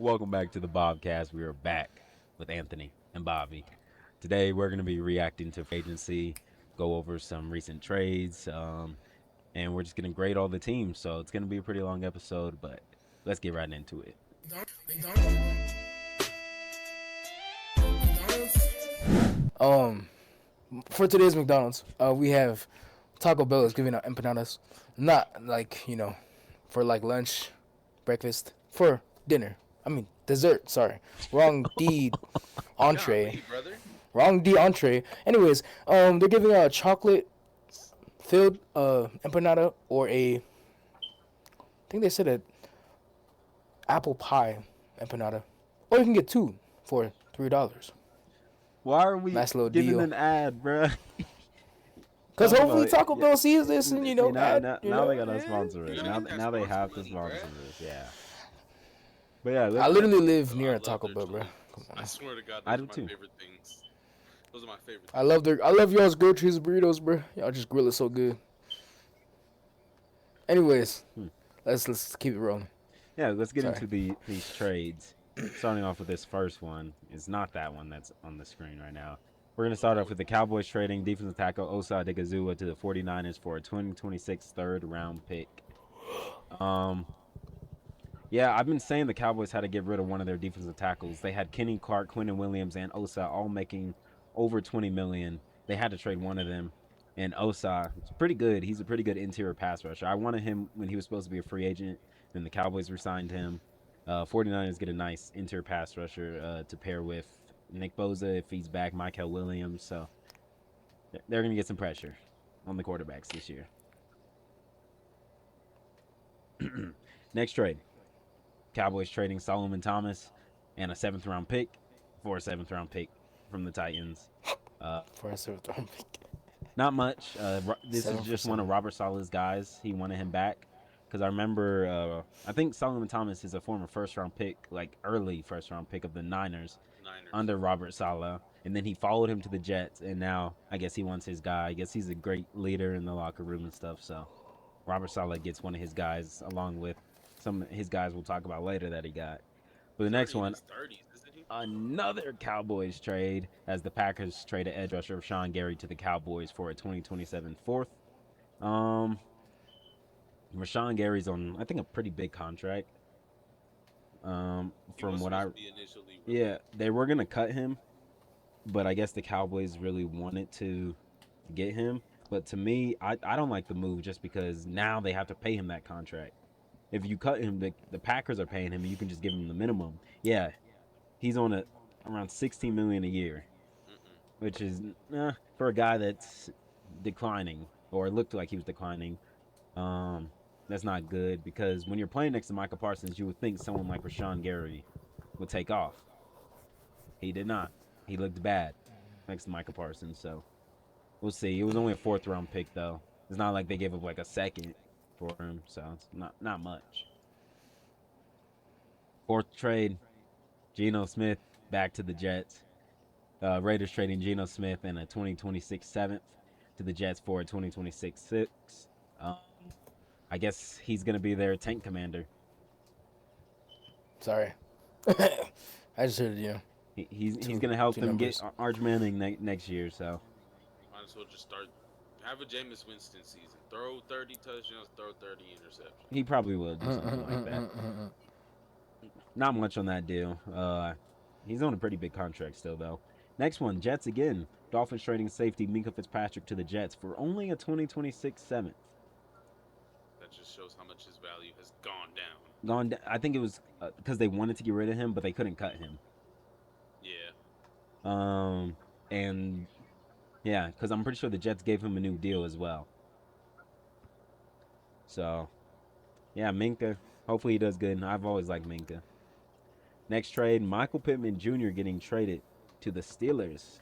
Welcome back to the Bobcast. We are back with Anthony and Bobby. Today we're going to be reacting to free agency, go over some recent trades, and we're just going to grade all the teams. So it's going to be a pretty long episode, but let's get right into it. Um, for today's McDonald's, we have Taco Bell is giving out empanadas, not for like lunch, breakfast, for dinner. I mean dessert. Sorry, wrong D entree. Wrong D entree. Anyways, they're giving out a chocolate filled empanada or I think they said a apple pie empanada, or you can get two for $3. Why are we Nice little giving deal. an ad, bruh? Because Talk hopefully about it. Taco Bell sees this and now, add, now they got to sponsor it. Now they have to sponsor this. Yeah. But yeah, I literally live near a love Taco their Bell, bro. chilies. Come I on. swear to God, I those do are too. my favorite things. Those are my favorite. I love y'all's grilled cheese burritos, bro. Y'all just grill it so good. Anyways, let's keep it rolling. Yeah, let's get Sorry. into these trades. Starting off with this first one. It's not that one that's on the screen right now. We're going to start off with the Cowboys trading defensive tackle Osa Odigizua to the 49ers for a 2026 third-round pick. Yeah, I've been saying the Cowboys had to get rid of one of their defensive tackles. They had Kenny Clark, Quinton Williams, and Osa all making over $20 million. They had to trade one of them. And Osa, it's pretty good. He's a pretty good interior pass rusher. I wanted him when he was supposed to be a free agent. Then the Cowboys re-signed him. 49ers get a nice interior pass rusher to pair with Nick Bosa if he's back, Michael Williams. So they're going to get some pressure on the quarterbacks this year. Next trade. Cowboys trading Solomon Thomas and a 7th-round pick for a 7th-round pick from the Titans. For a 7th-round pick. Not much. This is 7 for just one of 7. Robert Saleh's guys. He wanted him back because I remember. I think Solomon Thomas is a former first-round pick, like early first-round pick of the Niners under Robert Saleh, and then he followed him to the Jets, and now I guess he wants his guy. I guess he's a great leader in the locker room and stuff. So Robert Saleh gets one of his guys along with some of his guys we'll talk about later that he got. But the next one, 30s, isn't he? another Cowboys trade as the Packers traded edge rusher Rashawn Gary to the Cowboys for a 2027 fourth. Rashawn Gary's on, I think, a pretty big contract. From what they were gonna cut him, but I guess the Cowboys really wanted to get him. But to me, I don't like the move just because now they have to pay him that contract. If you cut him, the Packers are paying him, and you can just give him the minimum. Yeah, he's on around $16 million a year, which is for a guy that's declining or looked like he was declining. That's not good because when you're playing next to Michael Parsons, you would think someone like Rashawn Gary would take off. He did not. He looked bad next to Michael Parsons. So we'll see. It was only a 4th-round pick though. It's not like they gave up like a second for him, so it's not much. 4th trade, Geno Smith back to the Jets. Raiders trading Geno Smith and a 2026 7th to the Jets for a 2026 6th. I guess he's going to be their tank commander. Sorry. I just heard, He's going to help them get Arch Manning next year, so. Might as well just start. Have a Jameis Winston season. Throw 30 touchdowns, throw 30 interceptions. He probably will do something like that. Not much on that deal. He's on a pretty big contract still, though. Next one, Jets again. Dolphins trading safety Minkah Fitzpatrick to the Jets for only a 2026 7th. That just shows how much his value has gone down. I think it was because they wanted to get rid of him, but they couldn't cut him. Yeah. And yeah, because I'm pretty sure the Jets gave him a new deal as well. So, yeah, Minkah. Hopefully he does good. I've always liked Minkah. Next trade, Michael Pittman Jr. getting traded to the Steelers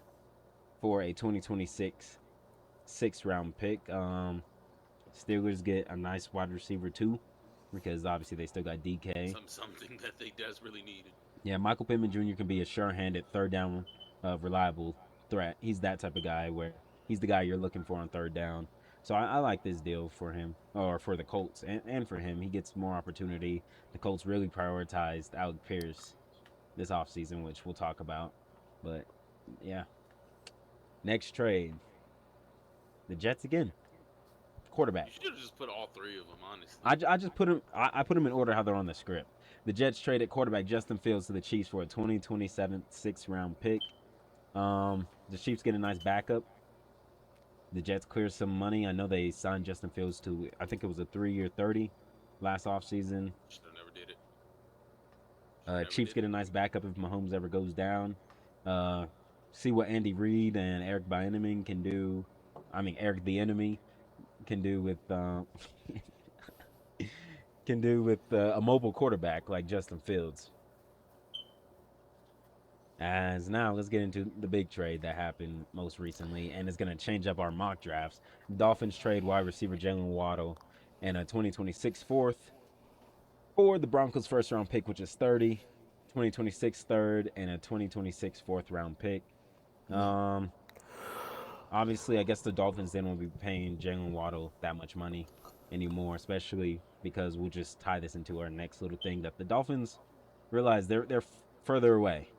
for a 2026 6th-round pick. Steelers get a nice wide receiver too, because obviously they still got DK. Something that they desperately needed. Yeah, Michael Pittman Jr. can be a sure-handed 3rd-down reliable threat. He's that type of guy where he's the guy you're looking for on 3rd down. So I like this deal for him, or for the Colts, and for him. He gets more opportunity. The Colts really prioritized Alec Pierce this offseason, which we'll talk about. But yeah, next trade, the Jets again, You quarterback. should have just put all three of them, honestly. I just put them. I put them in order how they're on the script. The Jets traded quarterback Justin Fields to the Chiefs for a 2027 sixth-round pick. The Chiefs get a nice backup. The Jets clear some money. I know they signed Justin Fields to, I think it was a 3-year 30 last offseason. Should have never did it. Should never Chiefs did get it. a nice backup if Mahomes ever goes down. Uh, See what Andy Reid and Eric Bieniemy can do. I mean, Eric the Enemy can do with can do with a mobile quarterback like Justin Fields. As now, let's get into the big trade that happened most recently, and it's going to change up our mock drafts. Dolphins trade wide receiver Jalen Waddle and a 2026 fourth for the Broncos' first round pick, which is 30, 2026 third, and a 2026 fourth round pick. Um, Obviously, I guess the Dolphins didn't want to be paying Jalen Waddle that much money anymore, especially because we'll just tie this into our next little thing that the Dolphins realize they're further away.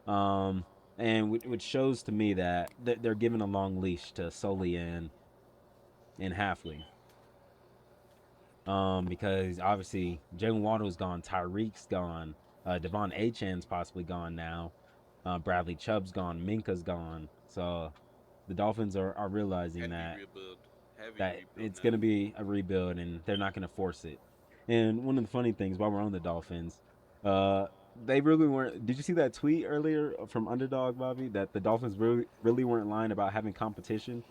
Um, and which shows to me that they're giving a long leash to Sully and Halfley. Because obviously Jalen Waddle's gone, Tyreek's gone, Devon Achan's possibly gone now, Bradley Chubb's gone, Minka's gone. So the Dolphins are realizing Heavy that rebuild. Heavy that rebuild it's now. gonna be a rebuild and they're not gonna force it. And one of the funny things while we're on the Dolphins, uh, they really weren't. Did you see that tweet earlier from Underdog Bobby that the Dolphins really weren't lying about having competition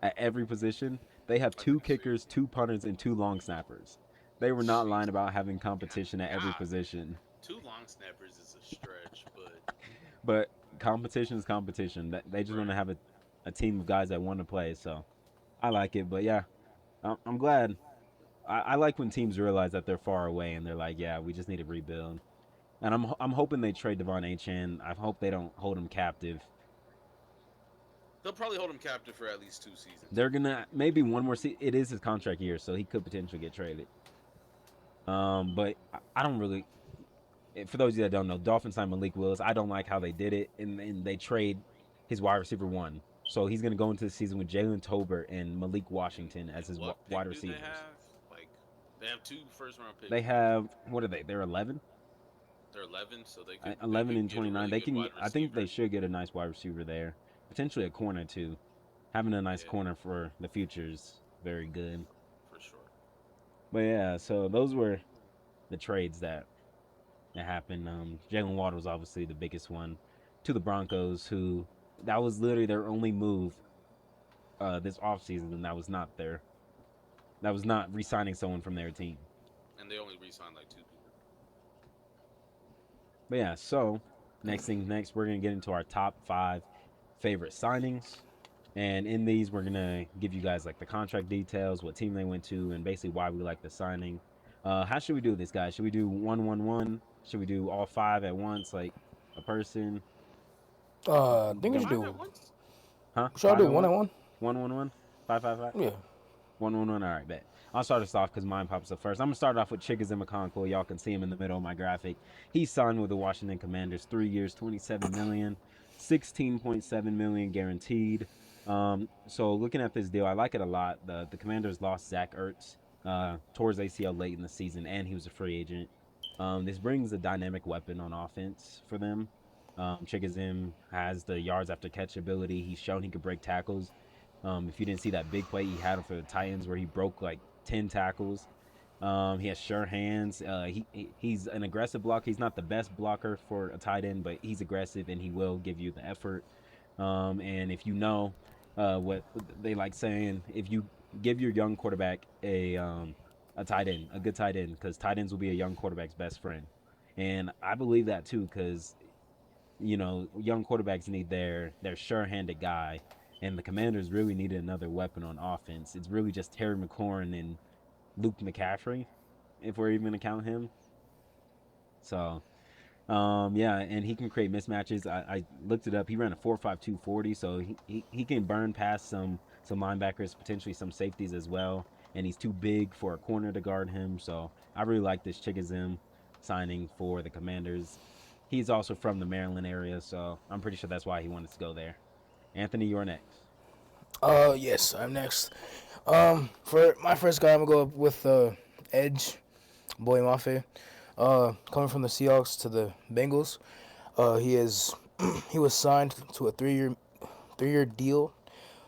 at every position? They have I two didn't see it. kickers, two punters, and two long snappers. They were not lying Jeez. about having competition at every God. position. Two long snappers is a stretch, but But competition is competition. That they just want to right. have a team of guys that want to play. So I like it. But yeah, I'm glad. I like when teams realize that they're far away and they're like, yeah, we just need to rebuild. And I'm hoping they trade Devon Achan. I hope they don't hold him captive. They'll probably hold him captive for at least 2 seasons. They're gonna maybe one more. It is his contract year, so he could potentially get traded. But I don't really. For those of you that don't know, Dolphins signed Malik Willis. I don't like how they did it, and they trade his wide receiver one. So he's gonna go into the season with Jalen Tolbert and Malik Washington as And his what wide pick do they receivers. have? Like, they have two first round picks. They have what are they? They're 11, They're 11, so they 11 could and get a 29. really They good can. wide I think they receiver. should get a nice wide receiver there, potentially a corner too. Having a nice Yeah, corner for the future is very good. for sure. But yeah, so those were the trades that happened. Jalen Waddle was obviously the biggest one to the Broncos, who that was literally their only move this offseason, and that was not their that was not re-signing someone from their team. And they only re-signed like two people. But yeah, so next, we're gonna get into our top 5 favorite signings. And in these, we're gonna give you guys like the contract details, what team they went to, and basically why we like the signing. How should we do this, guys? Should we do 1-1-1? Should we do all 5 at once, like a person? I think we should Don't, Five do. at once? huh? Should I 5 do at one once? on one? 1-1-1? 5-5-5? Yeah. 1-1-1. All right, bet. I'll start us off because mine pops up first. I'm gonna start off with Chickasima McConkle. Y'all can see him in the middle of my graphic. He signed with the Washington Commanders, 3 years, 27 million, 16.7 million guaranteed. So looking at this deal, I like it a lot. The Commanders lost Zach Ertz towards ACL late in the season, and he was a free agent. This brings a dynamic weapon on offense for them. Chickasim has the yards after catch ability. He's shown he could break tackles. If you didn't see that big play he had for the Titans where he broke like 10 tackles, he has sure hands. He's an aggressive blocker. He's not the best blocker for a tight end, but he's aggressive and he will give you the effort. And if you know what they like saying, if you give your young quarterback a tight end, a good tight end, because tight ends will be a young quarterback's best friend. And I believe that too, because young quarterbacks need their sure-handed guy, and the Commanders really needed another weapon on offense. It's really just Terry McLaurin and Luke McCaffrey, if we're even gonna count him. So Yeah, and he can create mismatches. I looked it up. He ran a 4.52 40, so he can burn past some linebackers, potentially some safeties as well. And he's too big for a corner to guard him. So I really like this Chigazim signing for the Commanders. He's also from the Maryland area, so I'm pretty sure that's why he wanted to go there. Anthony, you're next. Yes, I'm next. For my first guy, I'm gonna go up with Edge Boy Mafe. Coming from the Seahawks to the Bengals. He is he was signed to a three year deal,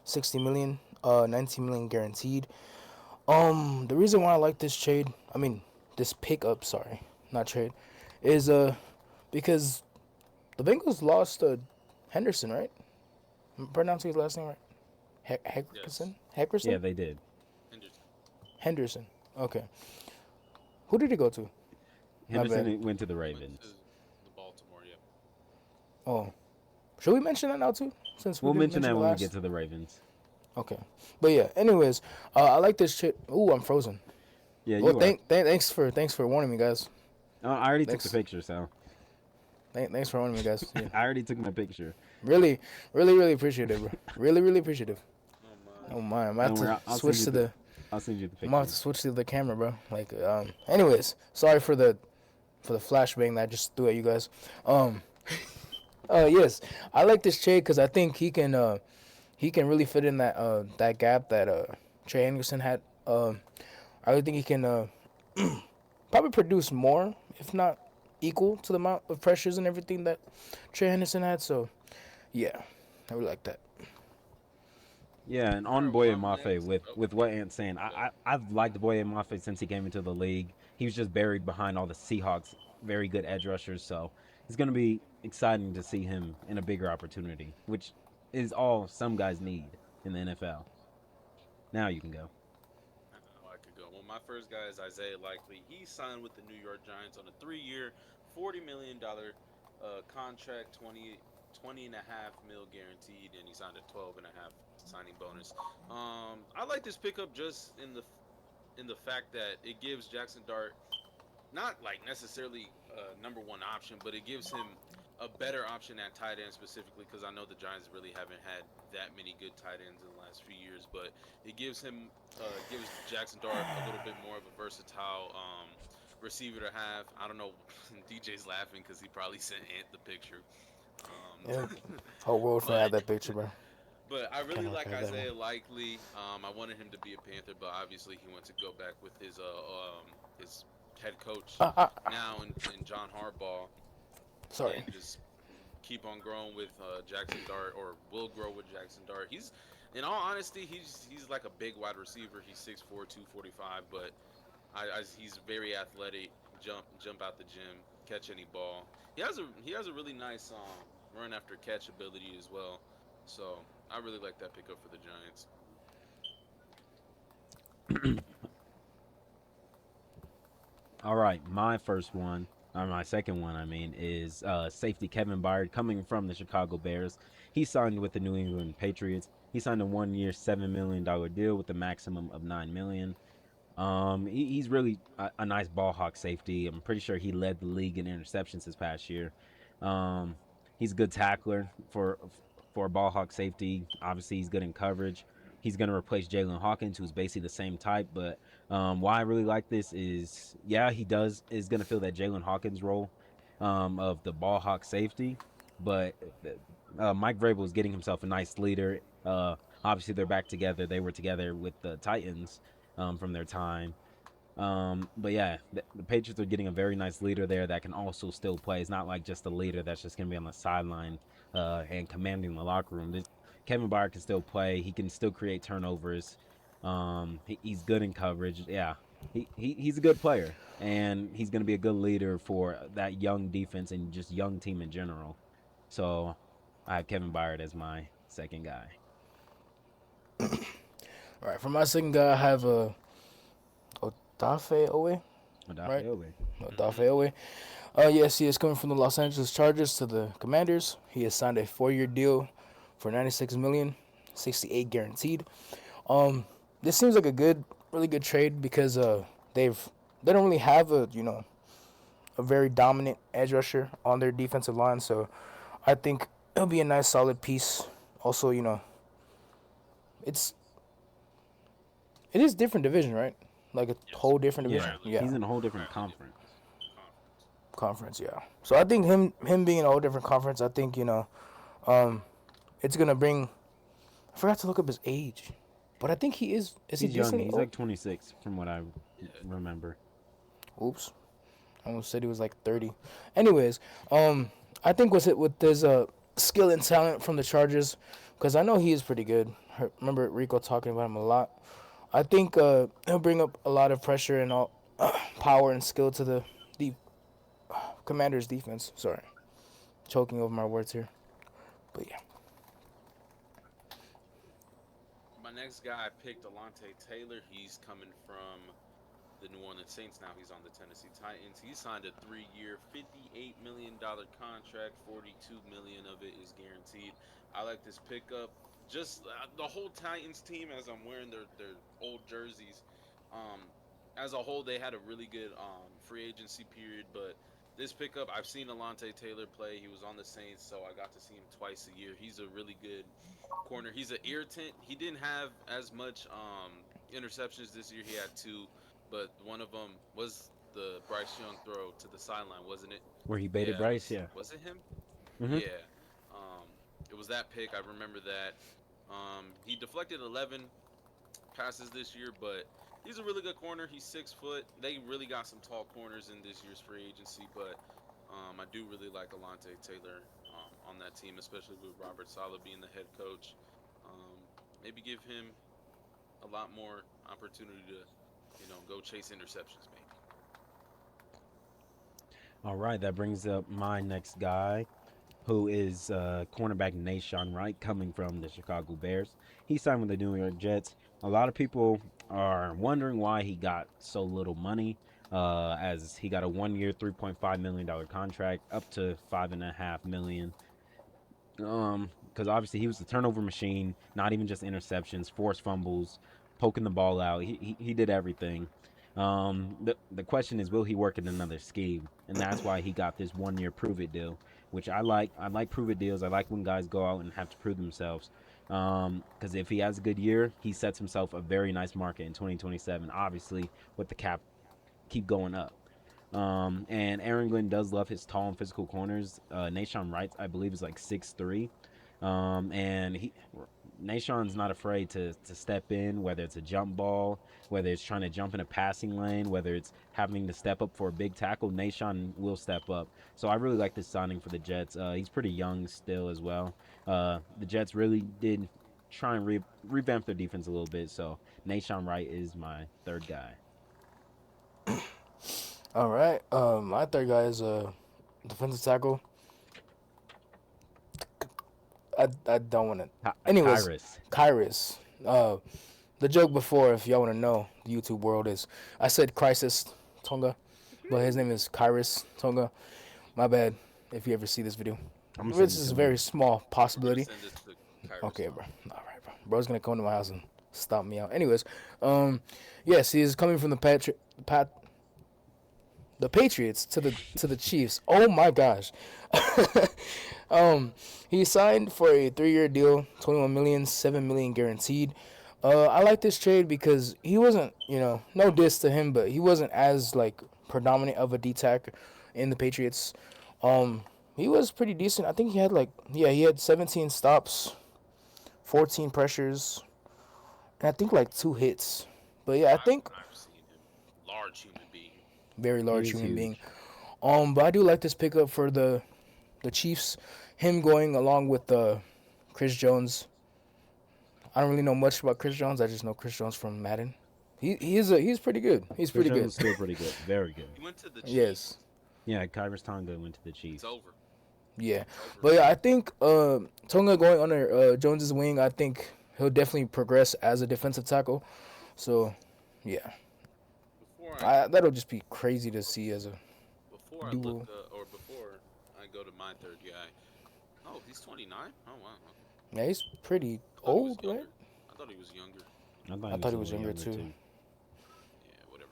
60 million, 19 million guaranteed. The reason why I like this trade, I mean this pickup, sorry, not trade, is because the Bengals lost Henderson, right? I'm pronouncing his last name right. Yes. Heckerson? Yeah, Heckerson? they did. Henderson. Henderson. Okay. Who did he go to? My bad. Henderson went to the Went to Ravens. the Baltimore. Yeah. Oh, should we mention that now too? Since we We'll didn't mention mention that the when we get last. to the Ravens. Okay. But yeah. Anyways, I like this shit. Ooh, I'm frozen. Yeah, Well, you are. thanks for warning me, guys. I already took the Thanks. picture, so Thanks for warning me, guys. Yeah. I already took my picture. Really, really appreciative, bro. Really appreciative. Oh my. Oh my, I'm Don't about worry, to switch to the. I'll send you the I'm about picture. to switch to the camera, bro. Like, Anyways, sorry for the flashbang that I just threw at you guys. Um. Yes, I like this trade because I think he can really fit in that gap that Trey Anderson had. I really think he can probably produce more, if not equal to the amount of pressures and everything that Trey Henderson had. So, yeah, I really like that. Yeah, and All on right. Well, Boye I'm Mafe next. with Oh, what Ant's saying, go ahead. I've liked Boye Mafe since he came into the league. He was just buried behind all the Seahawks, very good edge rushers. So it's going to be exciting to see him in a bigger opportunity, which is all some guys need in the NFL. Now you can go. Oh, I could go. Well, my first guy is Isaiah Likely. He signed with the New York Giants on a 3-year, $40 million contract, 20.5 mil guaranteed, and he signed a 12.5 signing bonus. I like this pickup just in the fact that it gives Jackson Dart not like necessarily number one option, but it gives him a better option at tight end specifically because I know the Giants really haven't had that many good tight ends in the last few years, but it gives Jackson Dart a little bit more of a versatile receiver to have. I don't know, DJ's laughing because he probably sent Ant the picture. Yeah, Um, whole world finna but have that picture, bro. but I really Cannot like have that one. Isaiah Likely. I wanted him to be a Panther, but obviously he went to go back with his head coach now in John Harbaugh Sorry. and just keep on growing with Jackson Dart or will grow with Jackson Dart. He's in all honesty, he's like a big wide receiver. He's 6'4", 245, but he's very athletic. Jump out the gym, catch any ball. He has a really nice run after catch ability as well. So I really like that pickup for the Giants. All right, my first one, or my second one, I mean, is safety Kevin Byard coming from the Chicago Bears. He signed with the New England Patriots. He signed a 1-year, $7 million deal with a maximum of 9 million. He's really a nice ball hawk safety. I'm pretty sure he led the league in interceptions this past year. Um, he's a good tackler for a ball hawk safety. Obviously, he's good in coverage. He's going to replace Jalen Hawkins, who's basically the same type. But why I really like this is, yeah, he is going to fill that Jalen Hawkins role of the ball hawk safety. But Mike Vrabel is getting himself a nice leader. Obviously, they're back together. They were together with the Titans from their time. But yeah, the Patriots are getting a very nice leader there that can also still play. It's not like just a leader that's just going to be on the sideline and commanding the locker room. Kevin Byard can still play. He can still create turnovers. He's good in coverage. Yeah, he's a good player, and he's going to be a good leader for that young defense and just young team in general. So I have Kevin Byard as my second guy. All right, for my second guy, I have Odafe Owe, right? Odafe Odafe Hmm. Owe. Yes, he is coming from the Los Angeles Chargers to the Commanders. He has signed a 4-year deal for 96 million, 68 guaranteed. Um, this seems like a really good trade because they've they don't really have a very dominant edge rusher on their defensive line. So I think it'll be a nice solid piece. Also, it's it is different division, right? Like a Yes, whole different division. Yeah, entirely, Yeah, he's in a whole different entirely different conference. conference. conference. Yeah. So I think him being in a whole different conference, I think um, it's gonna bring. I forgot to look up his age, but I think he is. Is he He's young. decently He's old? like 26 from what I Yeah, remember. Oops, I almost said he was like 30. Anyways, I think with his skill and talent from the Chargers, because I know he is pretty good. Remember Rico talking about him a lot. I think he'll bring up a lot of pressure and all power and skill to the Commanders' defense. Sorry, choking over my words here, but yeah. my next guy I picked Alontae Taylor. He's coming from the New Orleans Saints. Now he's on the Tennessee Titans. He signed a 3-year, $58 million contract. 42 million of it is guaranteed. I like this pickup. Just the whole Titans team, as I'm wearing their old jerseys. Um, as a whole, they had a really good free agency period, but this pickup, I've seen Alontae Taylor play. He was on the Saints, so I got to see him twice a year. He's a really good corner. He's an irritant. He didn't have as much interceptions this year. He had two, but one of them was the Bryce Young throw to the sideline, wasn't it? Where he baited Yeah, it Bryce, was. yeah. Was it him? Hmm. Yeah. Um, it was that pick. I remember that. He deflected 11 passes this year, but he's a really good corner. He's 6 foot. They really got some tall corners in this year's free agency, but I do really like Alontae Taylor on that team, especially with Robert Saleh being the head coach. Um, Maybe give him a lot more opportunity to, go chase interceptions, maybe. All right, that brings up my next guy, who is cornerback Nashawn Wright, coming from the Chicago Bears. He signed with the New York Jets. A lot of people are wondering why he got so little money, as he got a 1 year, $3.5 million contract, up to 5.5 million. Because obviously he was the turnover machine, not even just interceptions, forced fumbles, poking the ball out. He did everything. The question is, will he work in another scheme? And that's why he got this 1 year prove it deal, which I like. I like prove it deals. I like when guys go out and have to prove themselves. Because if he has a good year, he sets himself a very nice market in 2027. Obviously, with the cap keep going up. And Aaron Glenn does love his tall and physical corners. Nashawn Wright, I believe, is like 6'3". And Nashawn's not afraid to step in, whether it's a jump ball, whether it's trying to jump in a passing lane, whether it's having to step up for a big tackle. Nashawn will step up. So I really like this signing for the Jets. He's pretty young still as well. The Jets really did try and revamp their defense a little bit. So Nashawn Wright is my third guy. All right. My third guy is a defensive tackle. I don't want to. Anyways, Kyrus. Kyrus. The joke before, if y'all want to know, the YouTube world is, I said Crisis Tonga, but his name is Kyrus Tonga. My bad. If you ever see this video, I'm gonna which send it is a to very him. small We're gonna possibility. send this to Kyrus Okay, Tom. bro. All right, bro. Bro's gonna come to my house and stomp me out. Anyways, yes, he is coming from the Patriots to the Chiefs. Oh my gosh. um, he signed for a 3-year deal, 21 million, 7 million guaranteed. I like this trade because he wasn't, no diss to him, but he wasn't as like predominant of a D tack in the Patriots. Um, he was pretty decent. I think he had he had 17 stops, 14 pressures, and I think like 2 hits. But yeah, I think I've seen him. Large human being. very He large is human being. huge. But I do like this pickup for the Chiefs. Him going along with Chris Jones. I don't really know much about Chris Jones. I just know Chris Jones from Madden. He's pretty good. He's Chris pretty Jones good. is still pretty good. Very good. He went to the Yes. Chiefs. Yeah, Kyrus Tonga went to the It's Chiefs. over. Yeah. It's over. But yeah, I think Tonga going under Jones's wing. I think he'll definitely progress as a defensive tackle. So yeah, Before that'll just be crazy to see as a before I look duo. or before I go to my third guy. Oh, he's 29. Oh wow. Okay. Yeah, he's pretty I thought he was old, right? younger. I thought he was younger. I thought I he thought was a he was little younger younger too. too. Yeah, whatever.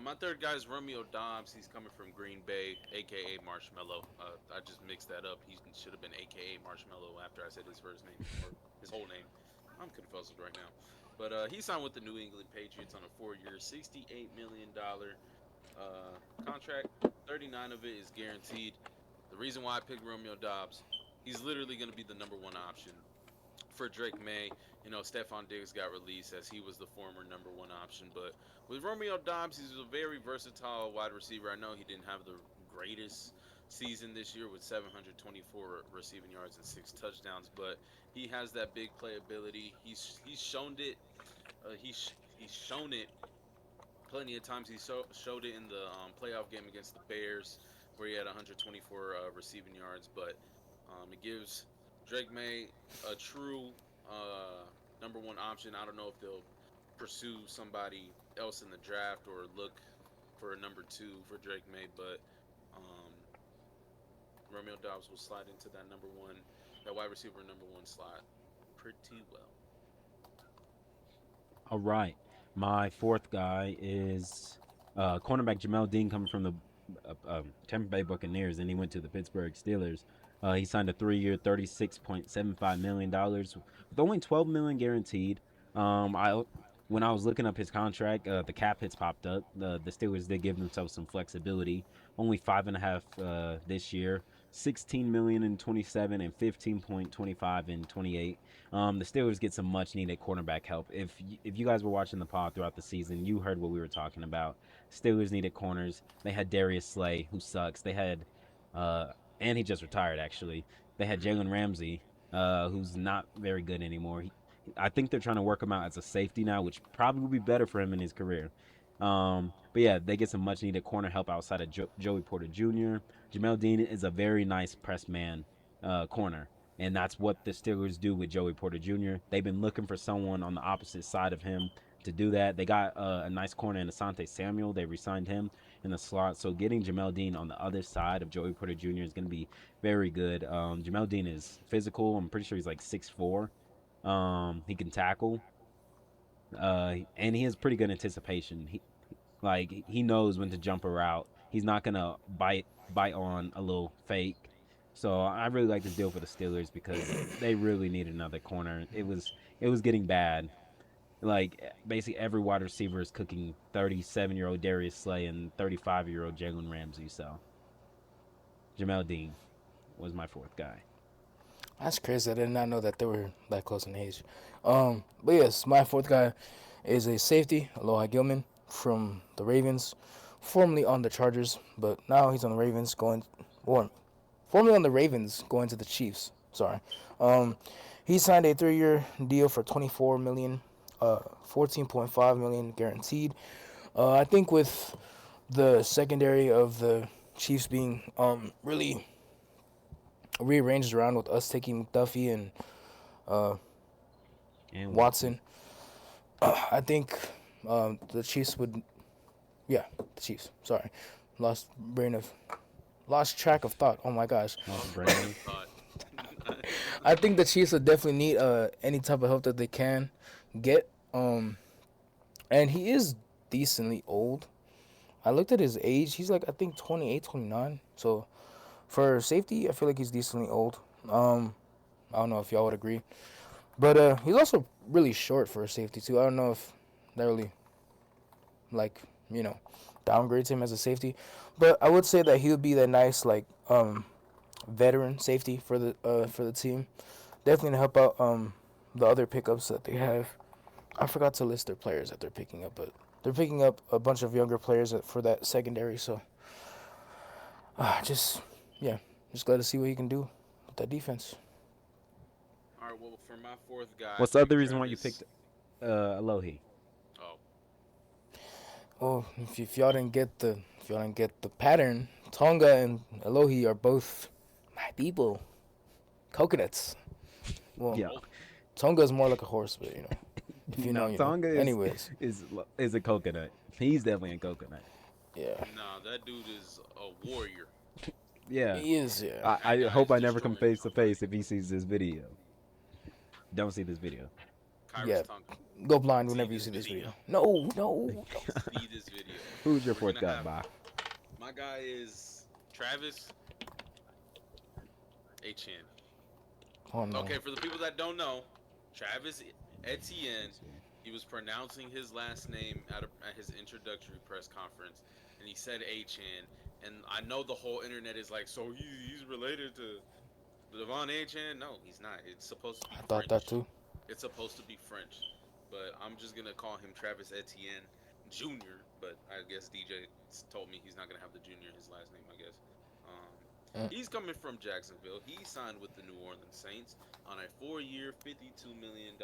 My third guy is Romeo Dobbs. He's coming from Green Bay, aka Marshmallow. I just mixed that up. He should have been aka Marshmallow after I said his first name or his whole name. I'm confused right now. But he signed with the New England Patriots on a 4-year, $68 million contract. 39 of it is guaranteed. The reason why I picked Romeo Dobbs, he's literally going to be the number one option for Drake May. You know, Stephon Diggs got released as he was the former number one option. But with Romeo Dobbs, he's a very versatile wide receiver. I know he didn't have the greatest season this year with 724 receiving yards and 6 touchdowns, but he has that big playability. He's shown it. He's shown it plenty of times. He showed it in the playoff game against the Bears, where he had 124 receiving yards. But it gives Drake May a true number one option. I don't know if they'll pursue somebody else in the draft or look for a number two for Drake May, but um, Romeo Dobbs will slide into that wide receiver number one slot pretty well. All right. My fourth guy is cornerback Jamel Dean coming from the Tampa Bay Buccaneers, and he went to the Pittsburgh Steelers. He signed a 3-year, $36.75 million with only $12 million guaranteed. I When I was looking up his contract, the cap hits popped up. The Steelers did give themselves some flexibility. Only 5.5 this year, 16 million in 27 and 15.25 in 28. The Steelers get some much needed cornerback help. If you guys were watching the pod throughout the season, you heard what we were talking about. Steelers needed corners. They had Darius Slay, who sucks. They had, and he just retired actually. They had Jalen Ramsey, who's not very good anymore. I think they're trying to work him out as a safety now, which probably will be better for him in his career. But yeah, they get some much needed corner help outside of Joey Porter Jr. Jamel Dean is a very nice press man corner, and that's what the Steelers do with Joey Porter Jr. They've been looking for someone on the opposite side of him to do that. They got a nice corner in Asante Samuel. They re-signed him in the slot, so getting Jamel Dean on the other side of Joey Porter Jr. is going to be very good. Jamel Dean is physical. I'm pretty sure he's like 6'4". He can tackle, and he has pretty good anticipation. He knows when to jump a route. He's not gonna bite on a little fake. So I really like this deal for the Steelers because they really need another corner. It was getting bad. Like basically every wide receiver is cooking 37-year-old Darius Slay and 35-year-old Jalen Ramsey. So Jamel Dean was my fourth guy. That's crazy. I did not know that they were that close in age. But yes, my fourth guy is a safety, Aloha Gilman from the Ravens, formerly on the Chargers, but now he's on the Ravens formerly on the Ravens going to the Chiefs. Sorry. He signed a 3-year deal for $24 million, 14.5 million guaranteed. I think with the secondary of the Chiefs being really rearranged around with us taking McDuffie and Watson. I think the Chiefs would, yeah, the Chiefs. Sorry, lost track of thought. Oh my gosh. I think the Chiefs would definitely need any type of help that they can get. And he is decently old. I looked at his age. He's like I think 28, 29. So for safety, I feel like he's decently old. I don't know if y'all would agree. But he's also really short for a safety, too. I don't know if that really, downgrades him as a safety. But I would say that he would be that nice, veteran safety for the team. Definitely to help out the other pickups that they have. I forgot to list their players that they're picking up, but they're picking up a bunch of younger players for that secondary. So, just glad to see what he can do with that defense. All right. Well, for my fourth guy, What's the other reason why you picked Alohi? Oh, Well, if y'all didn't get the pattern, Tonga and Alohi are both my people. Coconuts. Well, Yeah. Tonga is more like a horse, but if you know, you Tonga know. Anyways, is a coconut. He's definitely a coconut. yeah, no, that dude is a warrior. Yeah. he is. Yeah, I That hope guy's I never come destroying face to face if he sees this video. Don't see this video. Kyrus Yeah. Tonga. Go blind See whenever you this see this video. video. No, no. See this video. Who's your We're fourth gonna guy, have Bob? my guy is Travis Etienne. Oh no. Okay, for the people that don't know, Travis Etienne, he was pronouncing his last name at his introductory press conference, and he said Etienne. And I know the whole internet is like, so he's related to Devon Etienne? No, he's not. It's supposed to be I thought that French. too. It's supposed to be French, but I'm just gonna call him Travis Etienne Jr. But I guess DJ told me he's not gonna have the junior in his last name. I guess. Mm. He's coming from Jacksonville. He signed with the New Orleans Saints on a 4-year, $52 million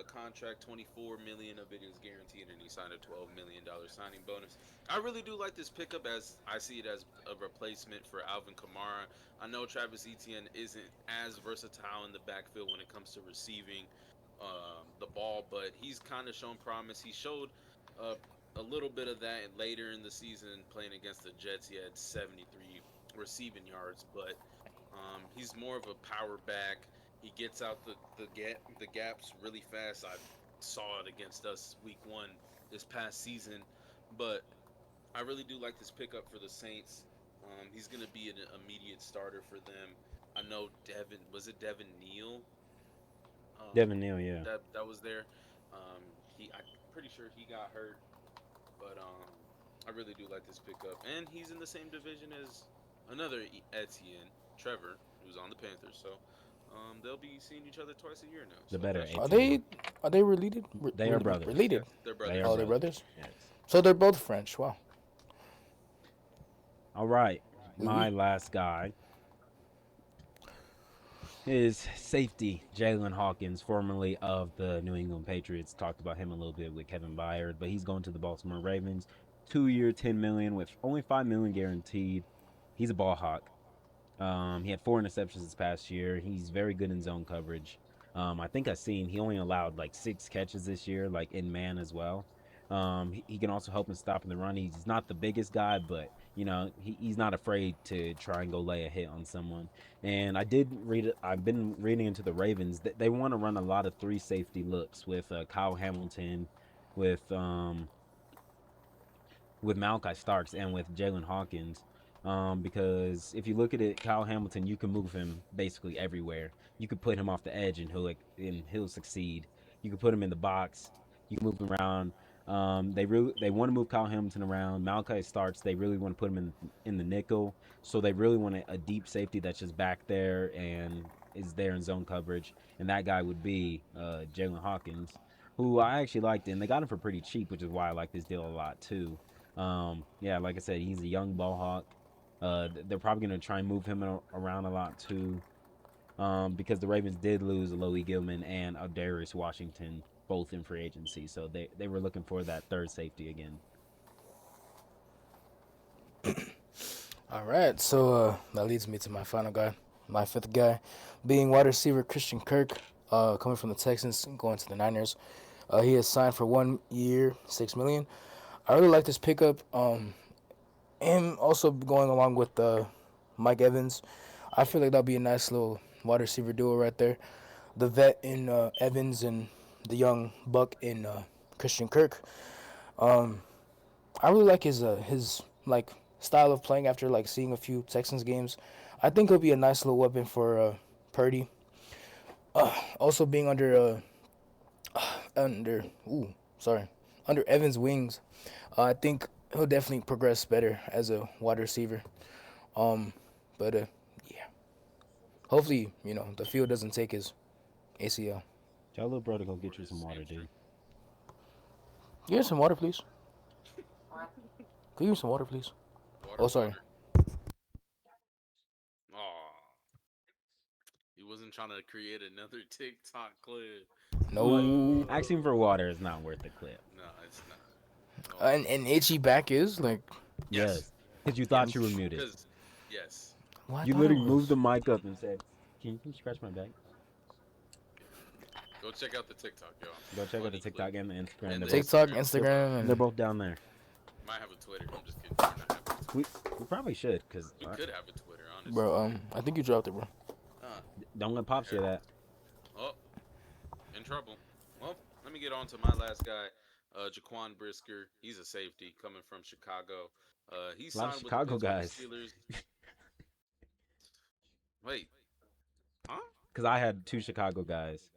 contract. 24 million of it is guaranteed, and he signed a $12 million signing bonus. I really do like this pickup, as I see it as a replacement for Alvin Kamara. I know Travis Etienne isn't as versatile in the backfield when it comes to receiving the ball, but he's kind of shown promise. He showed uh, a little bit of that later in the season playing against the Jets. He had 73 receiving yards, but he's more of a power back. He gets out the gaps really fast. I saw it against us week 1 this past season, but I really do like this pickup for the Saints. He's going to be an immediate starter for them. I know Devin Neal? Devin Neal, yeah. That was there. I'm pretty sure he got hurt, but I really do like this pickup, and he's in the same division as another Etienne, Trevor, who's on the Panthers. So they'll be seeing each other twice a year now. The So better that's- Are Etienne. they related? They are brothers. Related. Yes, they're They brothers. are Oh, they're brothers. Yes. So they're both French. Wow. All right. Oui, My oui. last guy is safety Jalen Hawkins, formerly of the New England Patriots. Talked about him a little bit with Kevin Byard, but he's going to the Baltimore Ravens. 2-year, $10 million with only $5 million guaranteed. He's a ball hawk. He had 4 interceptions this past year. He's very good in zone coverage. I think I've seen he only allowed like 6 catches this year, like in man as well. He can also help in stopping the run. He's not the biggest guy, but he's not afraid to try and go lay a hit on someone. And I've been reading into the Ravens. They want to run a lot of 3 safety looks with Kyle Hamilton, with Malachi Starks, and with Jalen Hawkins. Because if you look at it, Kyle Hamilton, you can move him basically everywhere. You could put him off the edge and he'll succeed. You could put him in the box. You can move him around. They want to move Kyle Hamilton around. Malachi Starks, they really want to put him in the nickel. So they really want a deep safety that's just back there and is there in zone coverage. And that guy would be Jalen Hawkins, who I actually liked, and they got him for pretty cheap, which is why I like this deal a lot too. Yeah, like I said, he's a young ball hawk. They're probably going to try and move him around a lot too, because the Ravens did lose Aloe Gilman and Darius Washington both in free agency, so they were looking for that third safety again. All right. So that leads me to my final guy, my 5th guy, being wide receiver Christian Kirk, coming from the Texans, going to the Niners. He is signed for 1 year, $6 million. I really like this pickup. And also going along with Mike Evans, I feel like that'll be a nice little wide receiver duo right there. The vet in Evans and the young buck in Christian Kirk. I really like his like style of playing after like seeing a few Texans games. I think he'll be a nice little weapon for Purdy. Also being under under Evans' wings, I think he'll definitely progress better as a wide receiver. But yeah, hopefully the field doesn't take his ACL. Tell little brother go get you some water, dude. Give me some water, please. Can you give me some water, please? Oh, sorry. Aw. He wasn't trying to create another TikTok clip. No. Asking for water is not worth the clip. No, it's not. Oh, And itchy back is like Yes, because you thought you were muted. Because, yes. well, I You thought it literally was. moved the mic up and said, "Can you scratch my back?" Go check out the TikTok, y'all. Go check out the Funny TikTok clip. and the Instagram. And They're the both- TikTok, Instagram. Instagram, They're and both down there. Might have a Twitter. I'm just kidding. We're not having a Twitter. We probably should, because We could have a Twitter, honestly. bro. I think you dropped it, bro. don't let Pop say that. Oh, in trouble. Well, let me get on to my last guy, Jaquan Brisker. He's a safety coming from Chicago. He A lot of signed with the Chicago Pittsburgh guys. Steelers. Wait, huh? Because I had two Chicago guys.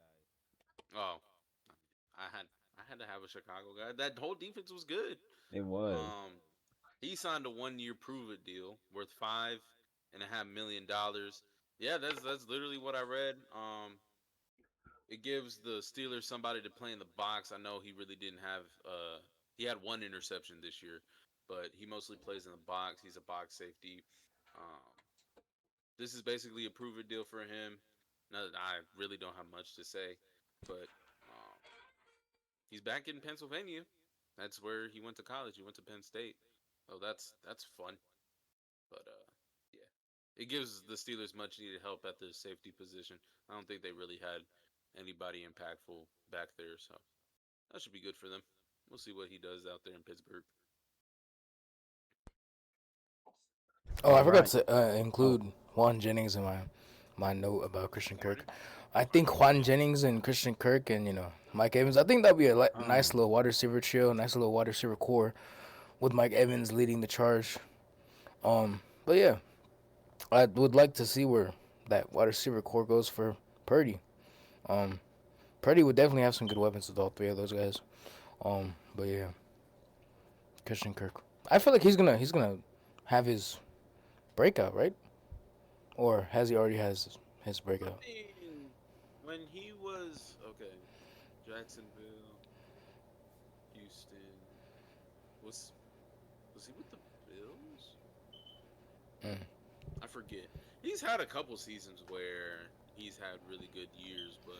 Oh, I had I had to have a Chicago guy. That whole defense was good. It was. Um, he signed a 1 year prove it deal worth $5.5 million. Yeah, that's literally what I read. It gives the Steelers somebody to play in the box. I know he really didn't have. He had one interception this year, but he mostly plays in the box. He's a box safety. Um, this is basically a prove it deal for him. No, I really don't have much to say, but he's back in Pennsylvania. That's where he went to college. He went to Penn State. So that's fun. But yeah, it gives the Steelers much needed help at the safety position. I don't think they really had anybody impactful back there, so that should be good for them. We'll see what he does out there in Pittsburgh. Oh, I All forgot right. to Oh, include Juan Jennings in my note about Christian Already? Kirk. I Okay. think Juan Jennings and Christian Kirk and Mike Evans. I think that'd be a nice um, little wide receiver trio, nice little wide receiver core with Mike Evans leading the charge. But yeah, I would like to see where that wide receiver core goes for Purdy. Um, Purdy would definitely have some good weapons with all three of those guys. But yeah, Christian Kirk. I feel like he's gonna have his breakout, right? Or has he already has his I breakout? mean, when he was okay, Jacksonville, Houston, was was he with the Bills? Mm. I forget. He's had a couple seasons where he's had really good years, but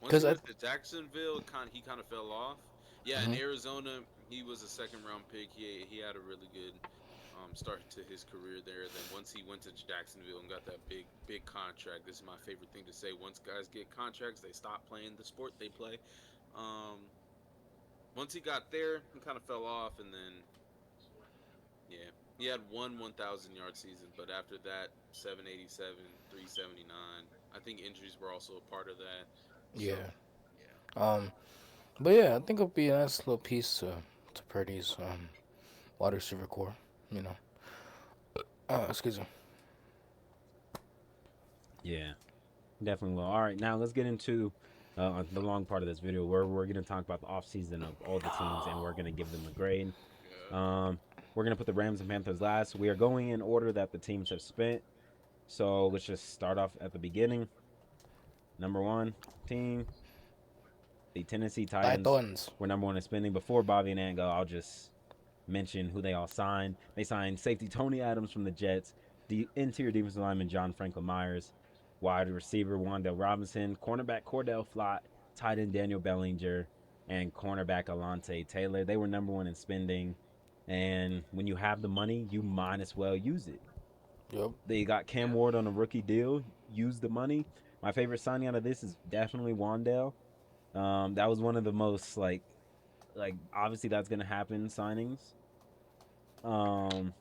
once he Cause I. went to Jacksonville, he kind of fell off. Yeah, in Mhm. Arizona, he was a second round pick. He had a really good start to his career there. Then once he went to Jacksonville and got that big contract, this is my favorite thing to say. Once guys get contracts, they stop playing the sport they play. Um, Once he got there, he kind of fell off, and then yeah, he had one 1,000 yard season, but after that, 787, 379. I think injuries were also a part of that. So Yeah. yeah, Um. But yeah, I think it'll be a nice little piece to Purdy's wide receiver core. You know. Excuse me. yeah, definitely will. All right, now let's get into the long part of this video where we're going to talk about the offseason of all the teams and we're going to give them a grade. yeah. Um, we're going to put the Rams and Panthers last. We are going in order that the teams have spent. So let's just start off at the beginning. Number one team, the Tennessee Titans, Titans. were number one in spending. Before Bobby and Ant go, I'll just mention who they all signed. They signed safety Tony Adams from the Jets, the interior defensive lineman John Franklin Myers, wide receiver Wandale Robinson, cornerback Cordell Flott, tight end Daniel Bellinger, and cornerback Alante Taylor. They were number one in spending. And when you have the money, you might as well use it. Yep. They got Cam Yeah. Ward on a rookie deal. Use the money. My favorite signing out of this is definitely Wandale. That was one of the most like obviously that's gonna happen signings. Um,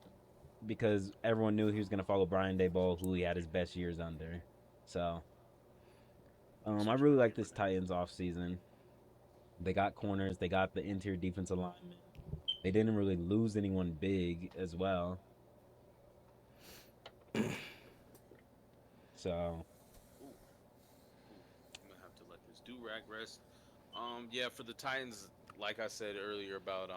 because everyone knew he was gonna follow Brian Daboll, who he had his best years under. So I Such a really like great this recruit. Titans off season. They got corners. They got the interior defensive lineman. They didn't really lose anyone big as well. So Ooh, ooh. I'm gonna have to let this do rag rest. Yeah, for the Titans, like I said earlier about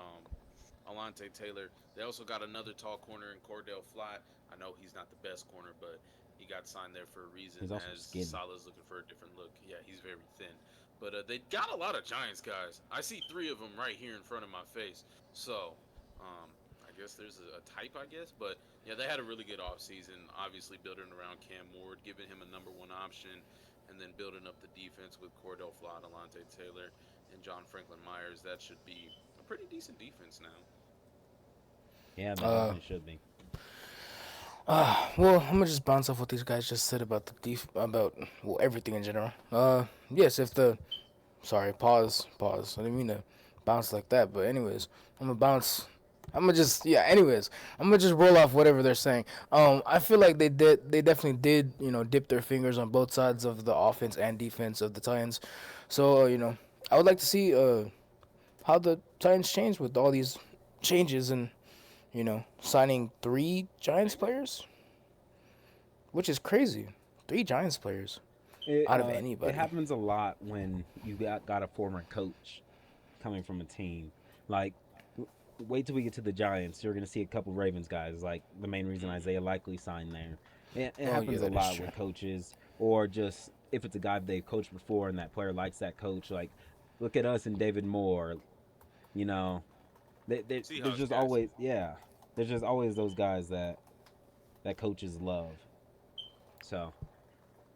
Alante Taylor, they also got another tall corner in Cordell Flott. I know he's not the best corner, but he got signed there for a reason. he's also As skinny. Salah's looking for a different look. Yeah, he's very thin. But they got a lot of Giants guys. I see three of them right here in front of my face. So, I guess there's a type, I guess. But yeah, they had a really good offseason. Obviously, building around Cam Ward, giving him a number one option, and then building up the defense with Cordell Flott, Alante Taylor, and John Franklin Myers. That should be a pretty decent defense now. Yeah, they Uh. definitely should be. Well, I'm gonna just bounce off what these guys just said about about well everything in general. Yes, if the sorry, pause. I didn't mean to bounce like that, but anyways, I'm gonna bounce. I'm gonna just yeah. Anyways, I'm gonna just roll off whatever they're saying. I feel like they definitely did dip their fingers on both sides of the offense and defense of the Titans. So I would like to see how the Titans change with all these changes and signing three Giants players, which is crazy. Three Giants players out of It anybody. happens a lot when you got a former coach coming from a team. Like, wait till we get to the Giants. You're gonna see a couple Ravens guys. Like the main reason Mm-hmm. Isaiah likely signed there. It Oh yeah, happens a that is lot true. with coaches, or just if it's a guy they've coached before and that player likes that coach. Like, look at us and David Moore. You know, there's Seahawks just guys. always there's just always those guys that coaches love. So,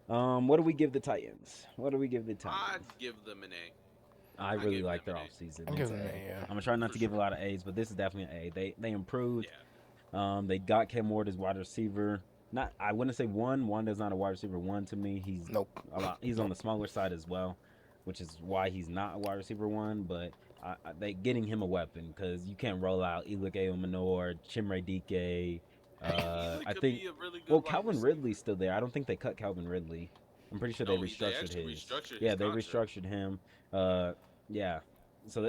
what do we give the Titans? What do we give the I'd Titans? give them an A. I I really give like them their an off A season. I'm It's giving a them A. a yeah. I'm gonna try not for to give a sure. lot of A's, but this is definitely an A. They improved. Yeah. They got Cam Ward as wide receiver. Not I wouldn't say one. One is not a wide receiver one to me. He's Nope. a lot. He's on Nope. the smaller side as well, which is why he's not a wide receiver one. But they getting him a weapon because you can't roll out Elike Omenor, Chimre Dike. Hey, Ely I could think be a really good well wide Calvin Ridley's receiver. still there. I don't think they cut Calvin Ridley. I'm pretty sure they No, they restructured actually his. restructured his Yeah, they contract. restructured him. Yeah. So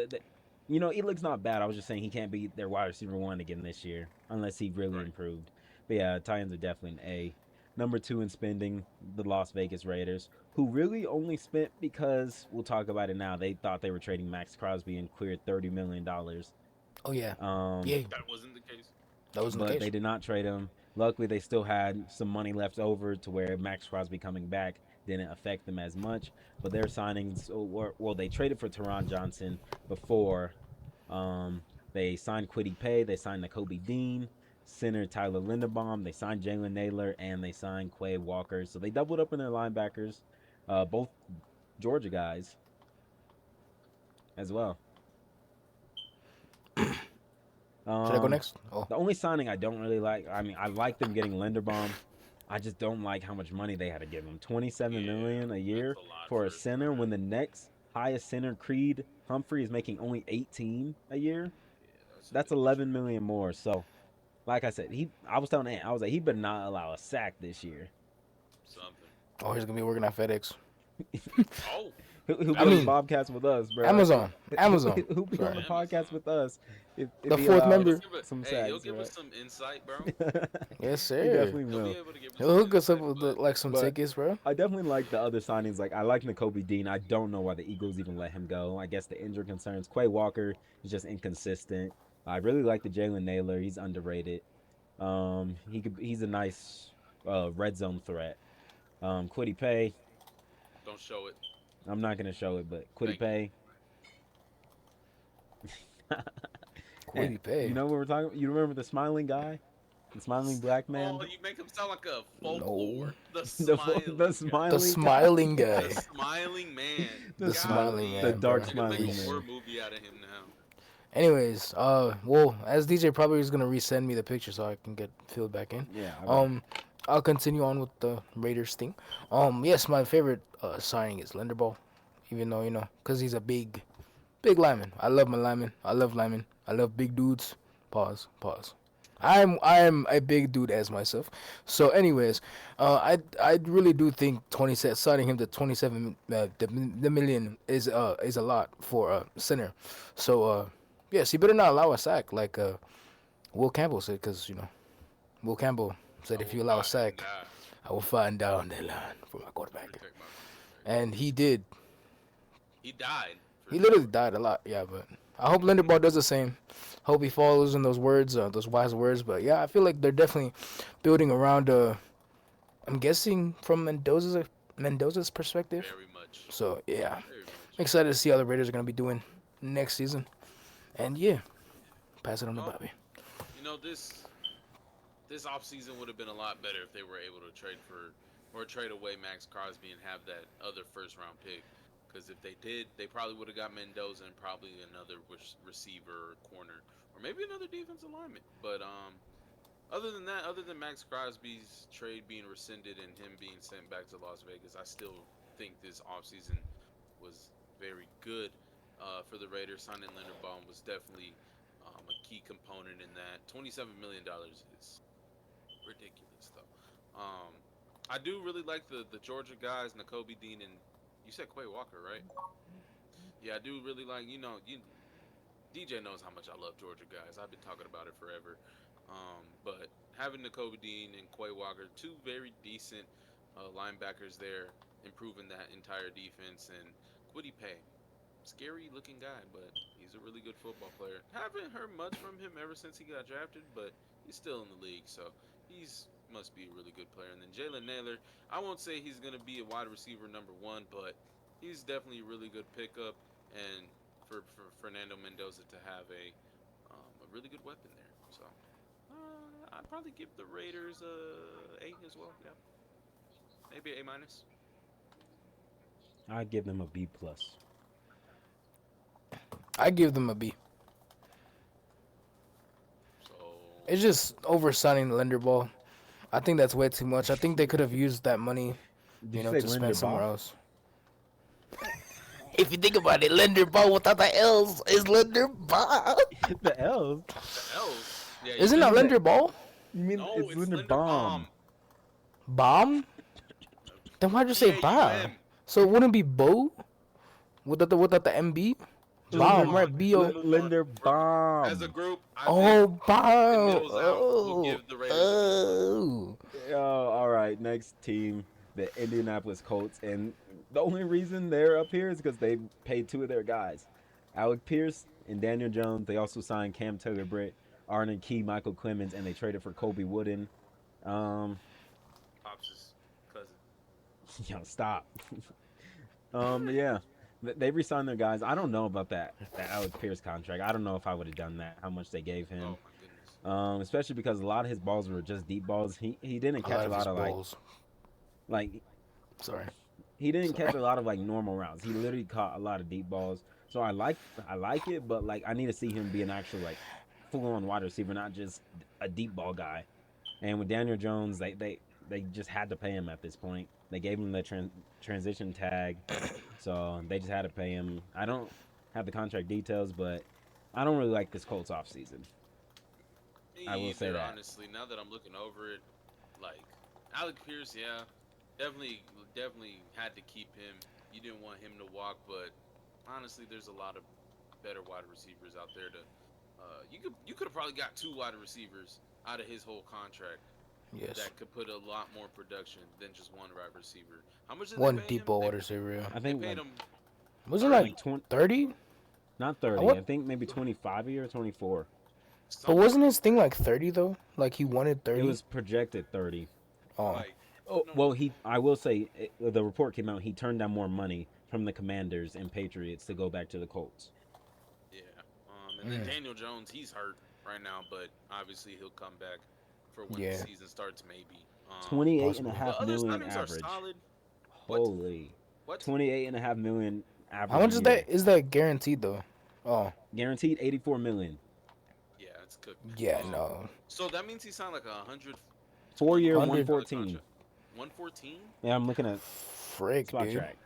Elik's not bad. I was just saying he can't be their wide receiver one again this year unless he really Right. improved. But yeah, Titans are definitely an A. Number two in spending, the Las Vegas Raiders, who really only spent because we'll talk about it now. They thought they were trading Max Crosby and cleared $30 million. Oh yeah. Um, Yeah. That wasn't the case. That wasn't the but case. they did not trade him. Luckily, they still had some money left over to where Max Crosby coming back didn't affect them as much. But their signings, well, they traded for Teron Johnson before. Um, they signed Quiddy Pay. They signed Nakobe Dean, center Tyler Linderbaum. They signed Jalen Naylor, and they signed Quay Walker. So they doubled up in their linebackers, both Georgia guys as well. Should I go Um, next? Oh. the only signing I don't really like, I mean, I like them getting Linderbaum. I just don't like how much money they had to give him. 27 Yeah, million a that's year a lot for a for center when him. the next highest center Creed Humphrey is making only 18 a year. Yeah, that's a That's bit 11 extra. million more. So, like I said, I was telling Ant, I was like he better not allow a sack this year. Something. Oh, he's gonna be working at FedEx. Oh, Who I be on the mean, FedEx. Bobcast with us, bro? Amazon. Amazon. Who be on Sorry. the podcast Amazon. with us if The he fourth allows member. some Hey, he'll sacks, give us right? some insight, bro. Yes, He sir. definitely He'll be will. able to give us He'll some hook us up insight, with but like some But tickets, bro. I definitely like the other signings. Like I like Nakobe Dean. I don't know why the Eagles even let him go. I guess the injury concerns. Quay Walker is just inconsistent. I really like the Jalen Naylor. He's underrated. He's a nice red zone threat. Quiddy Pay. don't show it. I'm not gonna show it, but Quiddy Thank you. Pay. And Quiddy you Pay. know what we're talking about? You remember the smiling guy, the smiling black man, Oh, you make him sound like a No. folklore. The the smiling guy. The smiling guy, smiling The guy. smiling man. The smiling Golly. the man, dark bro. They're gonna make smiling a horror man. movie out of him now. Anyways, well, as DJ probably is gonna resend me the picture so I can get filled back in. Yeah, I will. I'll continue on with the Raiders thing. Yes, my favorite signing is Linderbaum, even though cause he's a big lineman. I love my lineman. I love linemen. I love big dudes. Pause. Pause. I'm a big dude as myself. So, anyways, I really do think 27 signing him to 27 the million is a lot for a center. So yes, he better not allow a sack like Will Campbell said, because Will Campbell said I if will you allow a fight and sack, die I will find down the line for my to quarterback, protect my quarterback. and he did. He died for He literally sure. died a lot, yeah. But I hope Linderbaugh does the same. Hope he follows in those words, those wise words. But yeah, I feel like they're definitely building around. I'm guessing from Mendoza's perspective. Very much. So yeah, Very much. excited to see how the Raiders are gonna be doing next season. And yeah, pass it on to Well, Bobby. this offseason would have been a lot better if they were able to trade for or trade away Max Crosby and have that other first round pick. Because if they did, they probably would have got Mendoza and probably another receiver or corner or maybe another defensive lineman. But other than that, other than Max Crosby's trade being rescinded and him being sent back to Las Vegas, I still think this offseason was very good for the Raiders. Signing Linderbaum was definitely a key component in that. $27 million is ridiculous, though. I do really like the Georgia guys, Nakobe Dean and you said Quay Walker, right? Yeah, I do really like. DJ knows how much I love Georgia guys. I've been talking about it forever. But having Nakobe Dean and Quay Walker, two very decent linebackers there, improving that entire defense. And Kwity Paye, scary looking guy, but he's a really good football player. Haven't heard much from him ever since he got drafted, but he's still in the league, so he's must be a really good player. And then Jalen Naylor, I won't say he's gonna be a wide receiver #1, but he's definitely a really good pickup. And for Fernando Mendoza to have a really good weapon there, so I'd probably give the Raiders a as well. Yeah, maybe A minus. I give them a B plus. I give them a B. So It's just oversigning Linderbaugh. I think that's way too much. I think they could have used that money, Did you say to spend somewhere Linderbaugh? else. If you think about it, Linderbaugh without the L's is Linderbaugh. The L's. the L's, yeah, Isn't that Isn't it- Linderbaugh? You mean No, it's it's Linderbaum? Bomb? Then why'd you say Bob? BAUM. So it wouldn't be Bo? Without the MB? Bomb, Linder- right? B-O. Linderbaum. As a group, I Oh, think Bomb. middles out, we'll Oh. give the Raiders a B+. Oh. Oh, all right. Next team, the Indianapolis Colts, and the only reason they're up here is because they paid two of their guys, Alec Pierce and Daniel Jones. They also signed Cam Taylor-Britt, Arnon Key, Michael Clemens, and they traded for Kobe Wooden. Pops' cousin. Stop. Yeah, they re-signed their guys. I don't know about that Alec Pierce contract. I don't know if I would have done that. How much they gave Oh him. my goodness. Especially because a lot of his balls were just deep balls. He didn't catch a lot of like Sorry. he didn't catch a lot of like normal routes. He literally caught a lot of deep balls. So I like it, but like I need to see him be an actual like full on wide receiver, not just a deep ball guy. And with Daniel Jones, they just had to pay him at this point. They gave him the transition tag, so they just had to pay him. I don't have the contract details, but I don't really like this Colts offseason. Me I will say either, that. honestly, now that I'm looking over it, like Alec Pierce, yeah, definitely had to keep him. You didn't want him to walk, but honestly, there's a lot of better wide receivers out there to. You could have probably got two wide receivers out of his whole contract Yes. that could put a lot more production than just one wide receiver. How much did One they pay deep him? ball wide receiver. Yeah. I They think paid like, him. Was it like like 20, 30? not 30. What? I think maybe 25 a year or 24. But wasn't his thing like 30 though? Like he wanted 30? It was projected 30. Oh. like Oh, no, well, I will say, the report came out, he turned down more money from the Commanders and Patriots to go back to the Colts. yeah. And then Daniel Jones, he's hurt right now, but obviously he'll come back for when Yeah. the season starts, maybe. 28 and a possibly. The half other million signings average. are solid. What? Holy. What? 28 and a half million average. How much a is year. that? Is that guaranteed though? Oh. Guaranteed 84 million. Yeah, it's cooked. Yeah, no. So that means he signed like 100. 4 year, 100. 114. 114? Yeah, I'm looking at Frick, Spot dude. Track.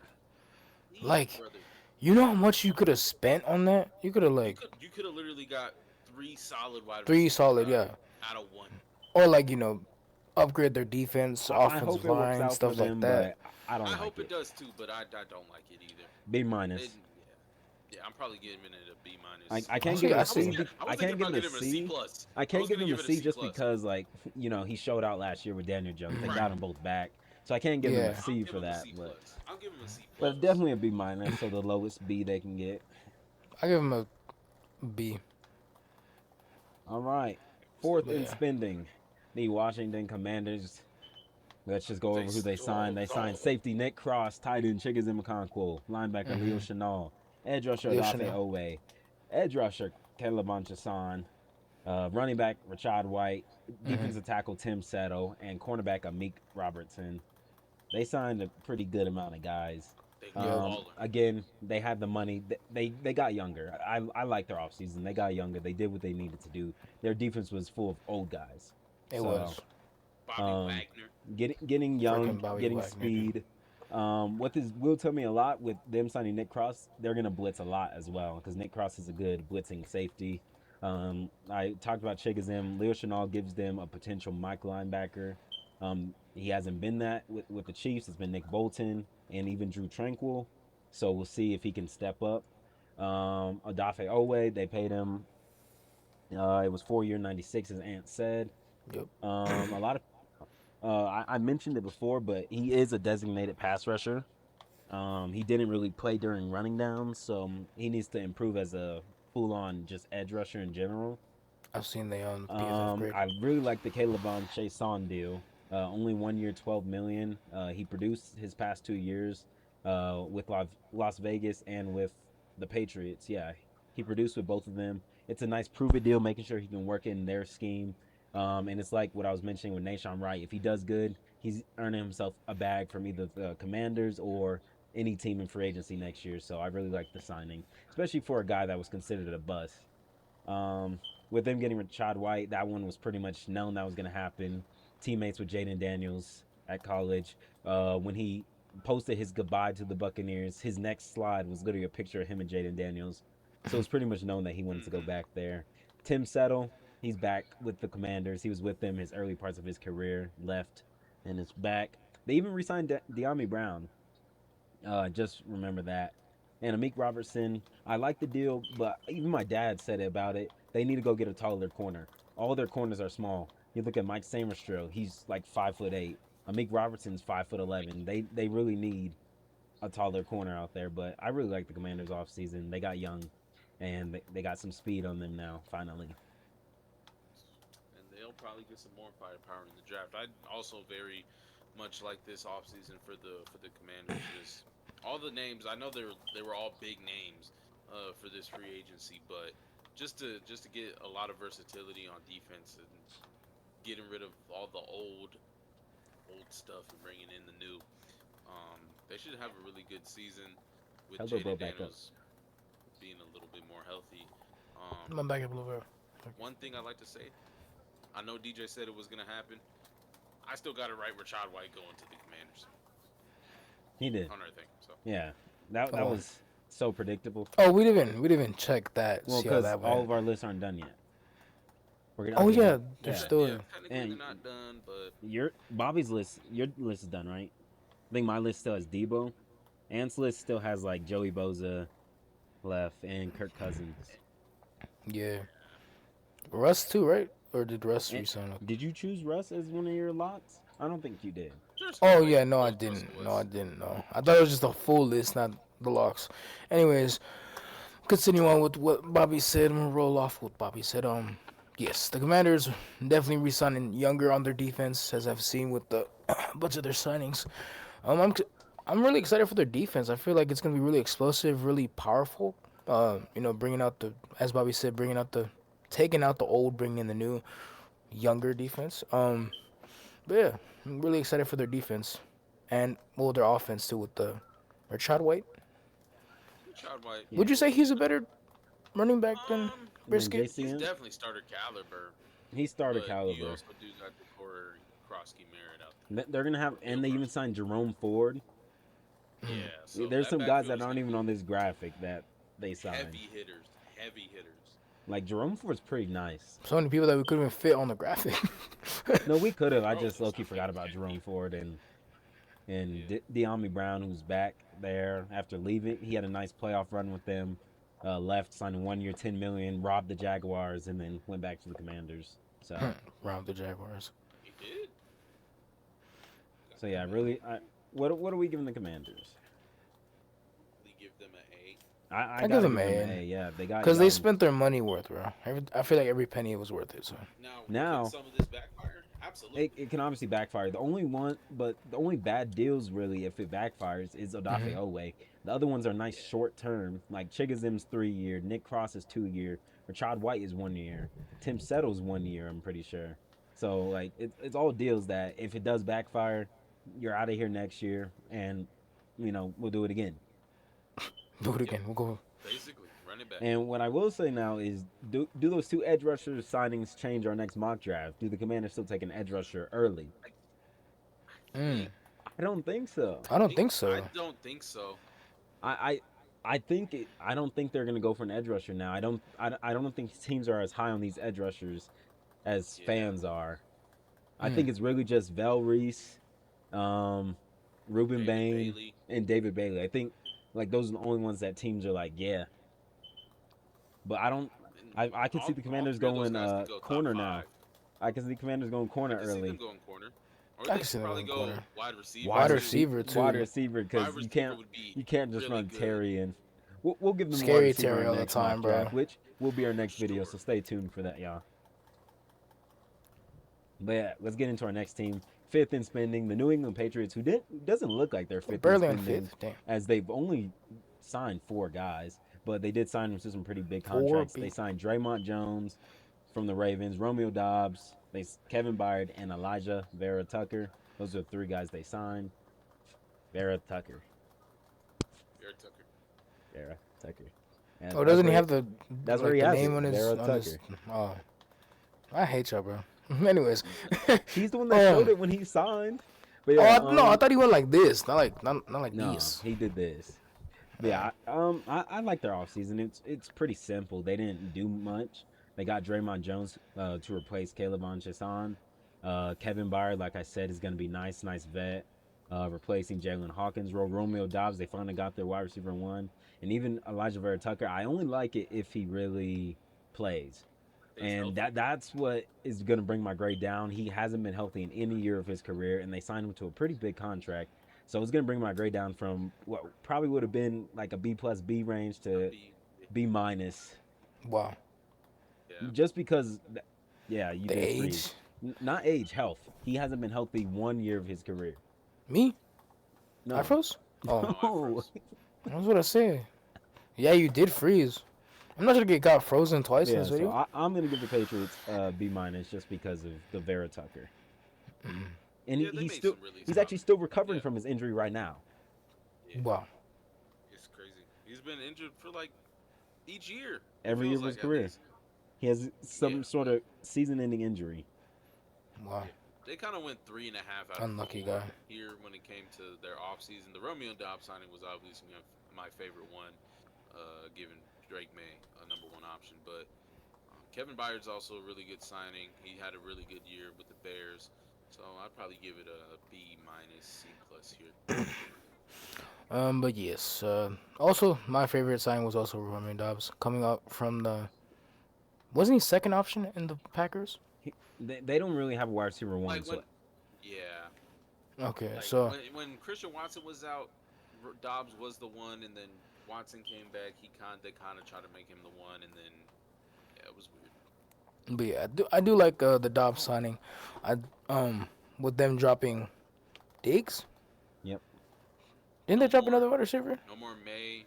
Like- brother. You know how much you could have spent on that? You could have like You could have literally got three solid wide three receivers solid, yeah. out of one. Or like, upgrade their defense, I hope offensive it works line, out stuff for them, like that. but I don't I like hope it. it does too, but I don't like it either. B minus. Yeah, I'm probably giving it a B minus. I can't Honestly, give it I a see- C. I was I thinking can't give about it a giving him a C C. plus. I can't was give gonna him a C just plus. because, like, he showed out last year with Daniel Jones. They Right. got them both back. So I can't give him Yeah. a I'll C give for him a that. C But, plus. I'll give him a C plus. but definitely a B minus, so the lowest B they can get. I give him a B. All right. Fourth in Yeah. spending. The Washington Commanders. Let's just go over who they signed. They signed safety Nick Cross, tight end Chigoziem Okonkwo, linebacker Leo Chenal, edge rusher Leo Dafe Chenal. Owe, edge rusher Caleb Bonchasan, running back Rashad White, defensive tackle Tim Settle, and cornerback Amik Robertson. They signed a pretty good amount of guys. They baller. Again, they had the money. They got younger. I like their offseason. They got younger. They did what they needed to do. Their defense was full of old guys. It So, was. Bobby Wagner. Getting young, Frickin' Bobby getting Wagner, speed. What this will tell me a lot with them signing Nick Cross, they're gonna blitz a lot as well because Nick Cross is a good blitzing safety. I talked about Chigoziem. Leo Chenal gives them a potential Mike linebacker. He hasn't been that with the Chiefs. It's been Nick Bolton and even Drew Tranquil. So we'll see if he can step up. Odafe Owe, they paid him. It was 4 year 96, as Ant said. Yep. A lot of I mentioned it before, but he is a designated pass rusher. He didn't really play during running downs, so he needs to improve as a full-on just edge rusher in general. I've seen the PFF grade. I really like the Caleb Von Chason deal. Only 1 year, 12 million. He produced his past 2 years with Las Vegas and with the Patriots. Yeah, he produced with both of them. It's a nice prove it deal, making sure he can work in their scheme. And it's like what I was mentioning with Nashawn Wright. If he does good, he's earning himself a bag from either the Commanders or any team in free agency next year. So I really like the signing, especially for a guy that was considered a bust. Um, with them getting Rashad White, that one was pretty much known that was going to happen. Teammates with Jaden Daniels at college. When he posted his goodbye to the Buccaneers, his next slide was literally a picture of him and Jaden Daniels. So it's pretty much known that he wanted to go Mm-hmm. back there. Tim Settle, he's back with the Commanders. He was with them his early parts of his career, left, and is back. They even re-signed De'Ami Brown. Just remember that. And Amik Robertson, I like the deal, but even my dad said it about it. They need to go get a taller corner. All their corners are small. You look at Mike Samerstro, he's like 5'8". Amik Robertson's 5'11". They really need a taller corner out there. But I really like the Commanders off season. They got young, and they got some speed on them now. Finally, And they'll probably get some more firepower in the draft. I also very much like this offseason for the Commanders. Just all the names. I know they were all big names for this free agency, but just to get a lot of versatility on defense and getting rid of all the old stuff and bringing in the new. They should have a really good season with Elbow Jaden bow back up. Daniels being a little bit more healthy. I'm back up a little bit. One thing I like to say, I know DJ said it was gonna happen. I still got it right. Rashad White going to the Commanders he did. on our thing. So Yeah, that Oh, was so predictable. oh, we didn't check that. Well, See how because that all went. of our lists aren't done yet. We're gonna Oh update. yeah, they're Yeah, still. yeah, technically they're and not done, but your list is done, right? I think my list still has Debo. Ant's list still has like Joey Boza left and Kirk Cousins. Yeah, Russ too, right? Or did Russ And resign? did you choose Russ as one of your locks? I don't think you did. there's no Oh way yeah, no, I Russell didn't. No, I was. didn't. No, I thought it was just a full list, not the locks. Anyways, continue on with what Bobby said. I'm gonna roll off what Bobby said. Yes, the Commanders definitely re-signing younger on their defense, as I've seen with the bunch of their signings. I'm really excited for their defense. I feel like it's gonna be really explosive, really powerful. Bringing out the, as Bobby said, taking out the old, bringing in the new, younger defense. But yeah, I'm really excited for their defense, and well, their offense too with the Rashad White. Rashad White. Yeah. Would you say he's a better running back than Um, And then Brisket? he's JCM, definitely starter caliber, he started but you caliber. also do got the Corey Krosky Merritt out They're gonna have, there. Bill and they even Parcells. signed Jerome Ford. Yeah, so There's that some guys backfield that is aren't gonna even be on this graphic that they signed. heavy hitters. Like Jerome Ford's pretty nice. So many people that we couldn't even fit on the graphic. No, we could have. I Bro, just low let's key not make forgot it about 10 Jerome people. Ford and Yeah, De'Ami Brown, who's back there after leaving. He had a nice playoff run with them. Left, signed a 1 year, 10 million, robbed the Jaguars, and then went back to the Commanders. So, Round the Jaguars. he did. Got so that yeah, money. really. What are we giving the Commanders? We give them an A. I I give gotta them give them an an A. Yeah, they got because they young. spent their money worth, bro. I feel like every penny was worth it. So Now, could Now some of this backfire? Absolutely. it can obviously backfire. The only bad deals really, if it backfires, is Odafe Owe. The other ones are nice Yeah. short term. Like Chigazim's 3 year, Nick Cross is 2 year, Rashad White is 1 year, Tim Settle's 1 year. I'm pretty sure. So like it's all deals that if it does backfire, you're out of here next year, and we'll do it again. do it Yep. again. We'll go. Basically, run it back. And what I will say now is, do those two edge rushers signings change our next mock draft? Do the Commanders still take an edge rusher early? I Mm, think. I don't think so. I don't think I so. don't think so. I I don't think they're gonna go for an edge rusher now. I don't think teams are as high on these edge rushers as Yeah. fans are. I Mm. think it's really just Vel Reese, um, Ruben David Bain, Bailey. and David Bailey. I think like those are the only ones that teams are like, yeah. But I don't. And I can see the all Commanders three of those going guys could go top corner now. five. I can see the Commanders going I corner could see them early. going corner, or I they can see could them probably going go corner. wide receiver Wide too. receiver Wide too. receiver Wide because receiver would be you can't just really run good. Terry and we'll give them a wide Scary receiver Terry on all the next mock time, bro. draft, which will be our next video. Sure. So stay tuned for that, y'all. But yeah, let's get into our next team. Fifth in spending, the New England Patriots, who doesn't look like they're fifth in Barely on spending, fifth. Damn. as they've only signed 4 guys, but they did sign them to some pretty big Four contracts. big- They signed Draymond Jones from the Ravens, Romeo Dobbs, Kevin Byard, and Elijah Vera Tucker. Those are the 3 guys they signed. Vera Tucker. Eric Tucker. Vera Tucker. And Oh, that's doesn't he where have the that's like, where he the has name it, on his Vera on his? Tucker. Oh, I hate y'all, bro. Anyways, He's the one that showed it when he signed. But oh yeah, no, I thought he went like this, not like no, these. he did this. But yeah, I like their offseason. It's pretty simple. They didn't do much. They got Draymond Jones to replace Caleb on Chasson. Kevin Byard, like I said, is going to be nice vet. Replacing Jalen Hawkins' role. Romeo Dobbs, they finally got their wide receiver 1. And even Elijah Vera Tucker, I only like it if he really plays. Stays And healthy. that's what is going to bring my grade down. He hasn't been healthy in any year of his career, and they signed him to a pretty big contract. So it's going to bring my grade down from what probably would have been like a B plus B range to Be- B minus, Wow, yeah. just because, yeah, you the did age. freeze. Not age, health. He hasn't been healthy 1 year of his career. Me? No, I froze. Oh, No, I froze. that's what I said. Yeah, you did freeze. I'm not gonna get got frozen twice in Yeah, this so video. I'm going to give the Patriots B minus just because of the Vera Tucker. And Yeah, they he's made still some really he's solid- actually still recovering yeah. from his injury right now. Yeah. Wow. It's crazy. He's been injured for like each year. it Every year feels of his like, at career. least. He has some Yeah. sort of season-ending injury. Wow. They kind of went 3.5 out Unlucky of 4 guy. here when it came to their offseason. The Romeo Dobbs signing was obviously my favorite one, giving Drake May a number 1 option. But Kevin Byard's also a really good signing. He had a really good year with the Bears. So I'd probably give it a B minus, C plus here. But yes. Also, my favorite sign was also Romeo Dobbs coming up from the. Wasn't he second option in the Packers? They don't really have a wide receiver 1, Like so when, yeah. Okay, Like so when Christian Watson was out, Dobbs was the one, and then Watson came back. They kind of tried to make him the one, and then yeah, it was weird. but yeah, I do like the Dobbs signing. With them dropping Diggs. Yep. Didn't they drop another wide receiver? No more May.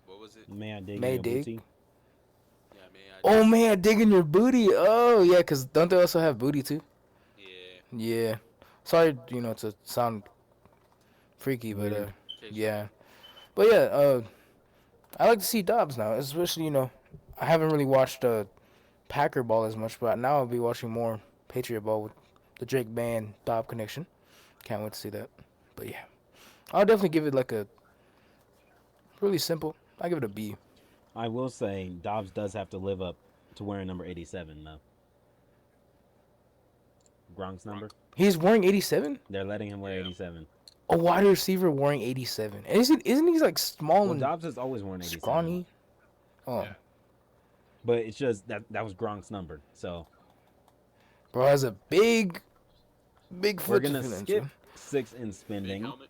What was it? May I dig May in your dig? booty? Yeah, May. Oh man, digging your booty. Oh yeah, cause don't they also have booty too? Yeah. Yeah. Sorry, to sound freaky, but Weird. yeah. But yeah, I like to see Dobbs now, especially I haven't really watched Packer ball as much, but now I'll be watching more Patriot ball with the Drake Band Dobb connection. Can't wait to see that. But yeah, I'll definitely give it like a really simple. I give it a B. I will say Dobbs does have to live up to wearing number 87 though. Gronk's number. He's wearing 87. They're letting him wear Yeah. 87. A wide receiver wearing 87. And isn't he like small Well, and Dobbs has always worn 87. scrawny? Oh, Yeah. But it's just that was Gronk's number. So bro has a big we're foot. gonna to fit skip into. 6 in Big spending, helmet.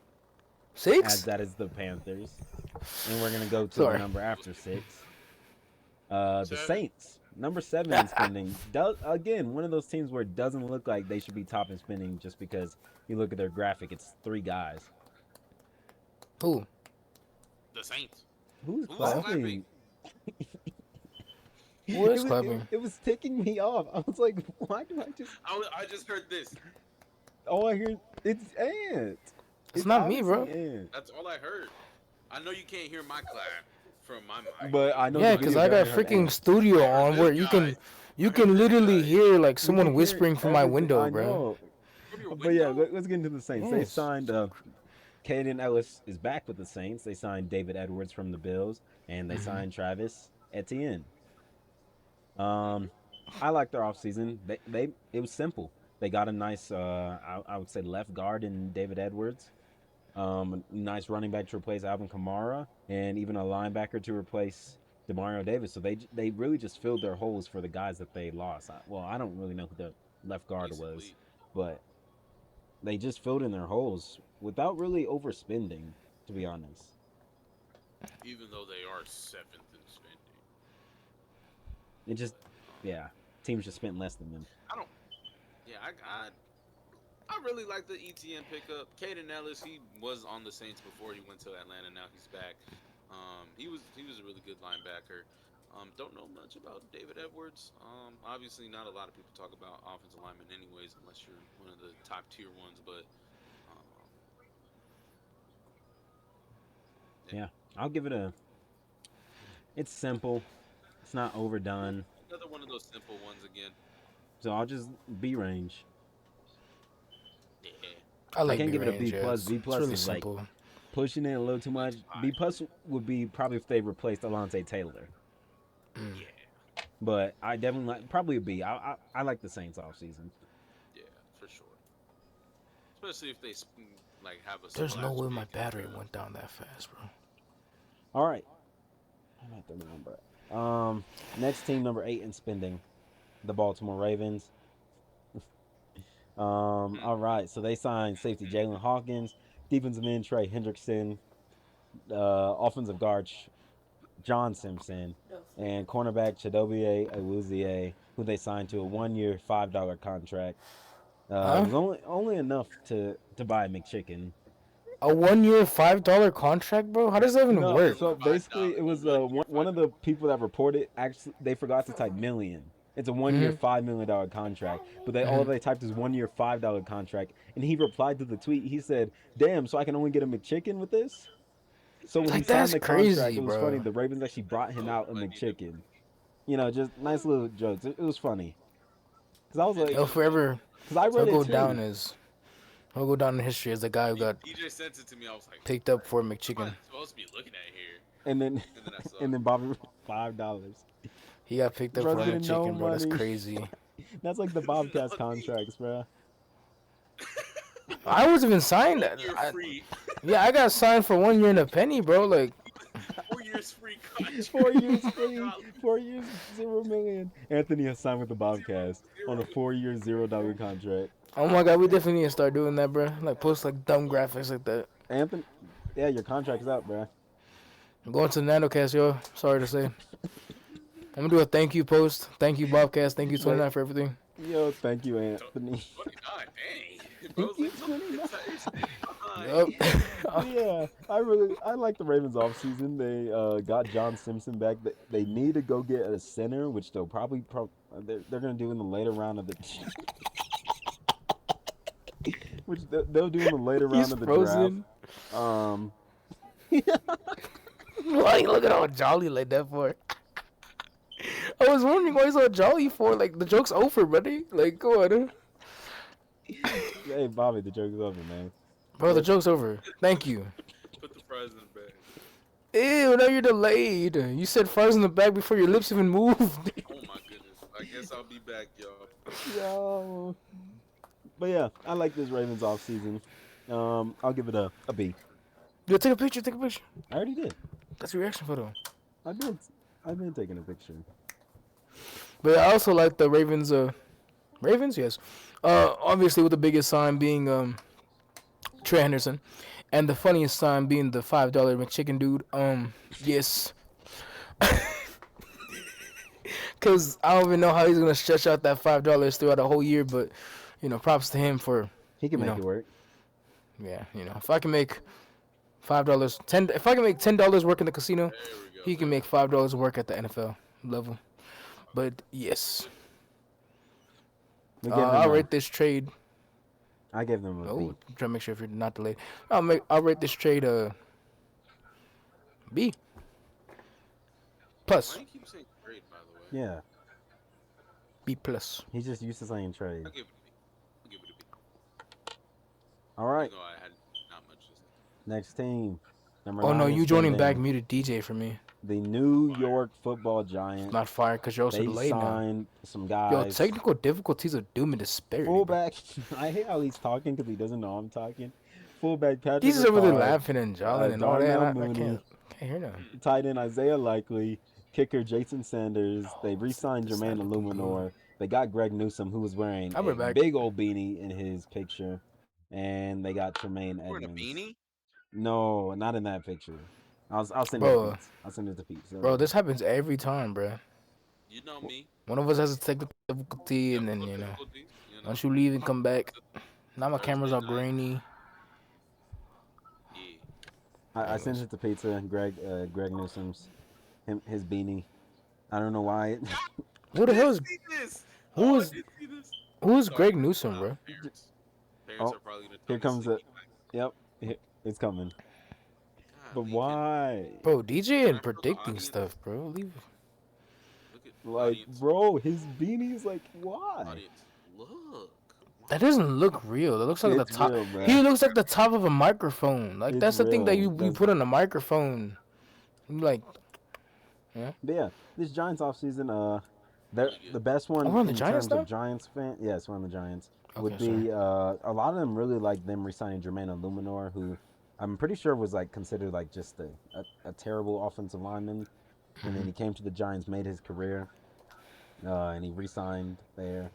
as 6? that is the Panthers, and we're gonna go to Sorry. the number after 6. The 7. Saints, number 7 in spending. Again, one of those teams where it doesn't look like they should be top in spending just because you look at their graphic, it's 3 guys. Who? The Saints. Who's Who's clapping? clapping? Who is clapping? It was ticking me off. I was like, why do I just? I just heard this. Oh, I hear it's Ant. It's not me, bro. obviously Ant. That's all I heard. I know you can't hear my clap from my mic. But I know. Yeah, the because video I got guy heard freaking Ant. studio I heard on this where you guy. can literally hear like We someone can hear whispering from my everything. window, I bro. know. From your But yeah, window? let's get into the Saints. They Yes. signed. Caden Ellis is back with the Saints. They signed David Edwards from the Bills, and they signed Travis Etienne. I like their offseason. It was simple. They got a nice, I would say, left guard in David Edwards. A nice running back to replace Alvin Kamara, and even a linebacker to replace Demario Davis. So they really just filled their holes for the guys that they lost. I don't really know who the left guard was, basically. but they just filled in their holes without really overspending, to be honest. Even though they are seventh in spending, It just, but yeah, teams just spent less than them. I don't. Yeah, I really like the ETN pickup. Caden Ellis, he was on the Saints before he went to Atlanta. Now he's back. He was a really good linebacker. Don't know much about David Edwards. Obviously, not a lot of people talk about offensive linemen, anyways, unless you're one of the top tier ones. But um, yeah, Yeah, I'll give it a. It's simple. It's not yeah, overdone. another one of those simple ones again. So I'll just B range. Yeah, I I like can't B give it a range. B plus. Yes. B It's plus really is like simple. pushing it a little too much. that's B fine. plus would be probably if they replaced Alontae Taylor. Mm. Yeah, But I definitely like probably a B. I like the Saints off season. yeah, for sure. Especially if they like have a There's no splash way my pick in the battery draft. went down that fast, bro. All right. I'm at the number. Next team number 8 in spending, the Baltimore Ravens. Hmm. All right. So they signed safety Jalen Hawkins, defensive end Trey Hendrickson, offensive guard John Simpson, and cornerback Chidobie Awuzie, who they signed to a 1-year $5 contract. It Huh? was only enough to buy a McChicken. A 1 year $5 contract, bro? How does that even No, work? so basically it A was 1 year one five of the people that reported actually they forgot to type million. It's a 1 year Mhm. $5 million contract, but all Mhm. they typed is 1 year $5 contract, and he replied to the tweet. He said, "Damn, so I can only get a McChicken with this." So when he Like signed that's the contract, crazy, it was funny. bro. The Ravens actually brought him out a I need a McChicken. Just nice little jokes. It was funny because I was and like, He'll even the forever because I he'll read it go down too, as he'll go down in history as the guy who got DJ sent it to me. I was like, picked up for what am I McChicken. supposed to be looking at here? and then And then I saw and then Bobby $5. He got picked up Bro's for a getting no McChicken, bro. That's money. crazy. That's like the no Bobcast need. contracts, bro. I was even signed. 1 year free, Yeah, I got signed for 1 year and a penny, bro. Like, 4 years free contract. 4 years free, $0. 4 years, 0 million. Anthony has signed with the Zero, Bobcast on zero. a 4 year $0 contract. oh my god, we definitely need to start doing that, bro. Like, post like dumb graphics like that. Anthony, yeah, your contract's up, bro. I'm going to the NanoCast, yo. Sorry to say. I'm gonna do a thank you post. Thank you, Bobcast. Thank you, Wait, 29 for everything. yo, thank you, Anthony. 29, dang. Thank Bro's you, like, look, 29. you're staying behind. Yup. Yeah, I like the Ravens offseason. They got John Simpson back. They need to go get a center, which they'll probably they're gonna do in the later round of the which they'll do in the later round He's of the draft. frozen. Um, Why you looking all jolly like that for? I was wondering why he's all jolly for. Like, the joke's over, buddy. Like, go on. hey Bobby, the joke is over, man. Bro, the joke's over. Thank you. Put the fries in the bag. Ew, now you're delayed. You said fries in the bag before your lips even moved. Oh my goodness. I guess I'll be back, y'all. Yo. But yeah, I like this Ravens offseason. I'll give it a B. Yo, take a picture, take a picture. I already did. That's your reaction photo. I've been taking a picture. But I also like the Ravens, Ravens, yes. Obviously with the biggest sign being, Trey Henderson. And the funniest sign being the $5 McChicken dude. Yes. Cause I don't even know how he's gonna stretch out that $5 throughout a whole year, but props to him for He can You make know. it work. yeah, if I can make if I can make $10 work in the casino, There we go. he can make $5 work at the NFL level. But yes, We gave them I'll a- rate this trade. I gave them a B. Oh, try to make sure if you're not delayed. I'll rate this trade B plus. Why do you keep saying great, by the way? Yeah, B plus. he's just used to saying trade. I'll give it a B. I'll give it a B. All right, Even though I had not much to say. next team. Number Oh no, 9 in you joining back spending, muted DJ for me. the New York Football Giants. Not fire because you're also They delayed now. signed some Yo, guys. technical difficulties of doom and despair. Fullback. I hate how he's talking because he doesn't know I'm talking. Fullback Patrick. He's over there Ricard, laughing and jolling and all that. Darnell I Mooney. can't hear that. Tight end Isaiah Likely, Kicker Jason Sanders. They re-signed This Jermaine not looking good. Illuminor. They got Greg Newsome, who was wearing I'll be a back. big old beanie in his picture, and they got Tremaine Wearing a Edmonds. beanie. No, not in that picture. I'll send it to Bro, Pete's. I'll send it to Pete's. Don't bro, worry. this happens every time, bro. You know me. One of us has a technical difficulty, Yep, and then little you know, difficulties. You know, once you leave and come back, It's now my a camera's Thursday all night. grainy. Yeah. I sent Anyways, it to Pizza. Greg Newsome's his beanie. I don't know why. who I the hell did is see this. who Oh, I is did see this. who is Sorry, Greg Newsom, bro? parents. Parents Oh, are probably gonna tell here me comes it. sleepy time. Yep, it's coming. But Golly, why? Bro, DJ can I and show the predicting audience? stuff, bro. Leave. Look at Like, audience. bro, his beanie's like, why? Audience. Look. That Wow. doesn't look real. That looks like the It's top. real, bro. He looks like the top of a microphone. Like It's that's the thing that real. you put on a microphone. You like, yeah. But yeah, this Giants offseason, they're Really good. the best one Oh, we're on the in Giants terms now? of Giants fan. Yes, we're on the Giants. Okay, Would sorry. be a lot of them really like them resigning Jermaine Illuminor, who I'm pretty sure was like considered like just a terrible offensive lineman, and then he came to the Giants, made his career, and he re-signed there.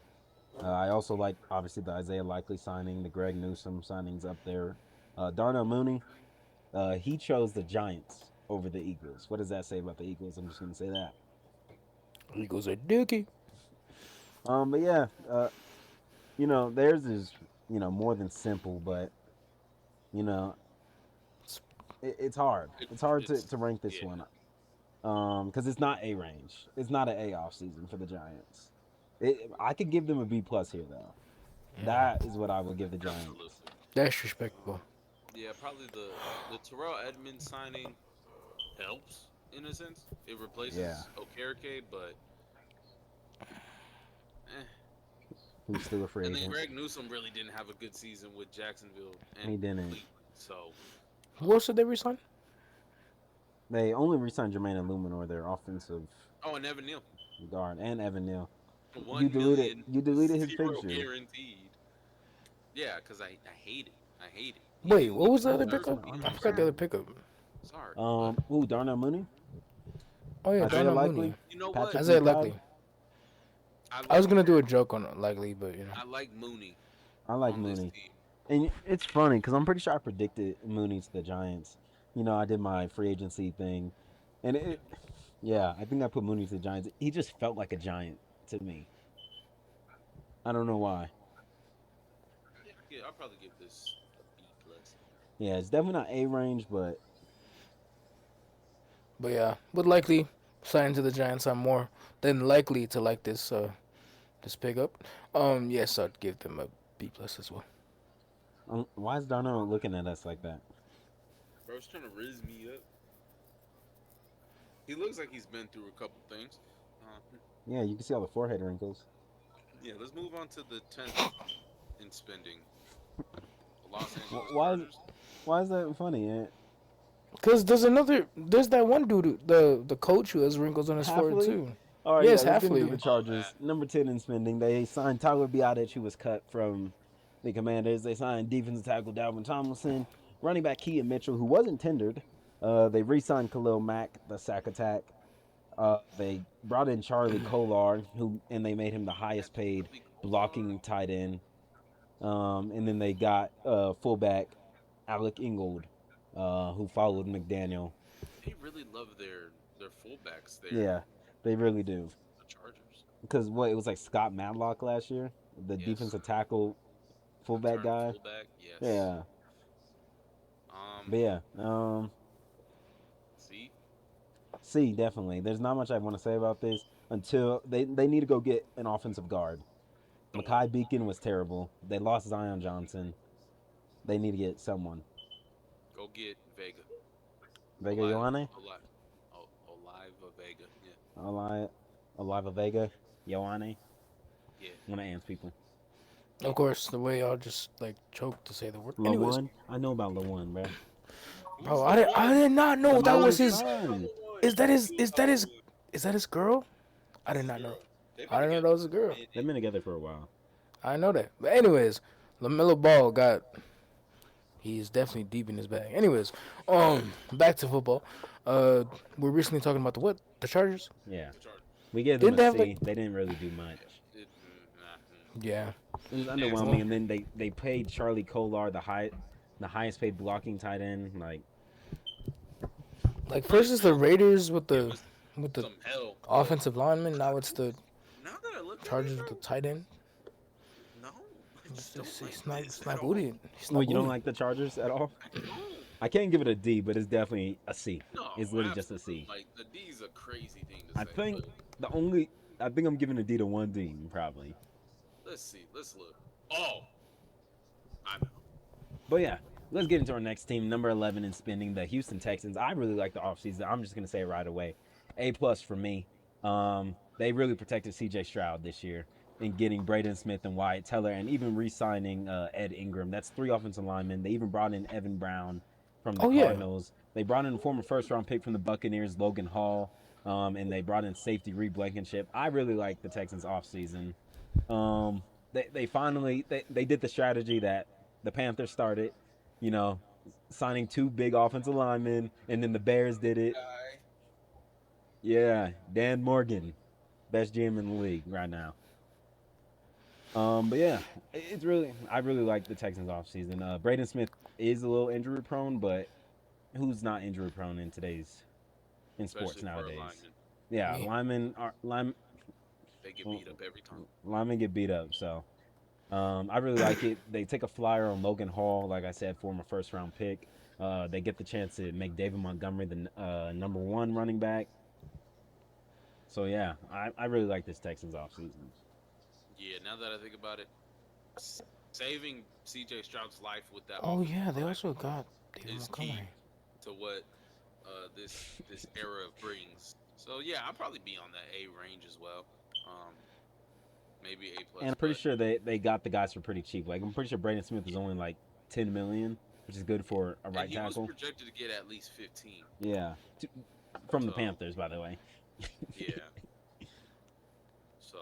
I also like obviously the Isaiah Likely signing, the Greg Newsome signings up there. Darnell Mooney, he chose the Giants over the Eagles. What does that say about the Eagles? I'm just gonna say that. Eagles are dookie. But yeah, theirs is more than simple, but you know, it's hard. It's hard to rank this Yeah. one, because it's not A range. It's not an A off season for the Giants. I could give them a B plus here though. That is what I would give the Giants. Absolutely. That's respectable. Yeah, probably the Terrell Edmonds signing helps in a sense. It replaces Yeah. Okereke, but He's still a free and then agent. Greg Newsome really didn't have a good season with Jacksonville and He didn't. Cleveland. So Who else did they resign? They only re-signed Jermaine Illuminor, their offensive and Evan Neal. guard, and Evan Neal. $1 million, You deleted his zero picture. guaranteed. Yeah, because I hate it. I hate it. He Wait, didn't what was the even other deserve pickup? to be I there. forgot the other pickup. Sorry. Darnell Mooney, Oh yeah, Isaiah Darnell Likely, Mooney. You know Patrick what? Isaiah Lee Likely. Cobb. I was gonna do a joke on Likely, but you know. I like Mooney I like on this Mooney, team. and it's funny because I'm pretty sure I predicted Mooney to the Giants. I did my free agency thing, and yeah, I think I put Mooney to the Giants. He just felt like a Giant to me. I don't know why. Yeah, I'll probably give this a B plus. Yeah, it's definitely not A range, but But yeah, but likely signing to the Giants, I'm more than likely to like this pickup. Yes, I'd give them a B plus as well. why is Darnell looking at us like that? Bro's trying to riz me up. He looks like he's been through a couple things. Yeah, you can see all the forehead wrinkles. Yeah, let's move on to the 10th in spending. The Los Angeles Why? Chargers. Why is that funny? Cause there's that one dude, the coach who has wrinkles on his forehead Halfley? too. All right, Yes, yeah, let's get into Halfley. the Chargers. that. Number 10 in spending. They signed Tyler Biadasz, who was cut from the Commanders. They signed defensive tackle Dalvin Tomlinson, running back Keaton Mitchell, who wasn't tendered. They re-signed Khalil Mack, the sack attack. They brought in Charlie Kolar, and they made him the highest paid blocking tight end. And then they got fullback Alec Ingold, who followed McDaniel. They really love their fullbacks there. Yeah, they really do. The Chargers. Because it was like Scott Matlock last year, the Yes. defensive tackle fullback Return guy. Fullback, yes. Yeah, but yeah, See, C definitely. There's not much I want to say about this until they need to go get an offensive guard. Mekhi Beacon was terrible. They lost Zion Johnson. They need to get someone. go get Vega. Vega Ioane? Oliva Vega. Yeah. Oliva Vega? Ioane? Yeah. I'm going to answer people. Of course, the way I'll just like choke to say the word. Anyways, LaJuan? I know about LaJuan, bro. bro, I did not know that was his. son. Is that his girl? I did not know. I didn't know that was a girl. They've been together for a while. I know that. But anyways, LaMelo Ball he's definitely deep in his bag. Anyways, back to football. we're recently talking about the Chargers. Yeah, The Chargers. we gave them Didn't a they have like C. They didn't really do much. yeah. It was Nasty. underwhelming, and then they paid Charlie Kolar the highest paid blocking tight end. Like, Like first is the Raiders with It the was with the some hell. offensive lineman. Now it's the Now that I look at Chargers it, with the bro, tight end. no, I just don't It's, like it's not this it's at not all. booty. It's well, not you don't booty. like the Chargers at all. I don't. I can't give it a D, but it's definitely a C. No, It's literally just a absolutely. C. Like the D's a crazy thing to I say. think But I think I'm giving a D to one team probably. let's see. Let's look. Oh, I know. But yeah, let's get into our next team, number 11 in spending, the Houston Texans. I really like the offseason. I'm just gonna say it right away, A+ for me. They really protected C.J. Stroud this year in getting Braden Smith and Wyatt Teller, and even re-signing Ed Ingram. That's 3 offensive linemen. They even brought in Evan Brown from the Oh, yeah. Cardinals. They brought in a former first-round pick from the Buccaneers, Logan Hall, and they brought in safety Reed Blankenship. I really like the Texans offseason. They finally they did the strategy that the Panthers started, you know, signing 2 big offensive linemen, and then the Bears did it. Guy. Yeah, Dan Morgan, best GM in the league right now. But yeah, I really like the Texans offseason. Braden Smith is a little injury prone, but who's not injury prone in sports Especially for a nowadays? lineman. Yeah, Yeah. They get beat up every time. linemen get beat up, so I really like it. They take a flyer on Logan Hall, like I said, former first round pick. They get the chance to make David Montgomery the number 1 running back. So yeah, I really like this Texans offseason. Yeah, now that I think about it, saving C.J. Stroud's life with that. Oh offensive yeah, they line also got David is key Montgomery. to what this era brings. So yeah, I'll probably be on that A range as well. Maybe A plus. And I'm pretty sure they got the guys for pretty cheap. Like, I'm pretty sure Braden Smith was only like 10 million, which is good for a right and he tackle. was projected to get at least 15. Yeah, from the So- Panthers, by the way. Yeah. So,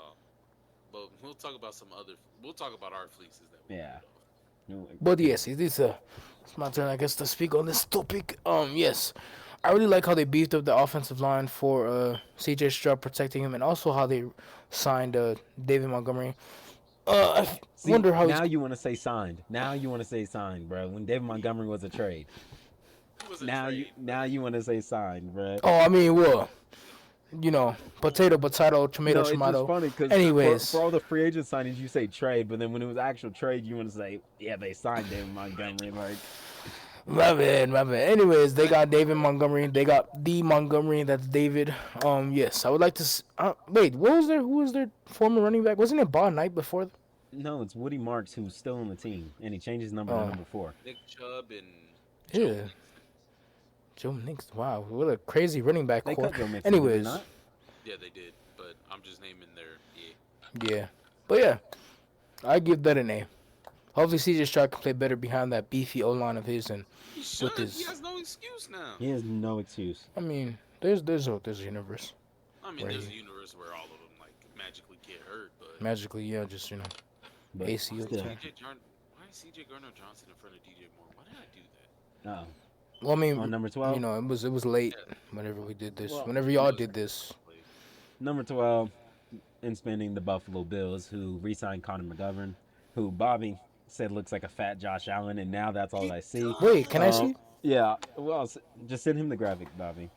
but we'll talk about some other. We'll talk about our fleeces that we Yeah. got off. But yes, it's my turn, I guess, to speak on this topic. Yes, I really like how they beefed up the offensive line for C.J. Stroud, protecting him, and also how they signed David Montgomery. See, Wonder how now he's. you want to say signed. Now you want to say signed, bro. When David Montgomery was a trade. It was a Now trade, you want to say signed, bro. Oh, I mean, well, potato, tomato, No, it's tomato. just funny because Anyways. for all the free agent signings, you say trade, but then when it was actual trade, you want to say, yeah, they signed David Montgomery. Like, My bad. Anyways, they got David Montgomery. They got the Montgomery. That's David. Yes, I would like to. Wait, who was their former running back? Wasn't it Bob Knight before? no, it's Woody Marks who's still on the team, and he changed his number Oh. to number 4. Nick Chubb and Yeah. Joe Mixon. Wow, what a crazy running back They core. cut Joe Mixon, did they Anyways, not? yeah, they did. But I'm just naming their yeah, but yeah, I give that an A. Hopefully, CJ Stroud can play better behind that beefy O line of his, and He should. his- He has no excuse now. He has no excuse. I mean, there's a universe I mean, Right. there's a universe where all of them like magically get hurt, but magically, yeah, just But ACL still. tear. Why is CJ Gardner Johnson in front of DJ Moore? Why did I do that? Uh-oh. Well, I mean, On number 12? it was late whenever we did this. Well, Whenever y'all did this. Number 12 in spending the Buffalo Bills, who re-signed Connor McGovern, who Bobby said looks like a fat Josh Allen, and now that's all I see. Wait, can I see? Yeah, well, just send him the graphic, Bobby.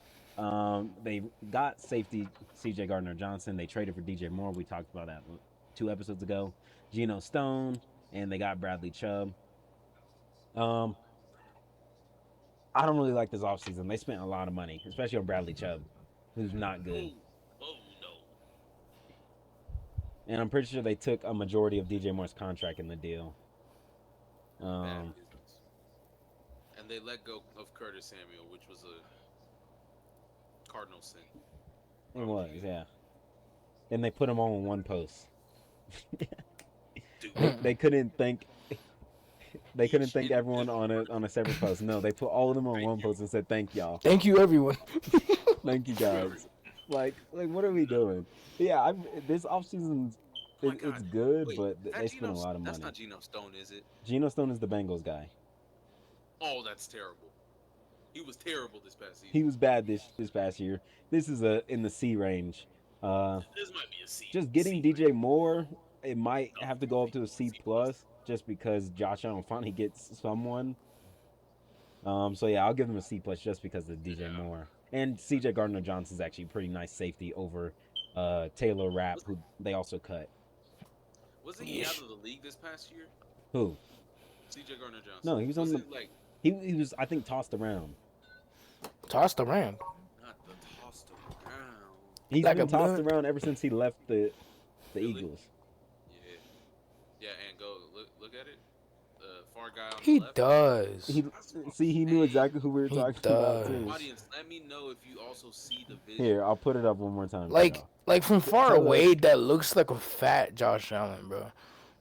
They got safety C.J. Gardner-Johnson. They traded for DJ Moore. We talked about that 2 episodes ago. Geno Stone, and they got Bradley Chubb. I don't really like this offseason. They spent a lot of money, especially on Bradley Chubb, who's not good. Oh no. And I'm pretty sure they took a majority of DJ Moore's contract in the deal. Bad business. And they let go of Curtis Samuel, which was a cardinal sin. It was, yeah. And they put them all in one post. Dude, They couldn't think. They couldn't thank everyone on a separate post. No, they put all of them on one post and said, "Thank y'all, Thank you, everyone. thank you guys." Like what are we doing? Yeah, this offseason, Oh my it's God. good, Wait, but that they spent a Geno- lot of That's money. not Geno Stone, is it? Geno Stone is the Bengals guy. Oh, that's terrible. He was terrible this past season. He was bad this past year. This is in the C range. Uh, This might be a C. just getting C. DJ Moore, it might No, have to go up to a C C plus. plus, just because Josh Allen finally gets someone. So yeah, I'll give them a C plus just because of DJ Yeah. Moore and CJ Gardner Johnson's actually a pretty nice safety over Taylor Rapp, who they also cut. Wasn't he out of the league this past year? Who? C.J. Gardner Johnson. No, he was on Was the. it like He was I think tossed around. Tossed around. not the tossed around? He's Like been a tossed blood. around ever since he left the Really? Eagles. Yeah. Yeah, and go look at it. The far guy on He the left. does. He knew exactly who we were He talking about does. too. Audience, let me know if you also see the vision. Here, I'll put it up one more time. Like from far So the- away, that looks like a fat Josh Allen, bro.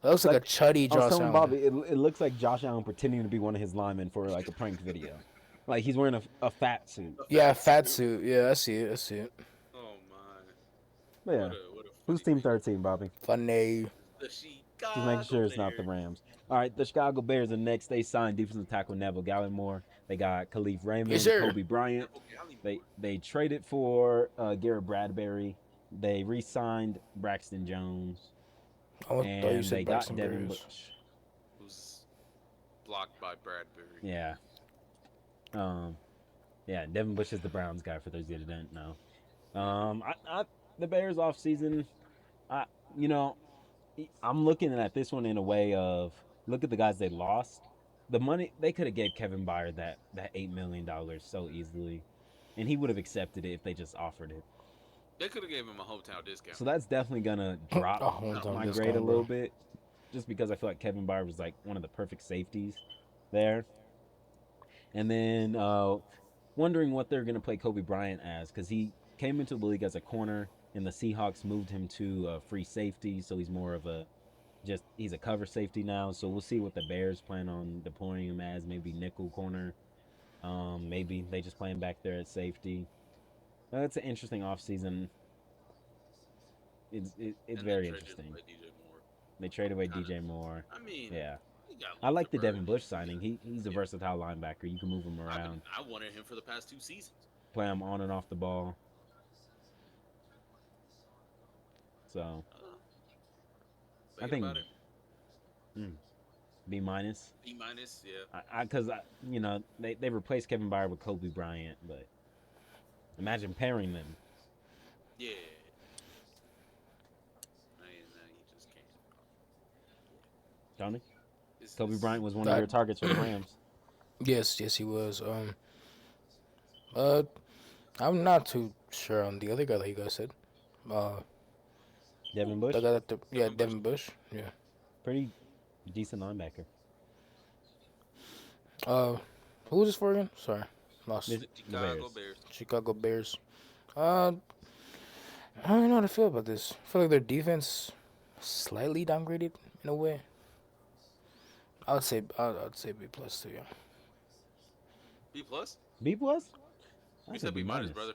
That looks like a chuddy I was Josh telling Allen. Bobby, it looks like Josh Allen pretending to be one of his linemen for like a prank video. Like he's wearing a fat suit. Yeah, fat suit. Yeah, I see it. I see it. Oh my. But yeah. What a Who's funny team 13, Bobby? Funny. The Chicago Just making sure it's not the Bears. Rams. All right, the Chicago Bears are next. They signed defensive tackle Neville Gallimore. They got Khalif Raymond, Yes, sir. Kobe Bryant. They traded for Garrett Bradbury. They re-signed Braxton Jones, I thought you and said they Braxton got Devin Bears. Bush. Who's blocked by Bradbury. Yeah. Yeah, Devin Bush is the Browns guy for those who didn't know. The Bears off season, you know, I'm looking at this one in a way of look at the guys they lost. The money they could have gave Kevin Byard that $8 million so easily, and he would have accepted it if they just offered it. They could have gave him a hometown discount. So that's definitely gonna drop A hometown my discount, grade a bro. little bit, just because I feel like Kevin Byard was like one of the perfect safeties there. And then wondering what they're gonna play Kobe Bryant as, because he came into the league as a corner, and the Seahawks moved him to free safety, so he's more of he's a cover safety now. So we'll see what the Bears plan on deploying him as, maybe nickel corner. Maybe they just play him back there at safety. It's an interesting offseason. It's And very they traded interesting. away DJ Moore. They trade away Kinda- DJ Moore. I mean, Yeah. he got I like the Luther Devin Burns. Bush signing. He's a versatile linebacker. You can move him around, I wanted him for the past 2 seasons. play him on and off the ball. So I think about it. B minus. B minus, yeah. Because they replaced Kevin Byard with Kobe Bryant, but imagine pairing them. Yeah. No, you just can't. Tony, It's- Kobe it's- Bryant was one of your targets for the Rams. Yes, he was. I'm not too sure on the other guy that you guys said. Devin Bush, The guy that Devin Devin Bush. Yeah. pretty decent linebacker. Who was this for again? Sorry, lost. This- Chicago Bears. Bears. Chicago Bears. I don't know how to feel about this. I feel like their defense slightly downgraded in a way. I'd say B plus too. Yeah. B plus? B plus. You said B minus, brother.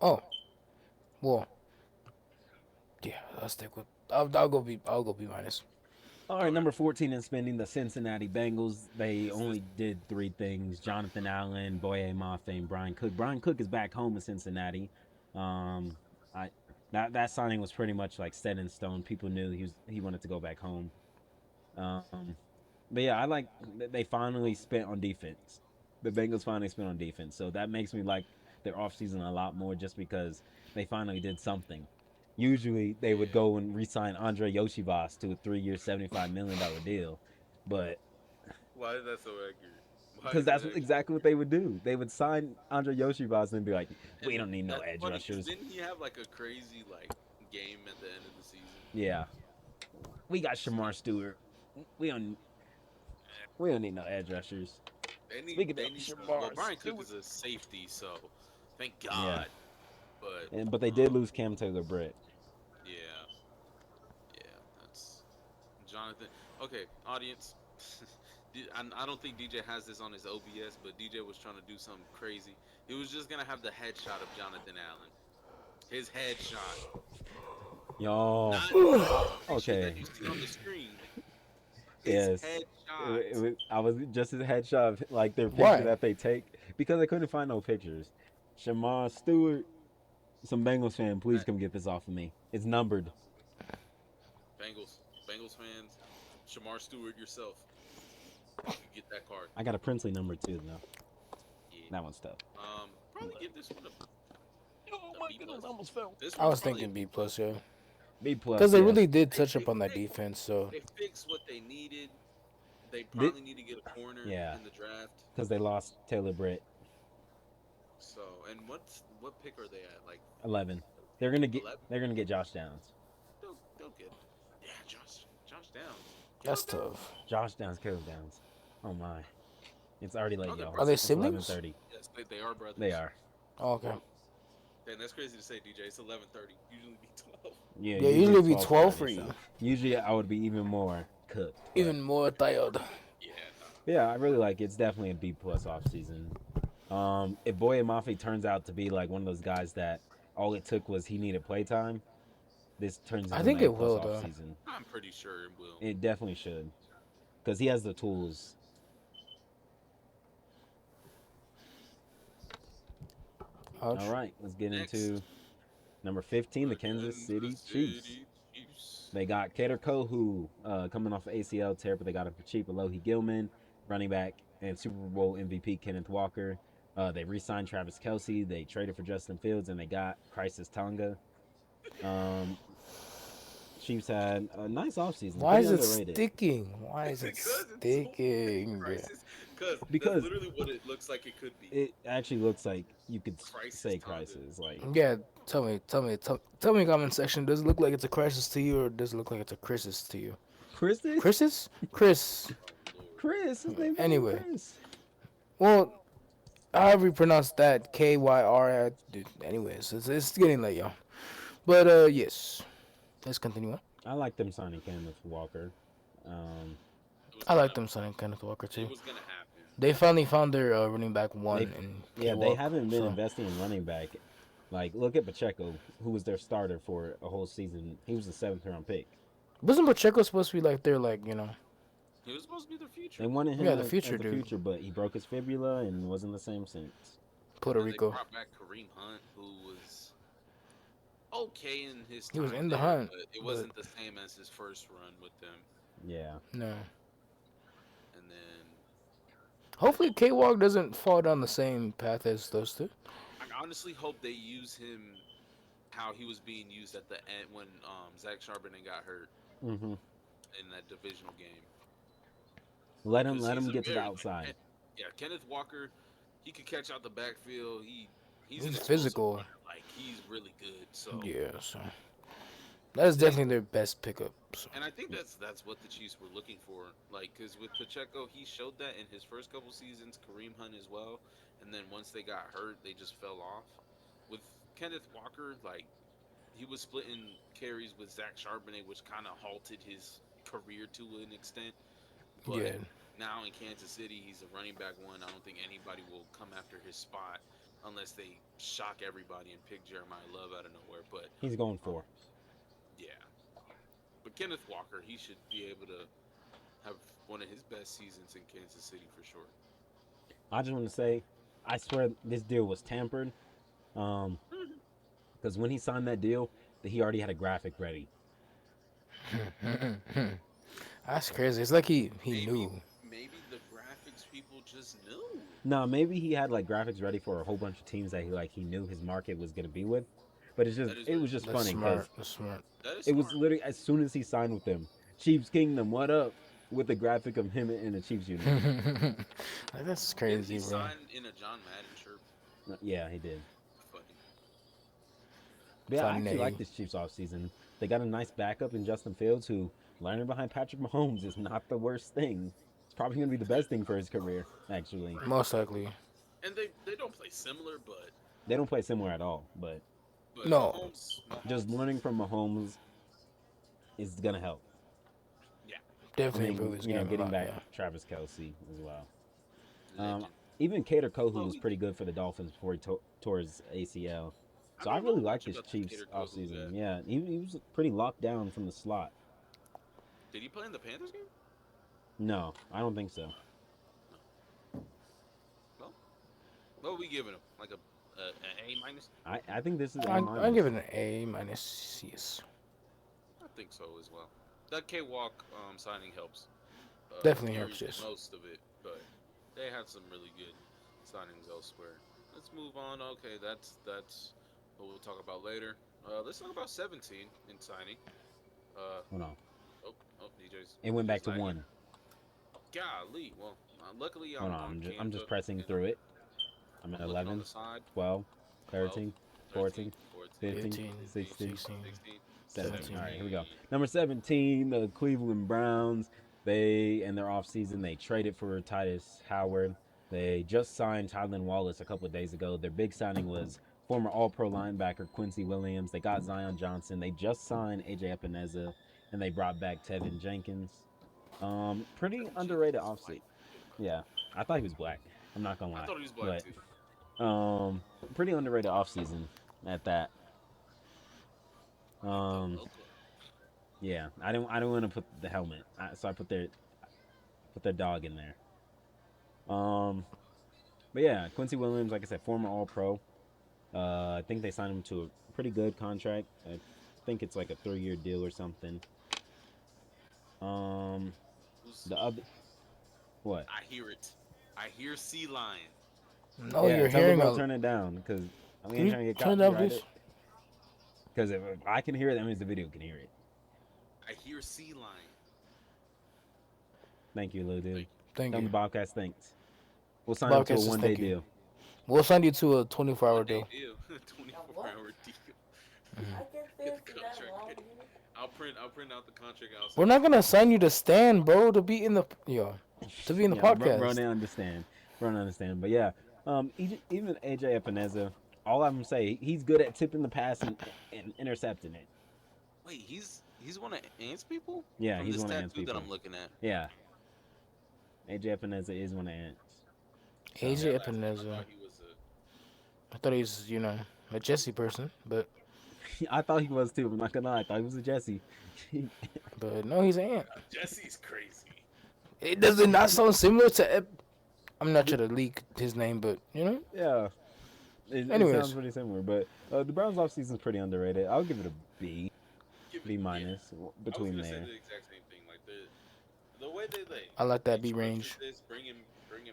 Oh, well. Yeah, I'll stick with. I'll go B. I'll go B minus. All right, number 14 in spending, the Cincinnati Bengals. They only did 3 things: Jonathan Allen, Boye Mafe, and Brian Cook. Brian Cook is back home in Cincinnati. That signing was pretty much like set in stone. People knew he wanted to go back home. But yeah, I like that they finally spent on defense. The Bengals finally spent on defense, so that makes me like their offseason a lot more, just because they finally did something. Usually they would go and re-sign Andre Yoshivas to a 3-year, $75 million deal, but Why is that so accurate? because that's exactly what they would do. They would sign Andre Yoshivas and be like, "We don't need no That's edge funny 'cause rushers." Didn't he have like a crazy game at the end of the season? Yeah, we got Shamar Stewart. We don't need no edge rushers. They need, Speaking they of need Shamar well, Brian Cook Stewart. is a safety, so thank God. But they did lose Cam Taylor-Britt. Yeah, that's Jonathan. Okay, audience. I don't think DJ has this on his OBS, but DJ was trying to do something crazy. He was just gonna have the headshot of Jonathan Allen. His headshot. Yo, Not the picture okay. that you see on the screen. his Yes. headshot. I was just his headshot, like their picture Why? that they take because I couldn't find no pictures. Shamar Stewart, some Bengals fan, please That come get this off of me. It's numbered. Bengals fans, Shamar Stewart yourself, you could get that card. I got a Princely number too, though. Yeah. That one's tough. Probably But give this one oh a my B goodness, plus. I almost fell. This I one's was probably a thinking B B plus. plus, yeah, B plus, because they yes. really did They, touch up they, on that they, defense. So they fixed what they needed. They Thi- probably need to get a corner yeah, in the draft. because they lost Taylor Britt. So, and what pick are they at? Like 11. They're gonna get. 11? They're gonna get Josh Downs. They'll get. Yeah, Josh Downs. that's Caleb Downs? tough. Josh Downs, Caleb Downs. Oh my, it's already late, Oh, they're y'all. Are they brothers. It's siblings? 11:30. Yes, they are brothers. They are. Oh, okay. And that's crazy to say, DJ. It's 11:30. Usually be 12. Yeah, Yeah, usually it's be 12 12:30, for you. so usually I would be even more cooked. But Even more tired. Yeah. yeah, I really like it. It's definitely a B plus off season. If Boye Mafe turns out to be like one of those guys that all it took was he needed playtime, this turns into I think an A it will, plus off though. season. I'm pretty sure it will. It definitely should, because he has the tools. Ouch. All right, let's get Next. into number 15, the Kansas City Chiefs. They got Kader Kohu coming off of ACL tear, but they got him for cheap. Alohi Gilman, running back, and Super Bowl MVP Kenneth Walker. They re-signed Travis Kelsey. They traded for Justin Fields, and they got Crisis Tonga. Chiefs had a nice offseason. Why is Pretty it underrated. sticking? Why is it sticking? Crisis? Because- that's literally what it looks like it could be. It actually looks like you could Crisis say Tonga. Crisis. Like, Yeah, tell me in comment section. Does it look like it's a crisis to you, or does it look like it's a crisis to you? Chris's? Crisis? Chris. Oh, Lord. Chris. His name Anyway. Chris. Well, however you pronounce that, KYR. Dude, anyways, it's getting late, y'all. But yes, let's continue on. I like them signing Kenneth Walker. It was I like gonna- them signing Kenneth Walker too. It was gonna happen. They finally found their running back one. They- and Yeah, they K-Walk, haven't been so- investing in running back. Like, look at Pacheco, who was their starter for a whole season. He was a 7th-round pick. Wasn't Pacheco supposed to be like their He was supposed to be their future. They wanted him Yeah, the as future the dude. future, but he broke his fibula and wasn't the same since. Puerto And Rico? They brought back Kareem Hunt, who was okay in his. He was time in the there, hunt, but it wasn't the same as his first run with them. Yeah. No. And then Hopefully, K-Walk doesn't fall down the same path as those two. I honestly hope they use him how he was being used at the end when Zach Charbonnet got hurt Mm-hmm. in that divisional game. Let him Because he's a get to the very- outside. Yeah, Kenneth Walker, he could catch out the backfield. He's an He's explosive physical. runner. Like he's really good. So Yeah, so that's definitely their best pickup. So. And I think that's what the Chiefs were looking for. Like, because with Pacheco, he showed that in his first couple seasons. Kareem Hunt as well. And then once they got hurt, they just fell off. With Kenneth Walker, like he was splitting carries with Zach Charbonnet, which kind of halted his career to an extent. But Yeah. now in Kansas City, he's a running back one. I don't think anybody will come after his spot unless they shock everybody and pick Jeremiah Love out of nowhere. But He's going for. yeah. But Kenneth Walker, he should be able to have one of his best seasons in Kansas City for sure. I just want to say, I swear this deal was tampered. Because when he signed that deal, he already had a graphic ready. That's crazy. It's like he Maybe, knew. maybe the graphics people just knew. No, maybe he had like graphics ready for a whole bunch of teams that he knew his market was gonna be with. But it's just That is it was just That's funny because smart. That's smart. That is it was smart. literally as soon as he signed with them, Chiefs Kingdom, what up? With the graphic of him in the Chiefs uniform. Like, that's Didn't crazy, he bro. signed in a John Madden shirt? Yeah, he did. Funny. But yeah, I Funny. actually like this Chiefs offseason. They got a nice backup in Justin Fields, who learning behind Patrick Mahomes is not the worst thing. It's probably going to be the best thing for his career, actually. Most likely. And they don't play similar, but They don't play similar at all, but No. Mahomes, just learning from Mahomes is going to help. Definitely I mean, improve his you know, game a getting lot, back yeah. Travis Kelsey as well. legend. Even Kader Kohu Well, was pretty good for the Dolphins before he tore his ACL. So I don't really know like much this about the Chiefs Kader Kohu offseason. guy. Yeah, he was pretty locked down from the slot. Did he play in the Panthers game? No, I don't think so. Well, what are we giving him? Like an A minus? I think this is A I minus. give it an A minus. Yes, I think so as well. That K Walk signing helps definitely helps. carries Yes. most of it, but they had some really good signings elsewhere. Let's move on. Okay, that's what we'll talk about later. Let's talk about 17 in signing. Uh, Hold on. DJ's It went back to lagging. 1. Golly. Well, luckily Hold I'm on. on I'm just Canva pressing and through it. I'm at I'm looking on 11, the side. 12, 12, 13, 13, 14, 14, 15, 15, 15, 16, 16, 16, 17. 17. All right, here we go. 17. Number 17, the Cleveland Browns. They, in their offseason, they traded for Titus Howard. They just signed Tylan Wallace a couple of days ago. Their big signing was former All Pro linebacker Quincy Williams. They got Zion Johnson. They just signed AJ Epineza, and they brought back Tevin Jenkins. Pretty Kevin Jenkins underrated is offseason. white. Yeah, I thought he was black. I'm not gonna I lie, thought he was black but too. um, pretty underrated offseason at that. Like the Um, local. yeah, I don't want to put the helmet, so I put their dog in there. Um, but yeah, Quincy Williams, like I said, former All Pro. I think they signed him to a pretty good contract. I think it's like a 3-year deal or something. Um, Who's, the other what? I hear it. I hear sea lion. No, Yeah, you're tell the hearing bro a. turn it down because we Can ain't you trying to get turn it down, please? copyrighted. Because if I can hear it, that means the video can hear it. I hear sea lion. Thank you, little dude. Thank you. Thank Tell him you. the Bobcast thanks. We'll sign him to a Bobcast says 1 day thank you. deal. We'll send you to a 24-hour One day deal. deal. 24-hour deal. Get the contract ready. I'll print out the contract. I'll We're send it not to you. gonna sign you to stand, bro, to be in the Yeah, bro, podcast. they understand. Bro, they understand. But yeah, even AJ Epineza, all I'm say, he's good at tipping the pass and intercepting it. Wait, he's one of Ant's people Yeah, from he's this one of Ant's tattoo that people. I'm looking at. Yeah, AJ Epineza is one of Ant's. So Yeah, AJ last time I Epineza. thought he was a I thought he's a Jesse person, I thought he was too. I'm not gonna lie. I thought he was a Jesse. but no, he's an ant. Jesse's crazy. It does it not sound similar to? I'm not trying to leak his name, but Yeah, it sounds Anyways, pretty similar. But the Browns offseason is pretty underrated. I'll give it a B, Give it, B yeah. minus I was between gonna say there. the exact same thing. Like the way I like they that B structured range. this, bringing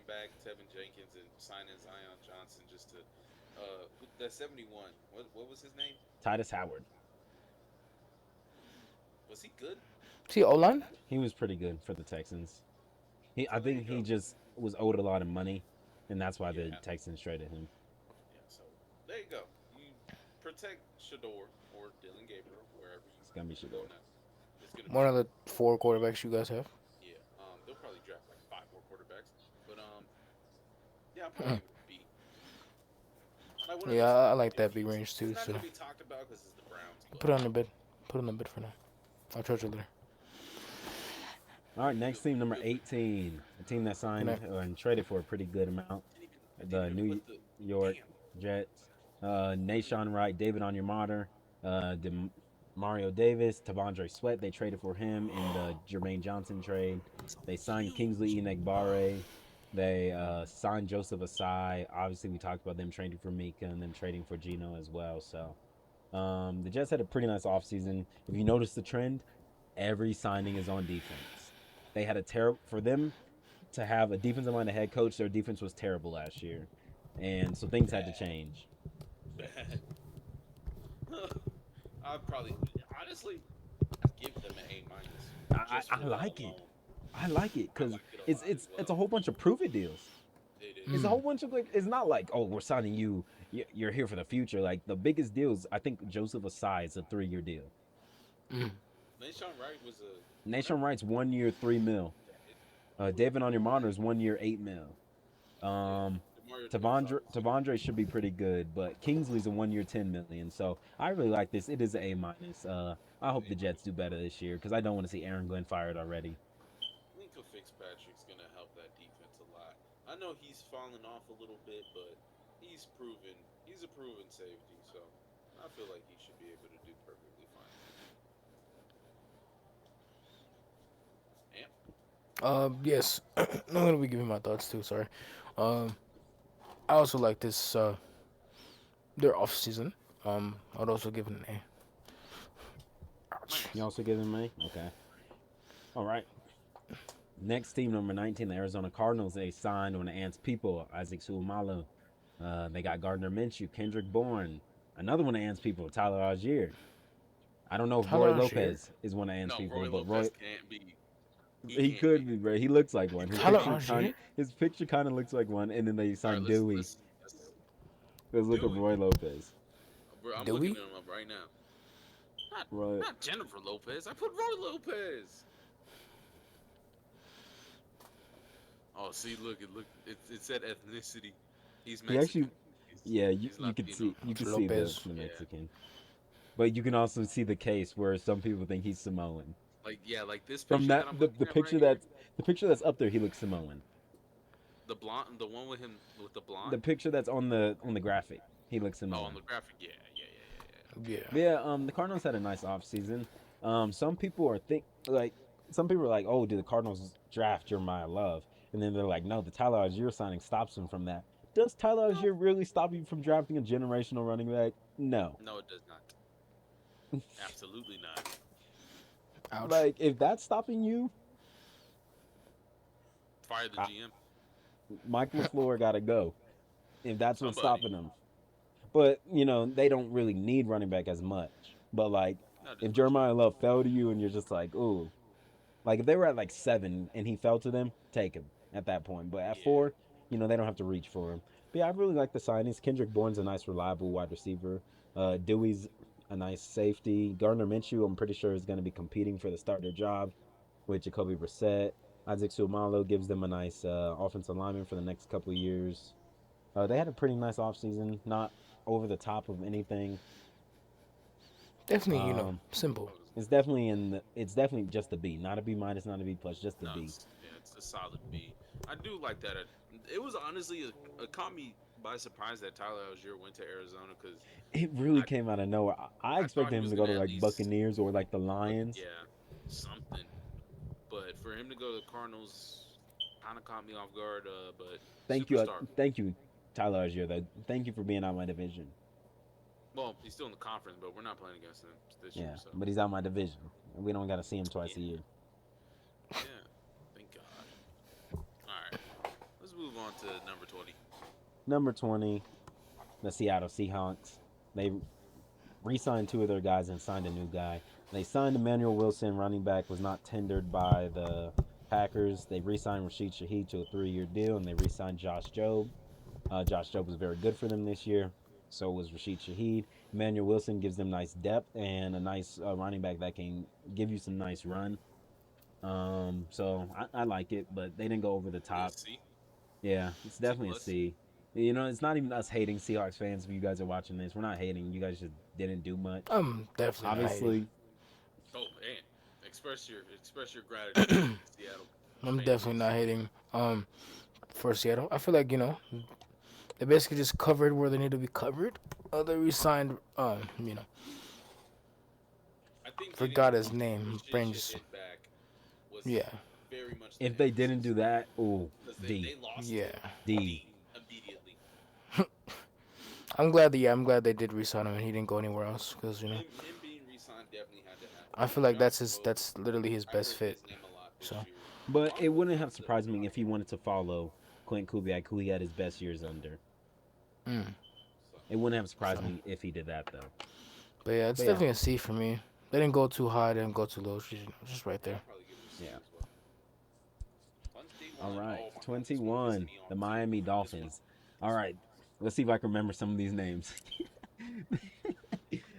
back Tevin Jenkins and signing Zion Johnson just to that 71. What was his name? Titus Howard. Was he good? See O line? He was pretty good for the Texans. I So there you think he go. just was owed a lot of money, and that's why the Yeah, Texans traded him. yeah. So there you go. You protect Shador or Dylan Gabriel wherever you It's gonna be go Shador. now. It's gonna be One of Shador. the 4 quarterbacks you guys have. Yeah. They'll probably draft like 5 more quarterbacks, but yeah, I'll probably give it a B. Like one of Yeah, those I things. like that B range too. It's not So gonna be talked about because it's the Browns. But put it on the bed. Put it on the bed for now. I'll charge you later. All right, next team, number 18, a team that signed and traded for a pretty good amount. I didn't The even New put the York damn. Jets. Nashawn Wright, David Onyemata, Mario Davis, Tavondre Sweat. They traded for him in the Jermaine Johnson trade. They signed Kingsley Huge. Enagbare. They signed Joseph Asai. Obviously, we talked about them trading for Mika and them trading for Gino as well. So the Jets had a pretty nice offseason. If you notice the trend, every signing is on defense. They had a terrible for them to have a defensive minded head coach. Their defense was terrible last year, and so things had to change. Bad. I'd probably honestly I'd give them an A minus just I for that like it. alone. I like it I because like it a it's lot it's as it's a well. whole bunch of prove it deals. It It's is. a whole bunch of like. It's not like, oh, we're signing you. You're here for the future. Like the biggest deals, I think Joseph Asai is a 3-year deal. Nashawn Wright was a Nation Wright's 1 year, 3 mil. David Onyemata is 1 year, 8 mil. yeah. Um, Demario Davis obviously. Tavondre should be pretty good, but Kingsley's a 1 year, 10 million. So I really like this. It is an A minus. I hope the Jets do better this year because I don't want to see Aaron Glenn fired already. Minka Fitzpatrick's gonna help that defense a lot. I know he's fallen off a little bit, but he's a proven safety, so I feel like he should be able to do perfectly fine. Amp? Yes, I'm gonna be giving my thoughts too. Sorry. Um, I also like this. Their off season. I'd also give it an A. Ouch. You Nice. also give them A? Okay. All right. Next team, number 19, the Arizona Cardinals. They signed on the Ants people, Isaac Suamalo. They got Gardner Minshew, Kendrick Bourne. Another one of Ants people, Tyler Algier. I don't know if Tyler Roy Algier. Lopez is one of Ants No, people, Roy but Roy Lopez can't be. He he can't could be. be, bro. He looks like one. He Tyler could be. Algier. His picture kind of looks like one. And then they All right, signed Dewey. let's Let's look up do it. Roy Lopez. Bro, I'm looking Dewey. him up right now. Not Roy. not Jennifer Lopez. I put Roy Lopez. Oh, see, it said ethnicity. He's He actually, Mexican. yeah, He's you could Latino. you could see Lopez. the Yeah. Mexican, but you can also see the case where some people think he's Samoan. Like yeah, like this From picture that I'm looking at right here. the picture that's up there, he looks Samoan. The blonde, the one with him with the The blonde. picture that's on the graphic, he looks Oh, on Samoan. the graphic. Yeah. Yeah. But yeah, the Cardinals had a nice offseason. Some people are think like some people are like, oh, did the Cardinals draft Jeremiah Love? And then they're like, no, the Tyler Algier signing stops him from that. Does Tyler No, Algier really stop you from drafting a generational running back? No. no, it does not. Absolutely not. Ouch. Like if that's stopping you, Fire the I, GM. Mike LaFleur got to go. If that's what's Somebody. stopping him. But you know they don't really need running back as much. But like Not as if much. Jeremiah Love fell to you and you're just like, ooh, like if they were at like 7 and he fell to them, take him at that point. But at Yeah. 4, you know they don't have to reach for him. But yeah, I really like the signings. Kendrick Bourne's a nice, reliable wide receiver. Dewey's a nice safety. Gardner Minshew, I'm pretty sure is going to be competing for the starter job with Jacoby Brissett. Isaac Suamalo gives them a nice offensive lineman for the next couple of years. They had a pretty nice offseason, not over the top of anything. Definitely, Um, simple. it's definitely just a B, not a B minus, not a B plus, just a No, B. it's a solid B. I do like that. It was honestly it caught me by surprise that Tyler Algier went to Arizona because It really I came out of nowhere. I I thought expected he him was to go gonna to at like least Buccaneers or like the look, Lions. yeah, something. But for him to go to the Cardinals kind of caught me off guard. But superstar. Thank you, Tyler Algier. Though, thank you for being out my division. Well, he's still in the conference, but we're not playing against him this year. Yeah, So but he's out my division. And we don't got to see him twice a yeah, year. yeah. Thank God. All right, let's move on to number 20. Number 20, the Seattle Seahawks. They re-signed 2 of their guys and signed a new guy. They signed Emmanuel Wilson, running back, was not tendered by the Packers. They re-signed Rashid Shaheed to a 3-year deal, and they re-signed Josh Jobe. Josh Jobe was very good for them this year. So was Rashid Shaheed. Emmanuel Wilson gives them nice depth and a nice running back that can give you some nice run. So I like it, but they didn't go over the Yeah, top. C, Yeah, it's C definitely a plus. C. You know, it's not even us hating Seahawks fans if you guys are watching this. We're not hating. You guys just didn't do much. I'm definitely not hating. Obviously, Oh, and express your gratitude to the Seattle I'm fan definitely base. not hating. For Seattle, I feel like they basically just covered where they need to be covered. They resigned. I think Forgot getting his name. Rashid Brain just. Shaheed back was Yeah. very much the if they didn't do emphasis that, oh, because D, they lost Yeah. him D. D immediately. I'm glad they did resign him and he didn't go anywhere else because Him being re-signed definitely had to happen. I feel And like Josh Jobe, that's literally his I best heard fit. his name a lot this So year. But it Honestly, wouldn't one have of the surprised me if he wanted to follow Clint Kubiak, who he had his best years under. mm. so It wouldn't have So surprised me if he did that though. but yeah, it's But yeah, definitely a C for me. They didn't go too high, they didn't go too low. Just right yeah, there. I'll probably give it a C yeah. as well. All 21. right, Oh my goodness, we pissed 21, me the off too. Miami This one, Dolphins. All this one. right, let's see if I can remember some of these names.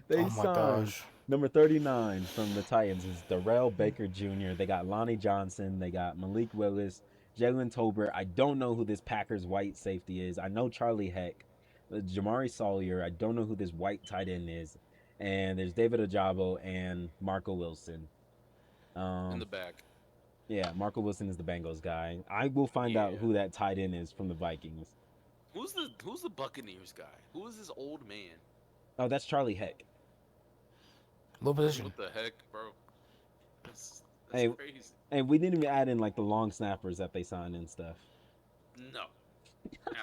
They Oh my signed gosh. number 39 from the Titans is Darrell Baker Jr. They got Lonnie Johnson. They got Malik Willis, Jalen Tolbert. I don't know who this Packers white safety is. I know Charlie Heck, Jamari Sawyer. I don't know who this white tight end is. And there's David Ajabo and Marco Wilson. In Um, the back. yeah, Marco Wilson is the Bengals guy. I will find out Yeah. who that tight end is from the Vikings. Who's the Buccaneers guy? Who is this old man? Oh, that's Charlie Heck. Low position. What the heck, bro? That's That's Hey, crazy. and we didn't even add in like the long snappers that they signed and stuff. No,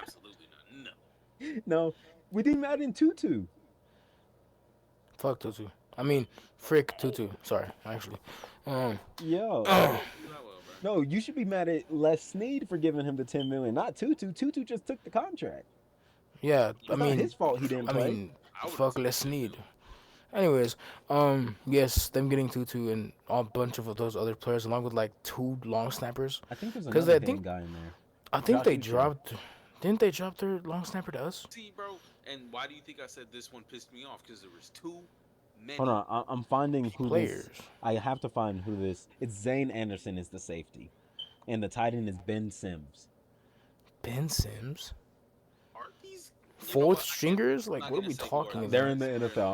absolutely not. No. No, we didn't even add in Tutu. Fuck Tutu. I mean, frick Tutu. Sorry, actually. Um, Yo, Do that well, bro. no, you should be mad at Les Snead for giving him the 10 million, not Tutu. Tutu just took the contract. yeah. I It's not mean, his fault he didn't I play. mean, I would have fuck took the less 10 need. mil. Anyways, yes, them getting Tutu and a bunch of those other players, along with like two long snappers, I think there's because another I damn think guy in there. I think Josh they Uche. dropped. Didn't they drop their long snapper to us? See, bro, and why do you think I said this one pissed me off? Because there was too Hold many on, I'm finding who this. Players. I have to find who this. It's Zane Anderson is the safety, and the tight end is Ben Sims. Ben Sims. Are these? You know Fourth what? stringers? I'm Like, not what are gonna we say who are talking these about? They're in guys. the NFL.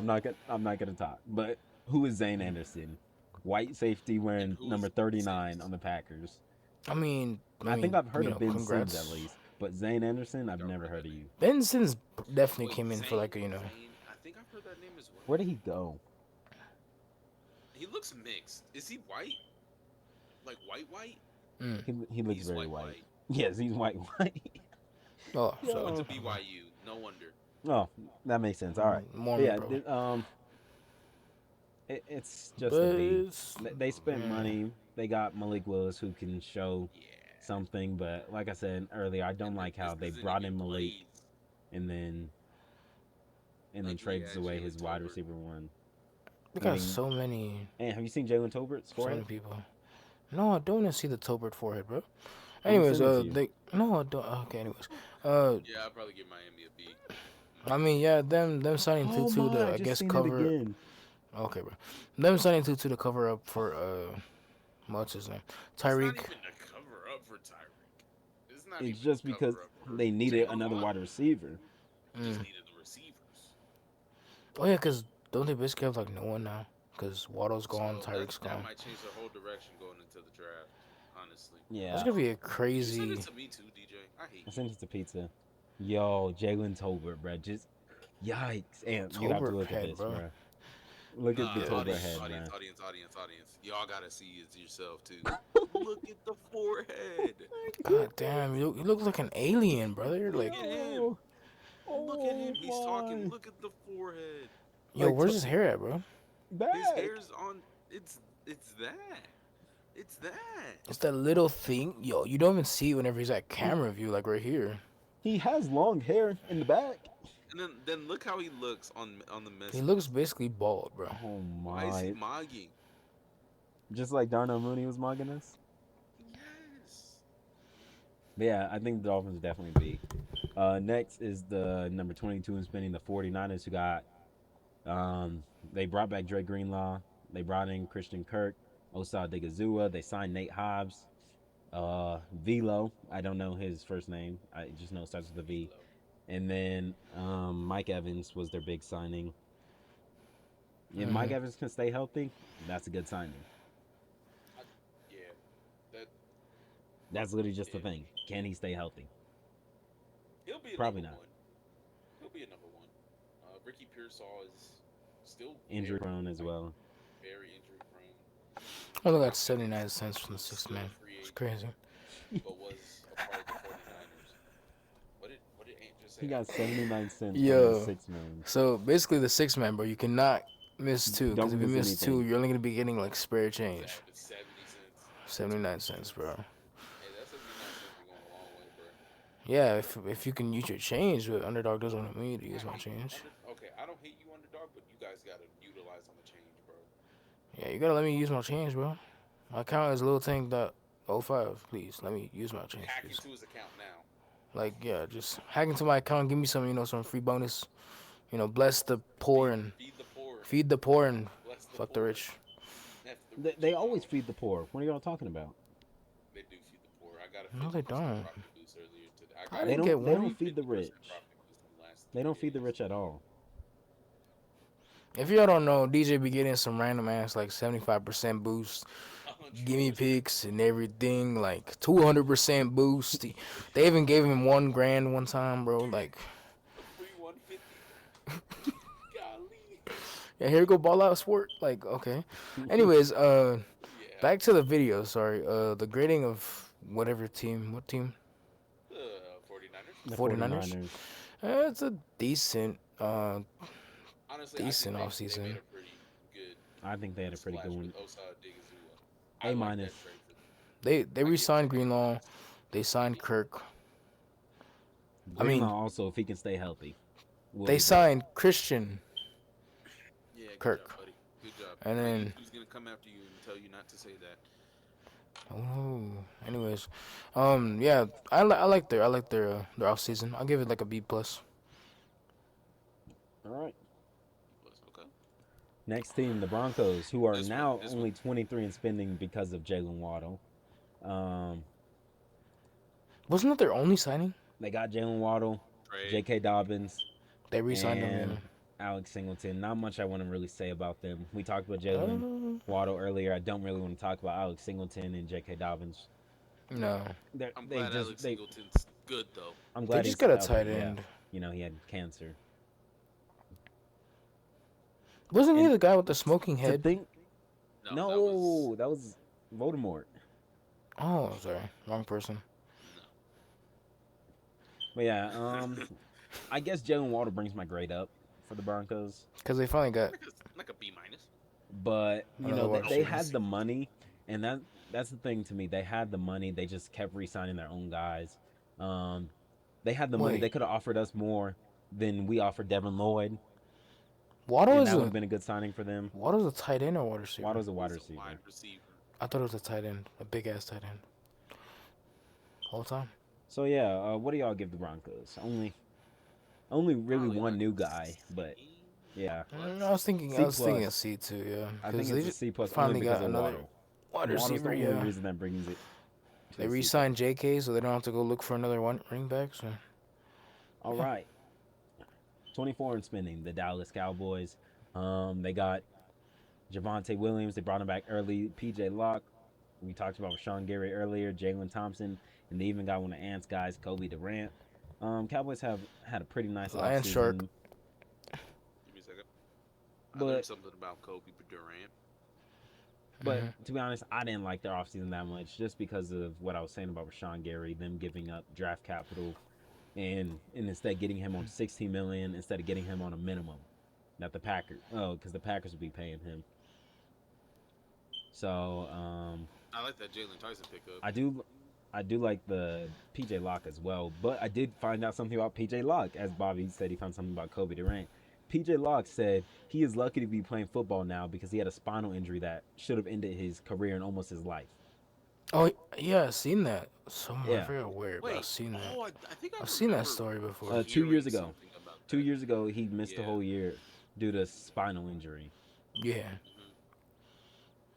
I'm not gonna talk. But who is Zane Anderson? White safety And wearing who's number 39 Sims? on the Packers. I think mean, I've heard of Ben congrats. Sims at least, but Zane Anderson, I've Y'all never heard heard that of name? you. Ben Sims definitely Wait, came in for Zane. like Zane. I think I've heard that name as well. Where did he go? He looks mixed. Is he white? Like white white? He looks He's very white white. white. Yes, he's white. Oh, He went to so BYU. No wonder. Oh, that makes sense. All right. Mormon, Yeah. bro. It's just But a B. it's, They spent money. They got Malik Willis who can show Yeah. something, but like I said earlier, I don't And like this how they isn't brought even in Malik plays. and then Like we trades had away Jalen his wide Tolbert. receiver one. we got Leaving- so many, And have you seen Jalen Tolbert's so many forehead? people. No, I don't want to see the Tolbert forehead, bro. Let me Anyways, send it to you. they no, I don't. Okay, anyways, Yeah, I'd probably give Miami a B. I mean, yeah, them signing Oh Tutu my! to I I just guess seen it cover. again. Okay, bro. Them signing Tutu to cover up for what's his name? It's not Tyreek. even to cover up for Tyreek. It's not It's even just to because cover up for they needed Jalen another Waddle. wide receiver. Just needed the receivers. Oh yeah, cause don't they basically have like no one now? Cause Waddle's gone, So Tyreek's that gone. might change the whole direction going into the draft. Honestly. Yeah. That's gonna be a You send crazy. it to me too, DJ. I hate I you. sent it to pizza. Yo, Jalen Tolbert, bro. Just yikes. And you have to Tolbert look at head, this, bro. bro. Look at the Nah, Tolbert audience, head, audience, man. audience. Y'all gotta see it yourself too. Look at the forehead. God damn, you look like an alien, brother. Like, Look at him. Look at him. He's talking. Look at the forehead. yo, like, where's his hair at, bro? Back. His hair's on. It's that. It's that. It's that little thing, yo. You don't even see it whenever he's at camera view, like right here. He has long hair in the back. And then look how he looks on the message. He looks basically bald, bro. Oh Why is he my! mogging? Just like Darnell Mooney was mugging us. Yes. But yeah, I think the Dolphins definitely beat. Next is the number 22 in spinning, the 49ers, who got they brought back Dre Greenlaw. They brought in Christian Kirk, Osai Digazua. They signed Nate Hobbs. Velo, I don't know his first name. I just know it starts with a V. And then Mike Evans was their big signing. If Mike Evans can stay healthy, that's a good signing. Yeah. That That's literally just the thing. Can he stay healthy? he'll be a Probably number not. one. He'll be a number one. Ricky Pearsall is still Injury very, prone as well. very injury prone. I only got 79 cents from the sixth Still man. a free It's agent, crazy. but was a part of the 49ers. What did Ant just say? He got 79 cents Yo. from the 6 man. So basically, the sixth man, bro. You cannot miss two. Because Don't if you miss miss two, anything. you're only gonna be getting like spare change. It's 70 cents. 79 cents, bro. Hey, that's 79 cents be going a long way, bro. Yeah, if you can use your change, but underdog doesn't want me to use my change. Okay, I don't hate you, underdog, but you guys gotta utilize on the change, bro. Yeah, you gotta let me use my change, bro. My account is littletank.05. Please let me use my change, Hack please. into his account now. Like, yeah, just hack into my account, give me some, some free bonus. Bless the poor and Feed the poor. feed the poor and Bless the fuck the poor. rich. F the rich. They always feed the poor. What are y'all talking about? They do feed the poor. I got a No, they 50% don't. profit boost earlier today. I I got didn't a get They one. don't feed the 50% rich. profit boost in the last They don't 3 feed the days. rich at all. If y'all don't know, DJ be getting some random ass like 75% boost, gimme 100%. picks and everything, like 200% boost. They even gave him $1,000 one time, bro. Like, Free 150. Golly. yeah, here you go, ball out sport. Like, okay. Anyways, Yeah. Back to the video. Sorry. The grading of whatever team. What team? The 49ers. The 49ers. 49ers. It's a decent Honestly, decent I off think they season. made a pretty good I think they had a pretty splash good with one. Osai Odigizua. I A like minus. that trade for them. They I give re-signed Teddy Greenlaw. They signed Kirk. I mean, Greenlaw also, if he can stay healthy, will they be great. signed Christian Yeah, good Kirk. job, buddy. Good job. And then- Who's gonna come after you and tell you not to say that? Oh, anyways, yeah, I like their off season. I'll give it like a B plus. All right. Okay. Next team, the Broncos, who are This one- now this only 23 in spending because of Jalen Waddle. Wasn't that their only signing? They got Jalen Waddle, Trade. J.K. Dobbins, They re-signed and him. Alex Singleton. Not much I want to really say about them. We talked about Yeah. Jalen Waddle earlier. I don't really want to talk about Alex Singleton and J.K. Dobbins. No, I'm They glad just Alex they. Singleton's good though. I'm they glad just he's got a healthy, tight yeah. end. You know, he had cancer. Wasn't he And the guy with the smoking To head? think, No, that was Voldemort. Oh, sorry, wrong person. But yeah, I guess Jalen Waddle brings my grade up for the Broncos. Because they finally got. like a B minus. But you Another know, wide they receiver. had the money, and that's the thing to me. They had the money. They just kept re-signing their own guys. They had the money. Wait. They could have offered us more than we offered Devin Lloyd, Waddle and is that would a have been a good signing for them. Waddle's a tight end or wide receiver? Waddle's a wide He's a receiver. wide receiver. I thought it was a tight end, a big ass tight end. Whole time. So yeah, what do y'all give the Broncos? Only really Probably one like new guy, but C yeah, plus. I was thinking C a plus. C too. Yeah, I because think they it's a just C plus only finally because got of another Waddle. wide Waddle's receiver. the only Yeah, reason that brings it. to they a C+. re-signed J.K. so they don't have to go look for another one running back. So All right. 24 in spending, the Dallas Cowboys. They got Javonte Williams. They brought him back early. P.J. Locke. We talked about Rashawn Gary earlier. Jalen Thompson. And they even got one of Ant's guys, Kobe Durant. Cowboys have had a pretty nice Lion Shark. offseason. Give me a second. I But- learned something about Kobe Durant. But Mhm. to be honest, I didn't like their offseason that much just because of what I was saying about Rashawn Gary, them giving up draft capital and instead getting him on $16 million instead of getting him on a minimum. Not the Packers. Oh, because the Packers would be paying him. So I like that Jalen Tyson pickup. I do like the PJ Locke as well. But I did find out something about PJ Locke, as Bobby said he found something about Kobe Durant. PJ Locke said he is lucky to be playing football now because he had a spinal injury that should have ended his career and almost his life. Oh yeah, I've seen that. Somewhere I Yeah. forgot where, but I've seen that. I think I've seen that remember story before. 2 years hearing ago. something about 2 that. years ago, he missed a Yeah. whole year due to spinal injury. Yeah, Mhm.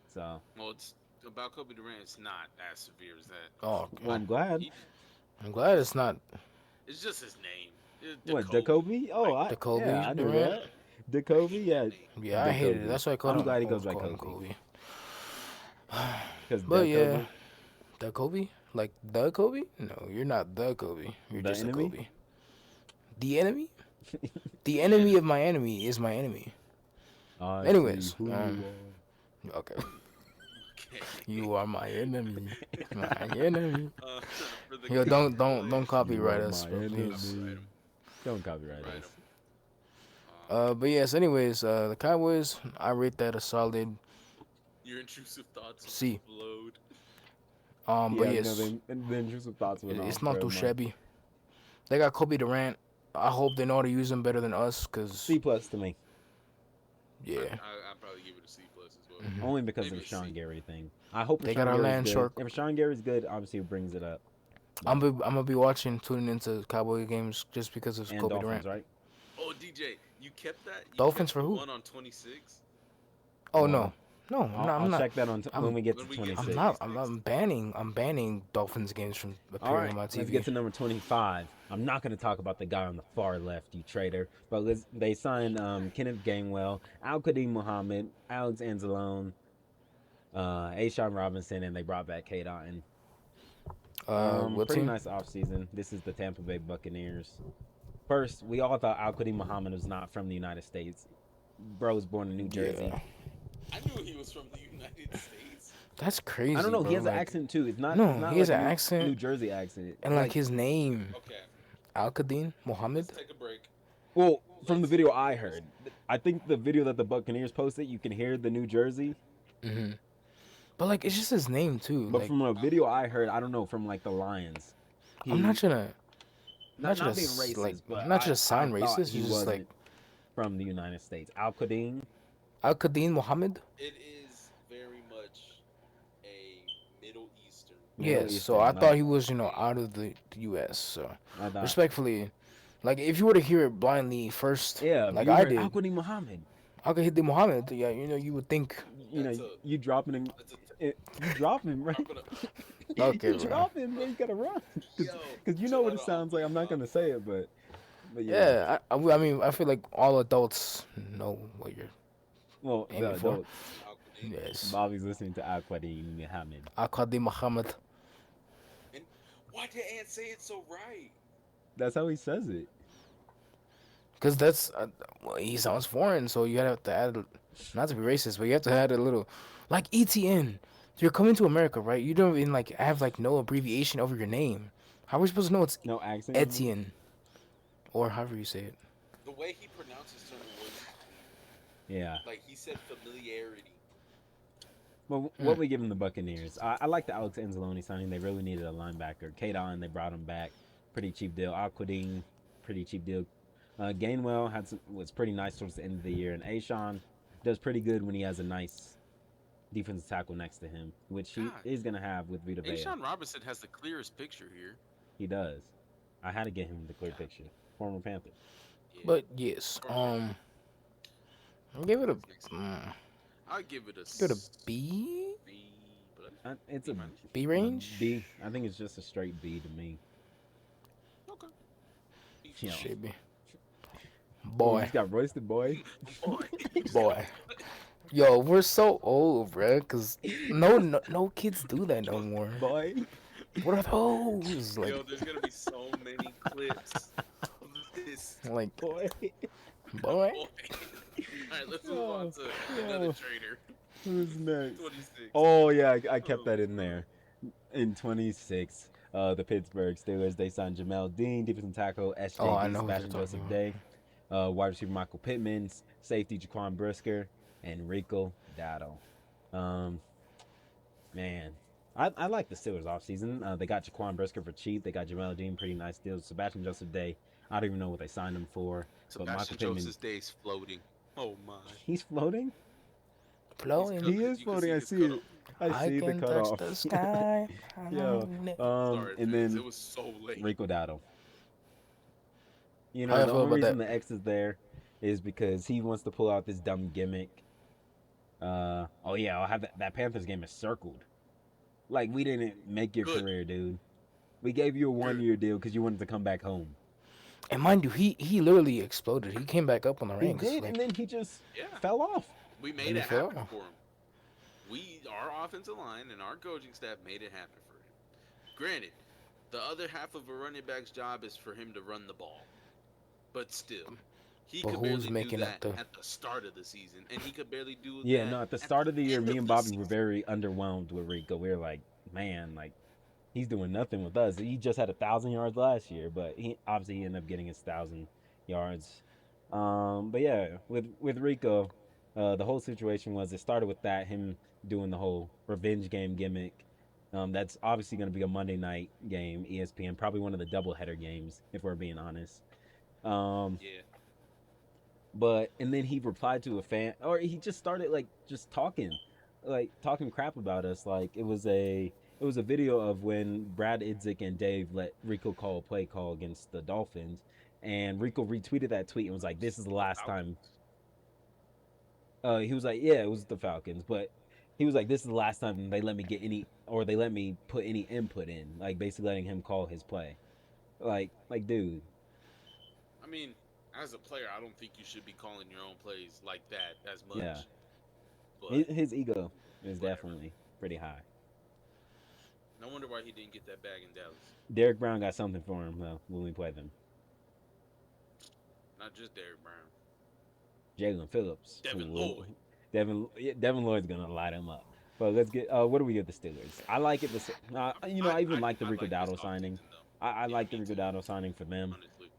So, Well, it's about Kobe Durant. It's not as severe as that. oh, okay. well, I'm glad. He- I'm glad it's not. It's just his name. What, Jacoby? Oh, Jacoby yeah, I knew Durant? that. Jacoby, yeah. Yeah, I hated Kobe. it. That's why I called I'm him. glad he I goes by call him Kobe. Kobe. Because But yeah, the Kobe, like the Kobe. No, you're not the Kobe. You're The just enemy? a Kobe. The enemy. The enemy of my enemy is my enemy. Anyways, Okay, Okay. you are my enemy. My enemy. For the Yo, don't Cowboys, copyright You are us, my bro, enemy. please. Right. Don't copyright Right. us. But yes, anyways, the Cowboys, I rate that a solid Your intrusive thoughts C. load. But Yeah, yes, the intrusive thoughts went it's off not for a too month. shabby. They got Kobe Durant. I hope they know how to use him better than us, cause C plus to me. yeah, I'd probably give it a C plus as well. Mhm. Only because Maybe of a the Sean C. Gary thing. I hope They Rashawn got our Gary's land good. shark. If Rashawn Gary's good, obviously it brings it up. I'm gonna be watching, tuning into Cowboy games just because of And Kobe Dolphins, Durant. right? Oh, DJ, you kept that? You Dolphins kept for the who? One on 26. Oh Well, no, I'm not. I'll I'm not. check that I'm- when we get to when we get to 26. I'm not. I'm banning Dolphins games from All appearing right, on my let's TV. get to number 25. I'm not going to talk about the guy on the far left, you traitor. But they signed Kenneth Gainwell, Al-Qadim Muhammad, Alex Anzalone, Ashawn Robinson, and they brought back Kate Otten. What Pretty team? nice offseason. This is the Tampa Bay Buccaneers. First, we all thought Al-Qadim Muhammad was not from the United States. Bro was born in New Jersey. Yeah. I knew he was from the United States. That's I don't crazy, know. He bro. has an Like, accent too. It's not. It's no, not he has like a an New accent, Jersey accent. and like Like, his name, Okay, Al-Qadim let's Mohammed. take a break. well, from the Let's video take I a pause. heard, I think the video that the Buccaneers posted, you can hear the New Jersey. Hmm. But like, it's just his name too. But Like, from a video Al-Qadim I heard, I Muhammad. don't know, from like the Lions, I'm not he trying to, I'm not trying not being like, racist, I'm but not trying to I sound thought racist. he It's just like wasn't from the United States. Al Qadim. Al-Qadim Mohammed. It is very much a Middle Eastern Middle Yes. So I Eastern. thought he was, name. out of the U.S. So I thought, respectfully, like, if you were to hear it blindly first, yeah, if like you I heard Al did, Qadim Muhammad, Al-Qadim Mohammed. Yeah, you would think. you know, That's a you dropping him, that's a you drop him, right? I'm gonna Okay, You bro. drop him, bro. You gotta run, yo cause you know shout what out it to sounds like. Al-Qadim I'm not gonna Muhammad. say it, but yeah. Yeah, I mean, I feel like all adults know what you're Well, aiming the for. adults. Al-Qadim. Yes. Bobby's listening to Al Qadim Muhammad. Al-Qadim Muhammad. And why did Ant say it so right? That's how he says it. Because that's, well, he sounds foreign, so you have to add, not to be racist, but you have to add a little, like ETN. You're coming to America, right? You don't even like have like no abbreviation over your name. How are we supposed to know it's No accent. Etienne or however you say it? The way he pronounces certain words is weird. Yeah. Like he said familiarity. Well, what we giving the Buccaneers? I like the Alex Anzalone signing. They really needed a linebacker. Kadon, they brought him back. Pretty cheap deal. Aquadine, pretty cheap deal. Gainwell was pretty nice towards the end of the year. And Ashawn does pretty good when he has a nice defensive tackle next to him, which he God, is going to have with Vita Vea. Ashawn Robinson has the clearest picture here. He does. I had to get him the clear picture. Former Panther. Yeah. But yes, I'll give it a, I'll give it give it a B, B, but It's a B range. B. I think it's just a straight B to me. okay. Yeah. Should be. Oh, Boy, he's got roasted, boy. Boy. boy. Yo, we're so old, bruh. Cause no kids do that no more. Boy. What are those? Like, Yo, there's gonna be so many clips of this. like, Boy. boy. Alright, let's move on to another trader. Who's next? 26. Oh yeah, I kept that in there. In 26, the Pittsburgh Steelers, they signed Jamel Dean, defensive tackle, Oh, I SJD, know who you're Sebastian talking Joseph about. Day, wide receiver Michael Pittman, safety Jaquan Brisker, and Rico Dowdle. Man, I like the Steelers offseason. They got Jaquan Brisker for cheap. They got Jamel Dean, pretty nice deals. Sebastian Joseph Day, I don't even know what they signed him for. But Michael Sebastian Pittman, Joseph's day's floating. Oh my. he's floating? Flowing. He is You can floating. I his see it. cutoff. I see the can touch cutoff. the sky. Yo, Sorry, and fans, then it was so late. Rico Dowdle. You How know, you the feel only about reason the X is there is because he wants to pull out this dumb gimmick. Oh yeah, I'll have that Panthers game is circled. Like, we didn't make your Good. career, dude. We gave you a Good. 1-year deal because you wanted to come back home. And mind you, he literally exploded. He came back up on the He ranks. did, like, and then he just Yeah, fell off. we made it NFL. happen for him. Our offensive line and our coaching staff made it happen for him. Granted, the other half of a running back's job is for him to run the ball, but still, he But could who's barely do making that up the- at the start of the season, and he could barely do Yeah, that no, at the start of the year, end me and the Bobby were season. very underwhelmed with Rico. We were like, man, like, he's doing nothing with us. He just had 1,000 yards last year, but he ended up getting his 1,000 yards. But yeah, with Rico, the whole situation was it started with him doing the whole revenge game gimmick. That's obviously going to be a Monday night game, ESPN, probably one of the doubleheader games, if we're being honest. Yeah, And then he replied to a fan, or he just started just talking crap about us. Like it was a video of when Brad Idzik and Dave let Rico call a play call against the Dolphins, and Rico retweeted that tweet and was like, "This is the last time." He was like, "Yeah, it was the Falcons," but he was like, "This is the last time they let me they let me put any input in." Like basically letting him call his play. Dude. I mean, as a player, I don't think you should be calling your own plays like that as much. Yeah. But His ego is whatever. definitely pretty high. No wonder why he didn't get that bag in Dallas. Derek Brown got something for him though when we play them. Not just Derrick Brown. Jalen Phillips. Devin who will- Lloyd. Devin Lloyd's gonna light him up. But let's get. What do we give the Steelers? I like it. I even like the I Rico like this Dowdle signing. offseason though. I Yeah, like the me Rico too. Dowdle signing for them. Honestly,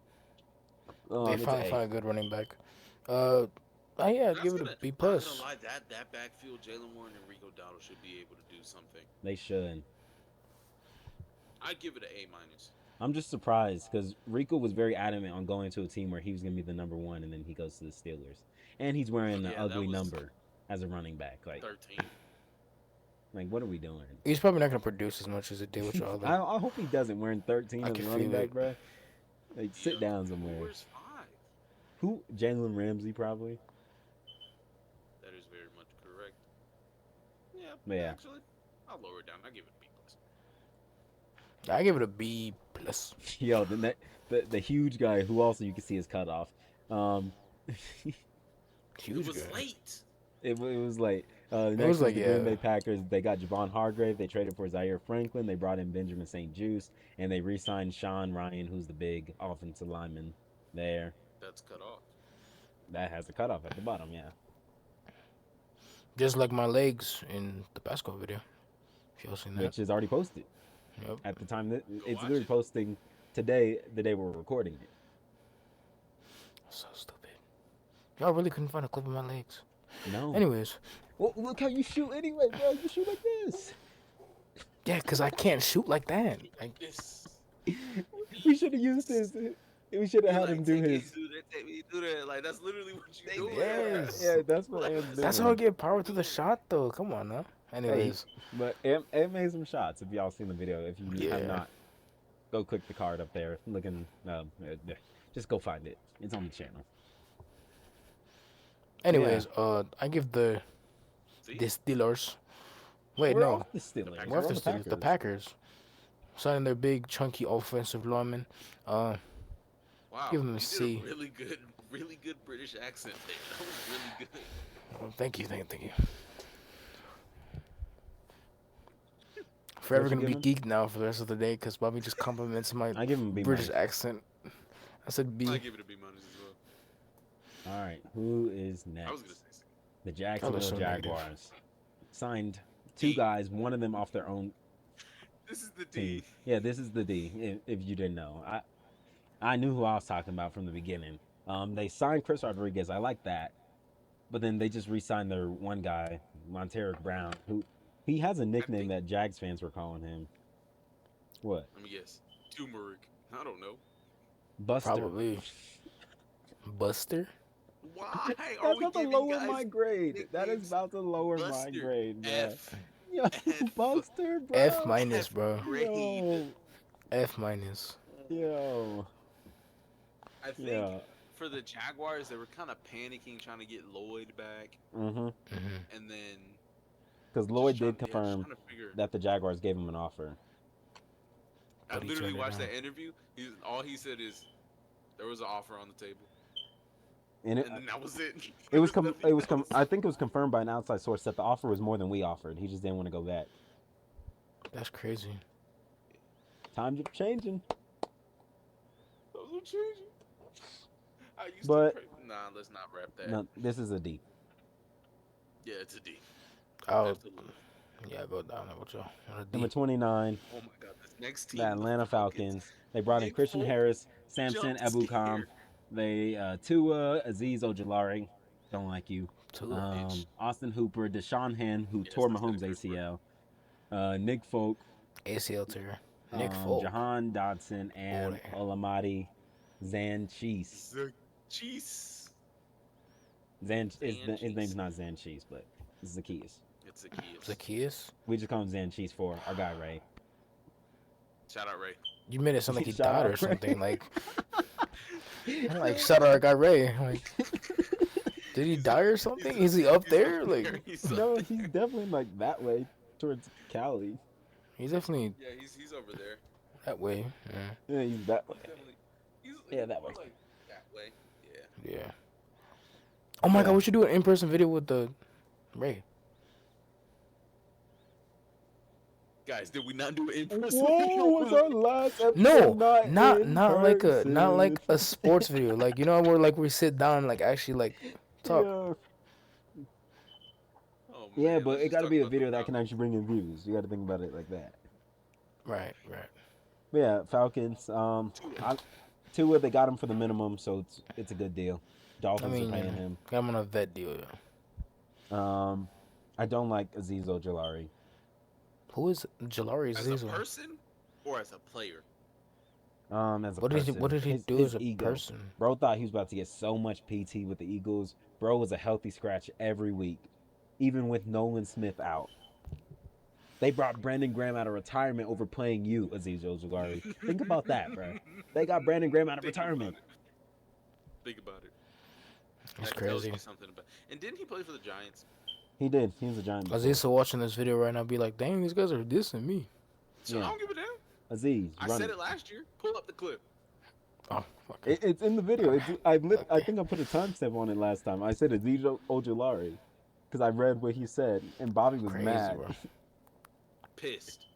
They It's an finally A. found a good running back. Uh, yeah, I'd that's give it a gonna. B I'm not gonna plus. lie. That backfield, Jalen Warren and Rico Dowdle should be able to do something. They should. I give it an A minus. I'm just surprised because Rico was very adamant on going to a team where he was gonna be the number one, and then he goes to the Steelers, and he's wearing an Yeah, that ugly was number as a running back. 13. What are we doing? He's probably not gonna produce as much as he did with y'all. I hope he doesn't wearing 13 I as a can running feel back, it. bro. Like, sit down somewhere. Where's 5? Who? Jalen Ramsey, probably. That is very much correct. Yeah, Yeah. actually, I'll lower it down. I give it a B plus. I give it a B plus. Yo, the huge guy who also you can see his cutoff. Huge It was guy. late. It was like next was was like, the Green yeah. Bay Packers. They got Javon Hargrave. They traded for Zaire Franklin. They brought in Benjamin St. Juice, and they re-signed Sean Ryan, who's the big offensive lineman there. That's cut off. That has a cutoff at the bottom, yeah. Just like my legs in the basketball video. If y'all seen that. Which is already posted Yep. at the time that it's watch literally it. posting today, the day we're recording it. So stupid. Y'all really couldn't find a clip of my legs. No. Anyways, Well, look how you shoot anyway, bro. You shoot like this. yeah, because I can't shoot like that. This. We should have used this. We should have had him do his. Do that. Like that's literally what you do. Yes. Yeah, that's what Am's doing. That's how I get power to the shot, though. Come on, now. Anyways, But Am made some shots. If y'all seen the video, if you have Yeah. not, go click the card up there. Looking, just go find it. It's on the channel. I give the Steelers. Wait, We're no. off the Steelers. We're off the on Steelers. The Packers. Signing their big, chunky offensive lineman. Wow. Give him a you C. did a really good British accent there. That was really good. Well, thank you. Forever What you gonna be give geeked now for the rest of the day because Bobby just compliments my I give him a B British minus. accent. I said B. I give it a B minus as well. All right, who is next? I was gonna say C. The Jacksonville so negative. Jaguars signed two guys, one of them off their own This is the team. D. Yeah, this is the D. If you didn't know, I knew who I was talking about from the beginning. They signed Chris Rodriguez. I like that, but then they just re-signed their one guy, Montero Brown, who he has a nickname that Jags fans were calling him. What? Let me guess. Turmeric. I don't know. Buster. Probably. Buster? Why are That's we about to giving lower guys my grade. That is nicknames? about to lower my Buster, grade, bro. F. Yo, F. Buster, bro. F minus, bro. Grade. F minus. Yo. I think Yeah. for the Jaguars, they were kind of panicking trying to get Lloyd back, Mm-hmm. and then Because Lloyd just did trying- confirm trying to figure- that the Jaguars gave him an offer. I But he literally turned it watched down. that interview. All he said is there was an offer on the table, And and then that was it. it was Nothing else. I think it was confirmed by an outside source that the offer was more than we offered. He just didn't want to go back. That's crazy. Times are changing. Those are changing. I used But- to pray. Nah, let's not wrap that. No, this is a D. Yeah, it's a D. Oh, Absolutely. yeah, go down there with y'all. On a D. Number 29, Oh my God, this next team. the Atlanta Falcons. They brought in Nick Christian Folk Harris, Samson jump Ebukam. scare. They Tua, Aziz Ojolari. Don't like you. Two. Austin Hooper, Deshaun Hand, who Yes, tore that's Mahomes' the good ACL. Nick Folk, ACL tear. Nick Folk. Jahan Dodson, and Boy. Olamide Zancheese. The cheese. His name's not Zancheese, but it's Zacchaeus. It's a key. Zacchaeus? We just call him Zancheese for our guy Ray. Shout out Ray. You made it sound like he Shout died out, or Ray. something. Like shout out our guy Ray. Like, did he die or something? Is he up there? Like, No, he's definitely like that way towards Cali. he's definitely Yeah, he's over there. that way. Yeah, he's that way. He's Yeah, that way. Like that way. Yeah. Yeah. Oh my Yeah. God, we should do an in-person video with the Ray. Guys, did we not do it in person? Whoa, was our last episode No, not not like a person? sports video. Like, you know where like we sit down and like actually like talk. Yeah. Oh Yeah, man, but let's it just got to talk be a about the video that can Falcons. actually bring in views. You got to think about it like that. Right. But yeah, Falcons. Tua. Tua, they got him for the minimum, so it's a good deal. I Dolphins are mean, paying him. I'm on a vet deal. I don't like Azeez Ojulari. Who is Jalari As a Zizo? person or as a player? As a What person, did he do his as a ego. person? Bro thought he was about to get so much PT with the Eagles. Bro was a healthy scratch every week, even with Nolan Smith out. They brought Brandon Graham out of retirement over playing you, Azeez Ojulari. Think about that, bro. They got Brandon Graham out of Think about retirement. it. Think about it. It's That tells crazy. you something about. And didn't he play for the Giants? He did. He was a Giant before. Aziz watching this video right now be like, dang, these guys are dissing me. So Yeah. I don't give a damn. Azeez, I run said it. it last year. Pull up the clip. Oh, okay. It's in the video. I Okay. think I put a timestamp on it last time. I said Azeez Ojulari because I read what he said, and Bobby was Crazy, mad. bro. Pissed.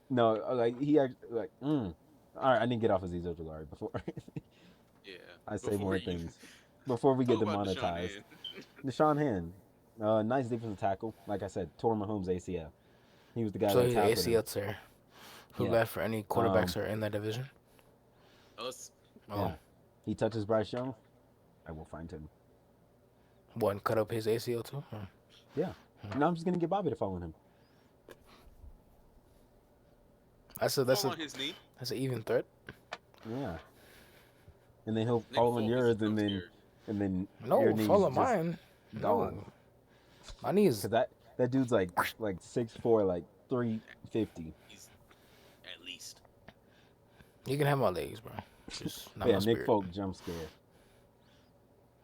No, like he actually All right, I didn't get off Azeez Ojulari before. Yeah. I say before more you- things before we get Talk about Deshaun demonetized. Hand. Deshaun Hand, nice defensive tackle. Like I said, tore Mahomes' ACL. He was the guy So that he's tackled him. ACL tear. Feel Yeah. bad for any quarterbacks that are in that division. Us. Oh, Yeah. He touches Bryce Young, I will find him. one cut up his ACL too. Huh. Yeah. Now I'm just gonna get Bobby to follow him. That's Fall on his knee. an even threat. Yeah. And then he'll Nigga fall on fall 'cause yours, he and comes then No, your knee's follow just mine. gone. No, my knees. Cause that dude's like 6'4", like 350. He's at least. You can have my legs, bro. Just not Yeah, my Nick spirit. Folk jump scare.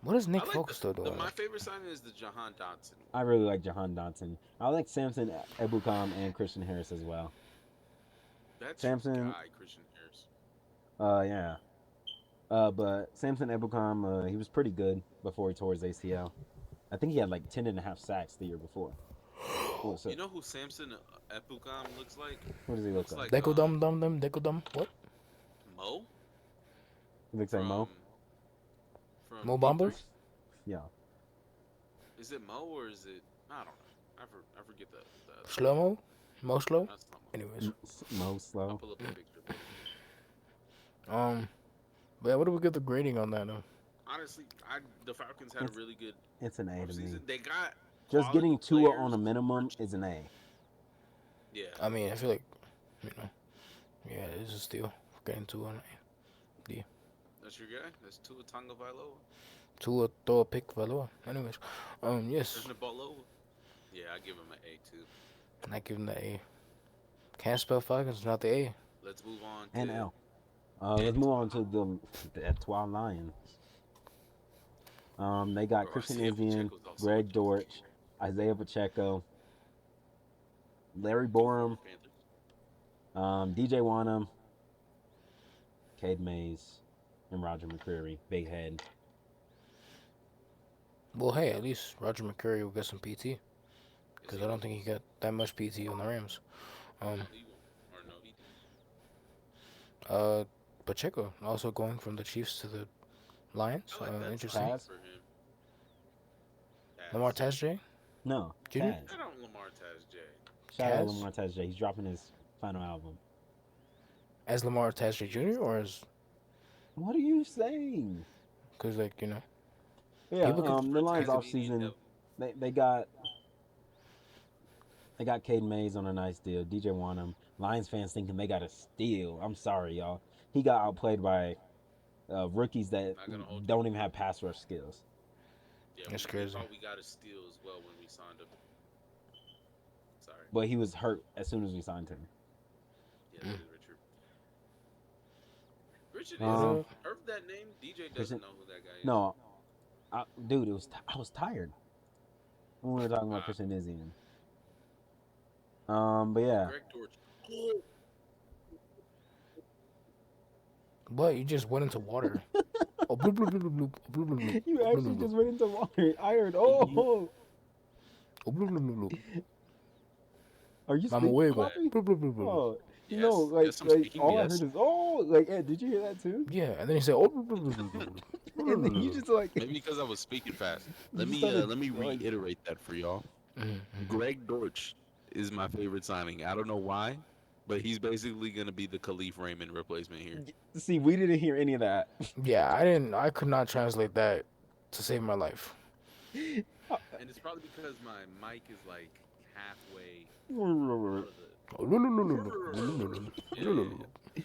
What is Nick I like Folk still doing? my favorite signing is the Jahan Dotson. I really like Jahan Dotson. I like Samson Ebukam and Christian Harris as well. That's Samson- your guy, Christian Harris. Yeah. But Samson Ebukam, he was pretty good before he tore his ACL. I think he had like 10.5 sacks the year before. Oh, so, You know who Samson Epukam looks like? what does he look looks like? like- Deco dum Deco dum. What? Mo? He looks like Mo. From Mo Bamba? E3? Yeah. Is it Mo or is it? I don't know. I forget the Slow mo? Mo slow? That's not Mo. Anyways. Mo I'll slow. pull up the picture. But yeah, what do we get the grading on that? Honestly, the Falcons had a really good It's an A to me. season. They got Just quality getting Tua players. on a minimum is an A. Yeah. I mean, I feel like, yeah, it's a steal. Getting to one. That's your guy. That's Tua Tagovailoa. To throw a pick, Valoa. Anyways, yes, Isn't it Baloa? Yeah, I give him an A too. I give him the A. Can't spell Falcons, not the A. Let's move on to And L. Let's move on to the Etoile Lions. They got Bro, Christian Isaiah Izien, Pacheco's also Greg a Dortch, Isaiah Pacheco, Larry Borum, Panthers. DJ Wanham, Cade Mays, and Roger McCreary. Big head. Well, hey, at least Roger McCurry will get some PT. Because I don't think he got that much PT on the Rams. Or no, he didn't. Pacheco also going from the Chiefs to the Lions. I like that Interesting. signing Taz? for him. Lamar Tajay? No, Junior? Taz. I don't Lamar Taz J. Shout out Taz? Lamar Taz. He's dropping his final album. As Lamar Tajay Jr. or as, What are you saying? because, like, Yeah, People could- the Lions Taz off Media, season. no. They got Cade Mays on a nice deal. DJ Wanham. Lions fans thinking they got a steal. I'm sorry, y'all. He got outplayed by rookies that Not gonna hold you. don't even have pass rush skills. Yeah, That's we crazy. thought we got a steal as well when we signed him. Sorry. But he was hurt as soon as we signed him. Yeah, that is Richard. Richard Um, is heard that name. DJ doesn't Christian- know who that guy is. No, dude, I was tired when we were talking about Wow. Christian Izien. But yeah, Greg Dortch. What? You just went into water. Oh, bloop, bloop, bloop, bloop, bloop, bloop, bloop, you bloop, actually bloop, just bloop. went into water. I heard. Oh, Oh, bloop, bloop, bloop, bloop. are you Mama speaking, wiggle. Poppy? Bloop, bloop, bloop, bloop. Oh, Yes, no, like, yes, I'm like speaking, all I yes. heard is like, Ed, did you hear that too? Yeah, and then he said, oh, bloop, bloop, bloop, bloop, bloop, bloop. And then you just like, Maybe because I was speaking fast. You Let me started, let me like- reiterate that for y'all. Mm-hmm. Greg Dortch is my favorite signing. I don't know why, but he's basically going to be the Khalif Raymond replacement here. See, we didn't hear any of that. Yeah, I didn't. I could not translate that to save my life. And it's probably because my mic is like halfway out of the. Yeah, yeah, yeah.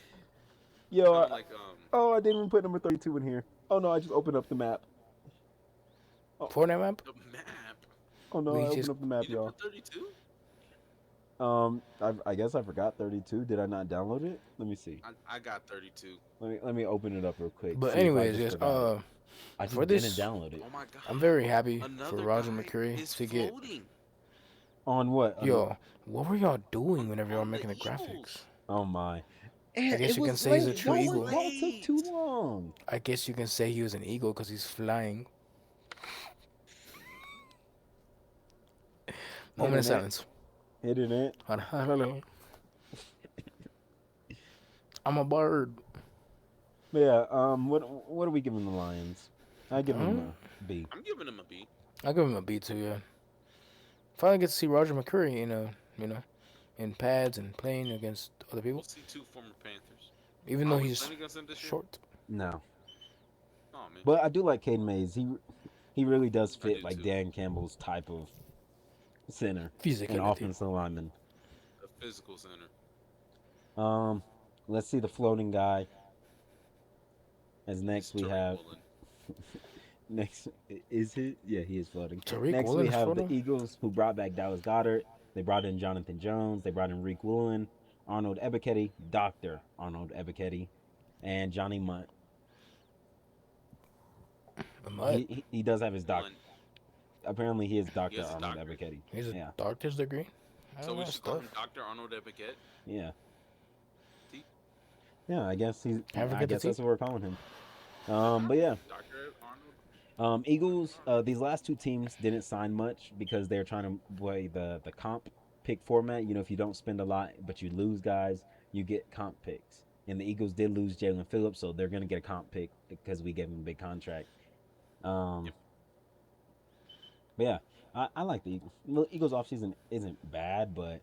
Yo, Sound like oh, I didn't even put number 32 in here. Oh no, I just opened up the map. Oh, Fortnite map. the map. oh no, I We opened just up the You map, didn't y'all. put 32? I guess I forgot 32. Did I not download it? Let me see. I got 32. Let me open it up real quick. But See if I anyways, just yes. forgot it. I For just didn't this, download it. Oh my I'm god. very happy for Another Roger guy McCreary is to get. floating On what? Yo, what were y'all doing on, whenever y'all were on the making the graphics? Eagles. Oh my. I And guess it you can was say he's a late. true It's eagle. Y'all took too late. long. I guess you can say he was an eagle because he's flying. Moment of Hitting it. silence. Hitting it. I'm a bird. But yeah, what are we giving the Lions? I give them Huh? a B. I'm giving him a B. I'll give him a B too. Yeah. Finally get to see Roger McCreary in pads and playing against other people, We'll see two former Panthers. even Oh, though we he's playing against them this year? short. No. Oh man, But I do like Caden Mays. He really does I fit do like too. Dan Campbell's type of center and Physicality. offensive lineman. A physical center. Um, let's see the floating guy. As It's next we Tariq have Woolen. next is he? Yeah, he is floating. Tariq Next we Woolen is have the floating. Eagles who brought back Dallas Goddard. They brought in Jonathan Jones. They brought in Reek Woolen, Arnold Ebiketie, Doctor Arnold Ebiketie, and Johnny Munt. A Well, mud. he does have his doc. One. Apparently, he is He Doctor has a Arnold doctorate. Ebiketie. He's a Yeah, doctor's degree. I So don't we know should call stuff. him Dr. Arnold Epicette. yeah, T. yeah. I guess he's. Can't I forget the guess T. that's what we're calling him. But yeah, Dr. Arnold. Eagles. These last two teams didn't sign much because they're trying to play the comp pick format. You know, if you don't spend a lot but you lose guys, you get comp picks. And the Eagles did lose Jalen Phillips, so they're gonna get a comp pick because we gave him a big contract. Um, Yep. but yeah, I like the Eagles. The Eagles offseason isn't bad, but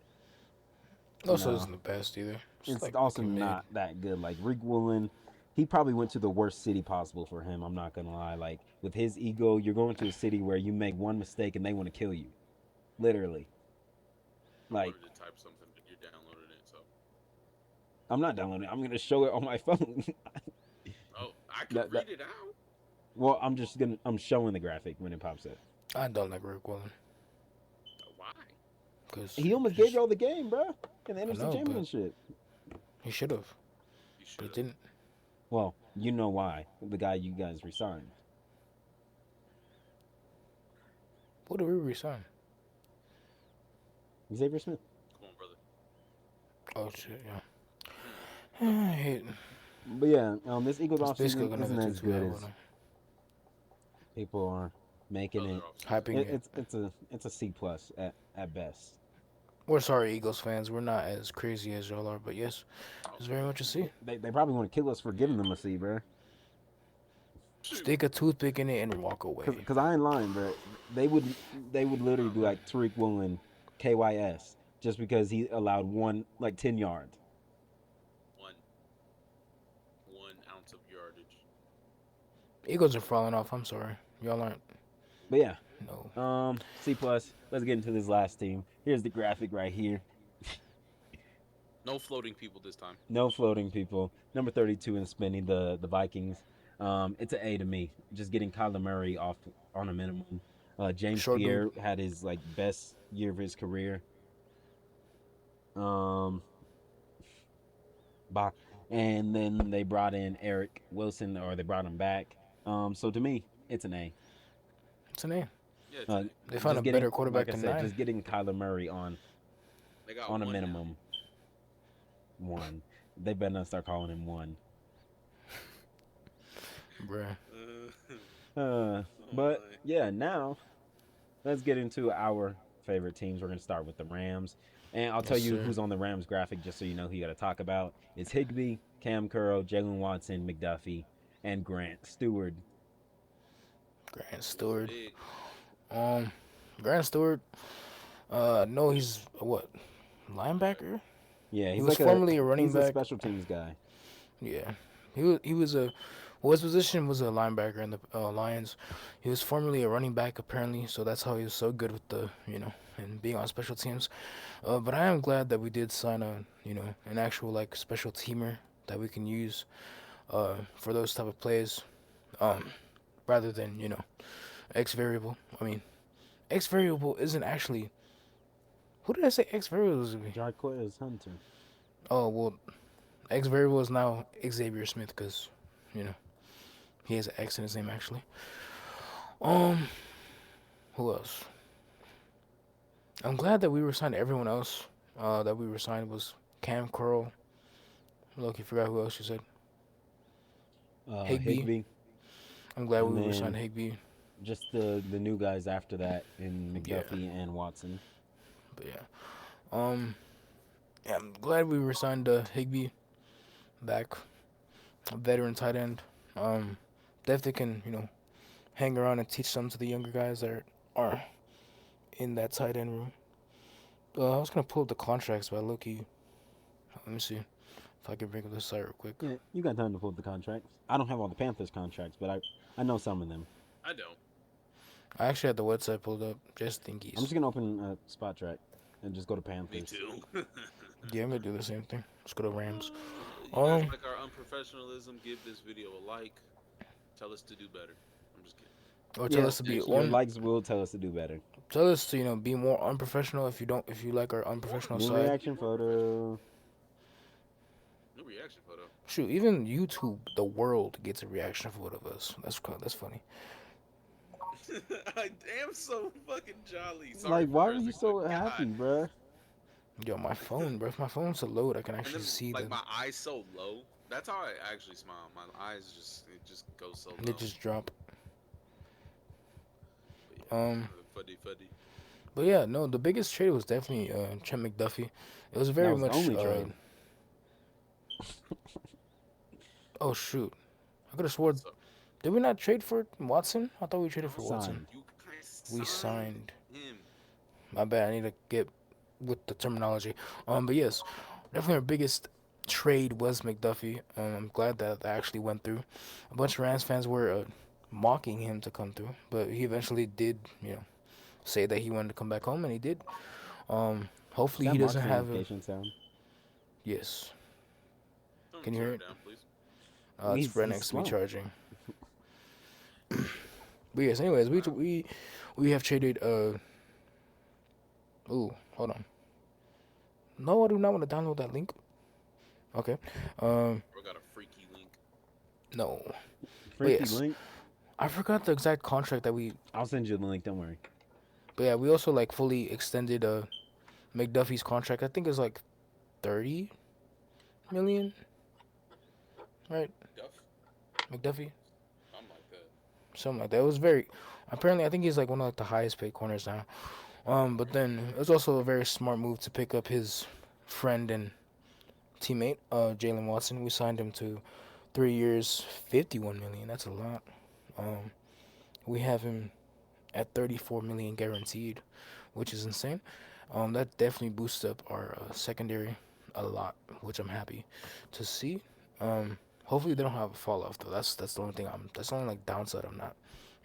you Also, know, isn't the best either. Just it's like also mid. not that good. Like Rick Woolen, he probably went to the worst city possible for him. I'm not gonna lie. Like with his ego, you're going to a city where you make one mistake and they want to kill you, literally. I Like wanted to type something, but you downloaded it, so. I'm not downloading it. I'm gonna show it on my phone. Oh, I could that, that, read it out. well, I'm showing the graphic when it pops up. I don't like Rick Woolen Why? because He almost gave y'all the game, bro, in the I NFC know, but Championship. he should have, You but he should. didn't. Well, you know why? The guy you guys resigned. Who did we resign? Xavier Smith. Come on, brother. Oh shit, yeah. I hate. But yeah, this Eagles It's basically offseason isn't another as 2-2 good album. as people are making Other it. offseason. Hyping it. It's a C plus at best. We're sorry, Eagles fans. We're not as crazy as y'all are, but yes, it's very much a C. They probably want to kill us for giving them a C, bro. Shoot. Stick a toothpick in it and walk away. Cause I ain't lying, bro. They would literally do like Tariq Woolen, KYS, just because he allowed 10 yards. One. 1 ounce of yardage. Eagles are falling off. I'm sorry, y'all aren't. But yeah, No. C plus. Let's get into this last team. Here's the graphic right here. No floating people this time. No floating people. Number 32 in spinning the Vikings. It's an A to me. Just getting Kyler Murray off on a minimum. James Short dude. Pierre had his best year of his career. Um, bah. And then they brought in Eric Wilson, or they brought him back. So to me, it's an A. It's an A. Yeah, it's Uh, They found just a better quarterback like I than said, 9. just getting Kyler Murray on they got a one now. minimum. One. They better not start calling him one. Bruh. But my. yeah, now let's get into our favorite teams. We're gonna start with the Rams, and I'll tell Yes, you sir. who's on the Rams graphic just so you know who you got to talk about. It's Higbee, Cam Curl, Jalen Watson, McDuffie, and Grant Stewart. Grant Stewart. Big. Grant Stewart. No, he's what linebacker. Yeah, He he's was like a formerly a running he's a back. special teams guy. Yeah, he was a well, his position was a linebacker in the Lions. He was formerly a running back apparently, so that's how he was so good with the and being on special teams. But I am glad that we did sign a an actual like special teamer that we can use for those type of plays, um, rather than X variable. I mean X variable isn't actually who did I say X variable was gonna be? Jarquez Hunter. Oh well, X variable is now Xavier Smith because you know he has an X in his name actually. Um, who else? I'm glad that we resigned everyone else. That we resigned was Cam Curl. Look, you forgot who else you said. Higby. Higby, I'm glad and we resigned then Higby. just the new guys after that in Yeah, McDuffie and Watson. but yeah. Um, yeah, I'm glad we resigned Higby back, a veteran tight end. Um, definitely can hang around and teach some to the younger guys that are in that tight end room. I was gonna pull up the contracts, but Loki. Let me see if I can bring up this site real quick. Yeah, you got time to pull up the contracts. I don't have all the Panthers contracts, but I know some of them. I don't. I actually had the website pulled up just in I'm case. just gonna open Spot Track and just go to Me Panthers. too. Yeah, I'm gonna do the same thing. Let's go to Rams. You guys Um, like our unprofessionalism? Give this video a like. Tell us to do better. I'm just kidding. or tell Yeah, us to be your on. likes will tell us to do better. Tell us to be more unprofessional if you don't if you like our unprofessional New side. reaction photo. New reaction photo. Shoot, even YouTube, the world gets a reaction photo of us. That's funny. I am so fucking jolly. Sorry Like, for why were you cursing, but so happy, God. bruh? Yo, my phone, bro. If my phone's to load, I can And actually then see like the. my eyes so low. That's how I actually smile. My eyes just goes so They low. just drop. But yeah, Um, fuddy fuddy. but yeah, no, the biggest trade was definitely Trent McDuffie. It was That very was the much. only trade. Oh shoot, I could have swore. So Did we not trade for Watson? I thought we traded for no, Watson. Signed. you guys We signed signed. him. My bad. I need to get with the terminology. But yes, definitely our biggest trade was McDuffie. I'm glad that that actually went through. A bunch of Rams fans were mocking him to come through, but he eventually did, say that he wanted to come back home, and he did. Is Hopefully that he Mark's doesn't have a notification sound? yes. Don't Can you turn hear it it? down, please. It's right He's next to me slow. charging. But yes, anyways, we have traded. Ooh, hold on. No, I do not want to download that link. Okay. Bro got a freaky link. No. But Freaky yes, link. I forgot the exact contract that we. I'll send you the link. Don't worry. But yeah, we also like fully extended McDuffie's contract. I think it's like 30 million, right? Duff? McDuffie, I'm like that. something like that. It was very. Apparently, I think he's like one of like the highest paid corners now. But then it was also a very smart move to pick up his friend and teammate, Jalen Watson. We signed him to 3 years, 51 million. That's a lot. Um, we have him at 34 million guaranteed, which is insane. That definitely boosts up our secondary a lot, which I'm happy to see. Hopefully they don't have a fall off though. That's the only thing that's the only like downside I'm not,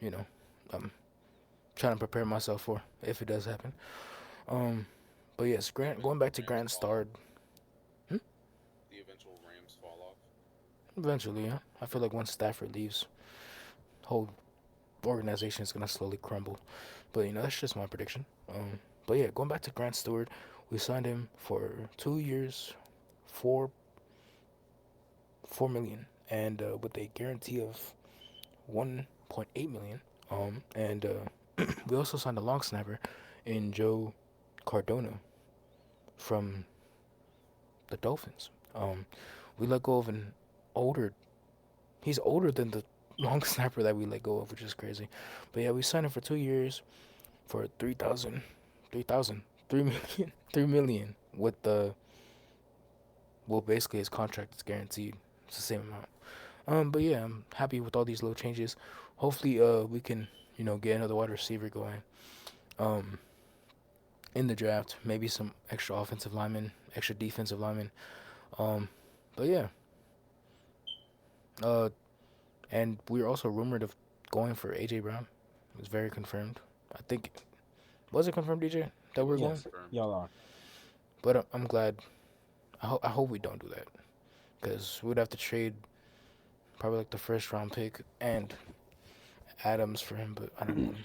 you know, I'm trying to prepare myself for if it does happen. Um, but yes, Grant going back to Rams Grant fall off. Stard. Hmm? The eventual Rams fall off. Eventually, yeah. I feel like once Stafford leaves, whole organization is gonna slowly crumble. But that's just my prediction. But yeah, going back to Grant Stewart, we signed him for 2 years, 4 million, and with a guarantee of 1.8 million. And we also signed a long snapper in Joe Cardona from the Dolphins. We let go of an older. He's older than the long snapper that we let go of, which is crazy. But yeah, we signed him for 2 years for 3 million, 3 million with the basically his contract is guaranteed. It's the same amount. But yeah, I'm happy with all these little changes. Hopefully, we can get another wide receiver going. Um, in the draft. Maybe some extra offensive linemen, extra defensive linemen. Um, but yeah, uh, and we are also rumored of going for AJ Brown. It's very confirmed. I think was it confirmed, DJ, It that we're was going? Yes, confirmed. y'all are. But I'm glad. I hope we don't do that because we'd have to trade probably like the first round pick and Adams for him. But I don't want him.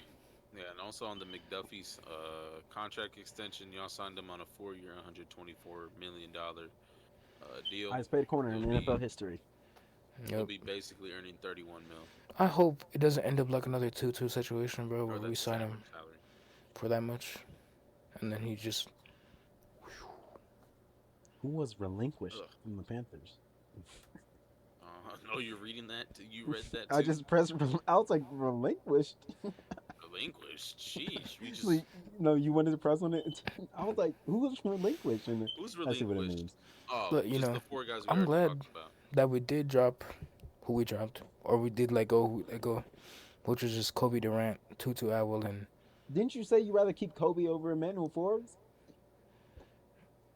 Yeah, and also on the McDuffie's contract extension, y'all signed him on a 4-year, $124 million deal. Highest paid corner in He'll NFL be history. he'll Yep. be basically earning 31 mil, I hope it doesn't end up like another 2-2 situation, bro, or where we that's his sign him average salary. for that much and then he just Who was relinquished Ugh. from the Panthers? No, you're reading that. You read that I too. just pressed. I was like relinquished. Relinquished. Sheesh. We So, just no, you wanted to press on it. I was like, who was relinquished? And who's I see what it relinquished? means. Oh, but just the four guys we I'm already glad talked about. that we did drop who we dropped or we did let go, which was just Kobe Durant, Tutu Atwell, and Didn't you say you rather keep Kobe over Emmanuel Forbes?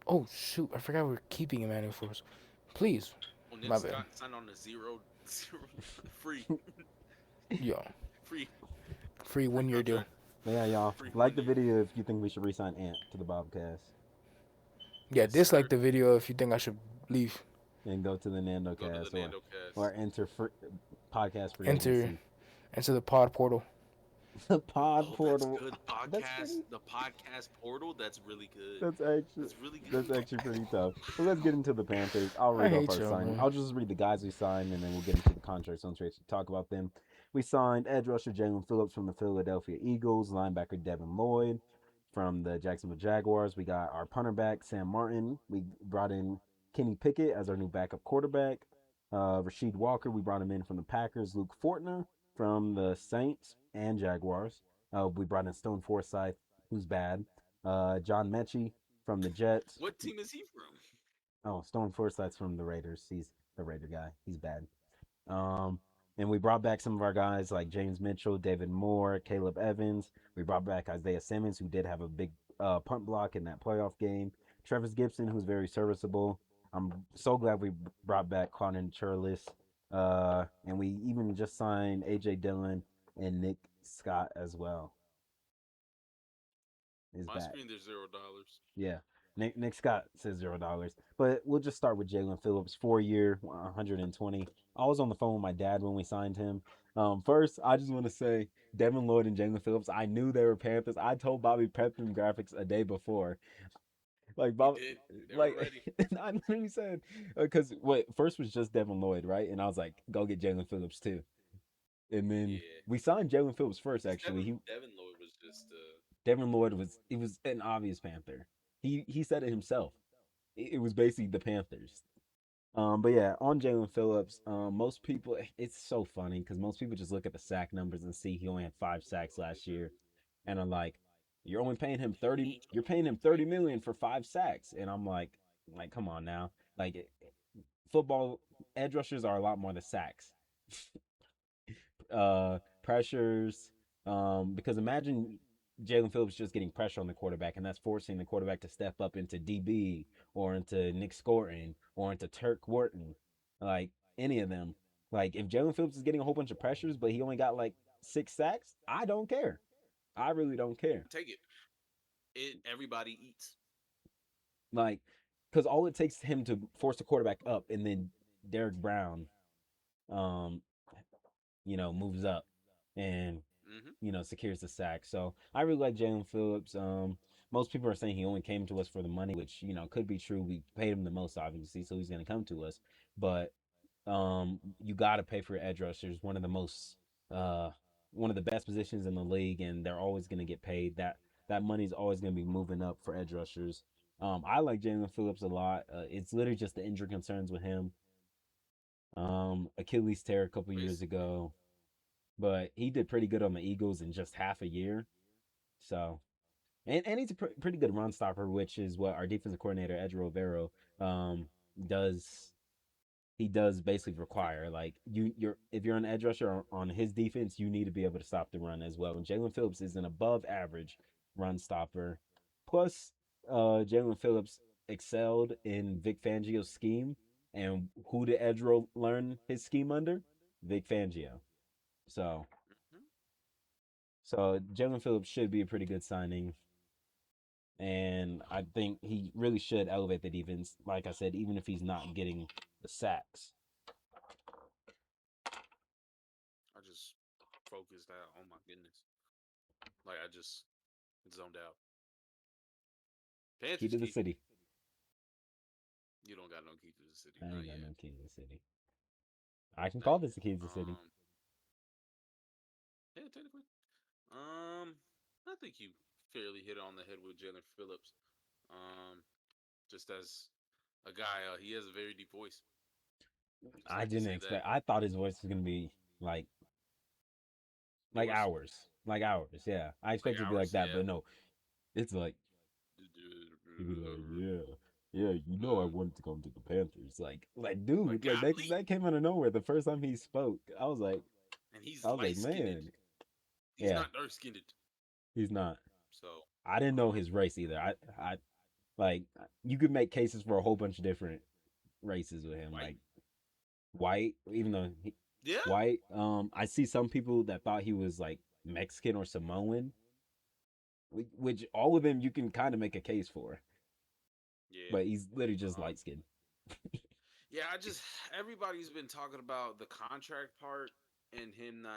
oh shoot, I forgot we are keeping Emmanuel Force. Please, Well, Nick my bad. Scott signed on a zero free Yo, free free free 1 year deal. contract, Yeah, y'all. free Like one the year. video if you think we should resign Ant to the Bobcast Yeah, Yes, dislike sir. the video if you think I should leave. and go to the Nando Go to the Cast Nando or cast. enter podcast free Enter agency. into the pod portal. The pod Oh, that's portal. good. That's Podcast, pretty. the podcast portal. That's really good. That's actually That's really that's good. actually pretty tough. But let's get into the Panthers. I'll I read off hate our y'all, signing. bro. I'll just read the guys we signed, and then we'll get into the contracts once we actually talk about them. We signed edge rusher Jalen Phillips from the Philadelphia Eagles, linebacker Devin Lloyd from the Jacksonville Jaguars. We got our punter back Sam Martin. We brought in Kenny Pickett as our new backup quarterback. Rasheed Walker, we brought him in from the Packers. Luke Fortner from the Saints and Jaguars. We brought in Stone Forsythe, who's bad. John Mechie from the Jets. What team is he from? Oh, Stone Forsythe's from the Raiders. He's the Raider guy. He's bad. Um, and we brought back some of our guys like James Mitchell, David Moore, Caleb Evans. We brought back Isaiah Simmons, who did have a big punt block in that playoff game. Travis Gibson, who's very serviceable. I'm so glad we brought back Connor Churlis. And we even just signed AJ Dillon and Nick Scott as well. Is My back. screen, there's $0. Yeah. Nick Scott says $0. But we'll just start with Jalen Phillips, 4 year, 120. I was on the phone with my dad when we signed him. First, I just want to say Devin Lloyd and Jalen Phillips. I knew they were Panthers. I told Bobby prep them graphics a day before. Like He Bob, did. They were like ready. I literally said because what first was just Devin Lloyd, right? And I was like, go get Jalen Phillips too. And then Yeah. we signed Jalen Phillips first. Because Actually, he Devin Lloyd was just Devin Lloyd was an obvious Panther. He said it himself. It was basically the Panthers. But yeah, on Jalen Phillips, most people it's so funny because most people just look at the sack numbers and see he only had 5 sacks last year, and are like, you're only paying him 30. You're paying him 30 million for 5 sacks, and I'm like, come on now, like football edge rushers are a lot more than sacks. Pressures. Because imagine Jalen Phillips just getting pressure on the quarterback, and that's forcing the quarterback to step up into DB or into Nick Scourton or into Turk Wharton, like any of them. Like if Jalen Phillips is getting a whole bunch of pressures, but he only got like 6 sacks, I don't care. I really don't care. take it. Everybody eats. Like, because all it takes him to force the quarterback up, and then Derek Brown, um, moves up and Hmm. secures the sack. So I really like Jalen Phillips. Most people are saying he only came to us for the money, which could be true. We paid him the most, obviously, so he's going to come to us. But you got to pay for your edge rushers. Uh, one of the best positions in the league, and they're always going to get paid. That money's always going to be moving up for edge rushers. I like Jalen Phillips a lot. It's literally just the injury concerns with him. Achilles tear a couple years Basically. ago, but he did pretty good on the Eagles in just half a year. So, and he's a pretty good run stopper, which is what our defensive coordinator Edger Rivero does. He does basically require like you're if you're an edge rusher on his defense, you need to be able to stop the run as well. And Jalen Phillips is an above average run stopper, Plus, Jalen Phillips excelled in Vic Fangio's scheme, and who did Edro learn his scheme under? Vic Fangio. So, Hmm. Jalen Phillips should be a pretty good signing, and I think he really should elevate the defense. Like I said, even if he's not getting the sacks. I just focused out. Oh my goodness! Like I just zoned out. Key Panthers to the key. city. You don't got no key to the city, I not ain't got yet. no key to the city. I can Not call yet. this the key to the city. Yeah, technically. I think you fairly hit it on the head with Jalen Phillips. Um, just as a guy, he has a very deep voice. Just I like to didn't say that. expect. I thought his voice was gonna be like Yours, like ours. Yeah, I like expected it to be like ours, that, yeah. but no, it's like he'd be like, yeah, you know, I wanted to come to the Panthers. Like Dude, like golly, that came out of nowhere. The first time he spoke, and he's I was like, light skinned. man, He's yeah, not dark skinned. he's not. So, I didn't know um, his race either. I like you could make cases for a whole bunch of different races with him, white, like white, even though yeah, white. I see some people that thought he was like Mexican or Samoan, which all of them you can kind of make a case for, yeah. but he's literally just Um, light skinned. yeah. I just everybody's been talking about the contract part and him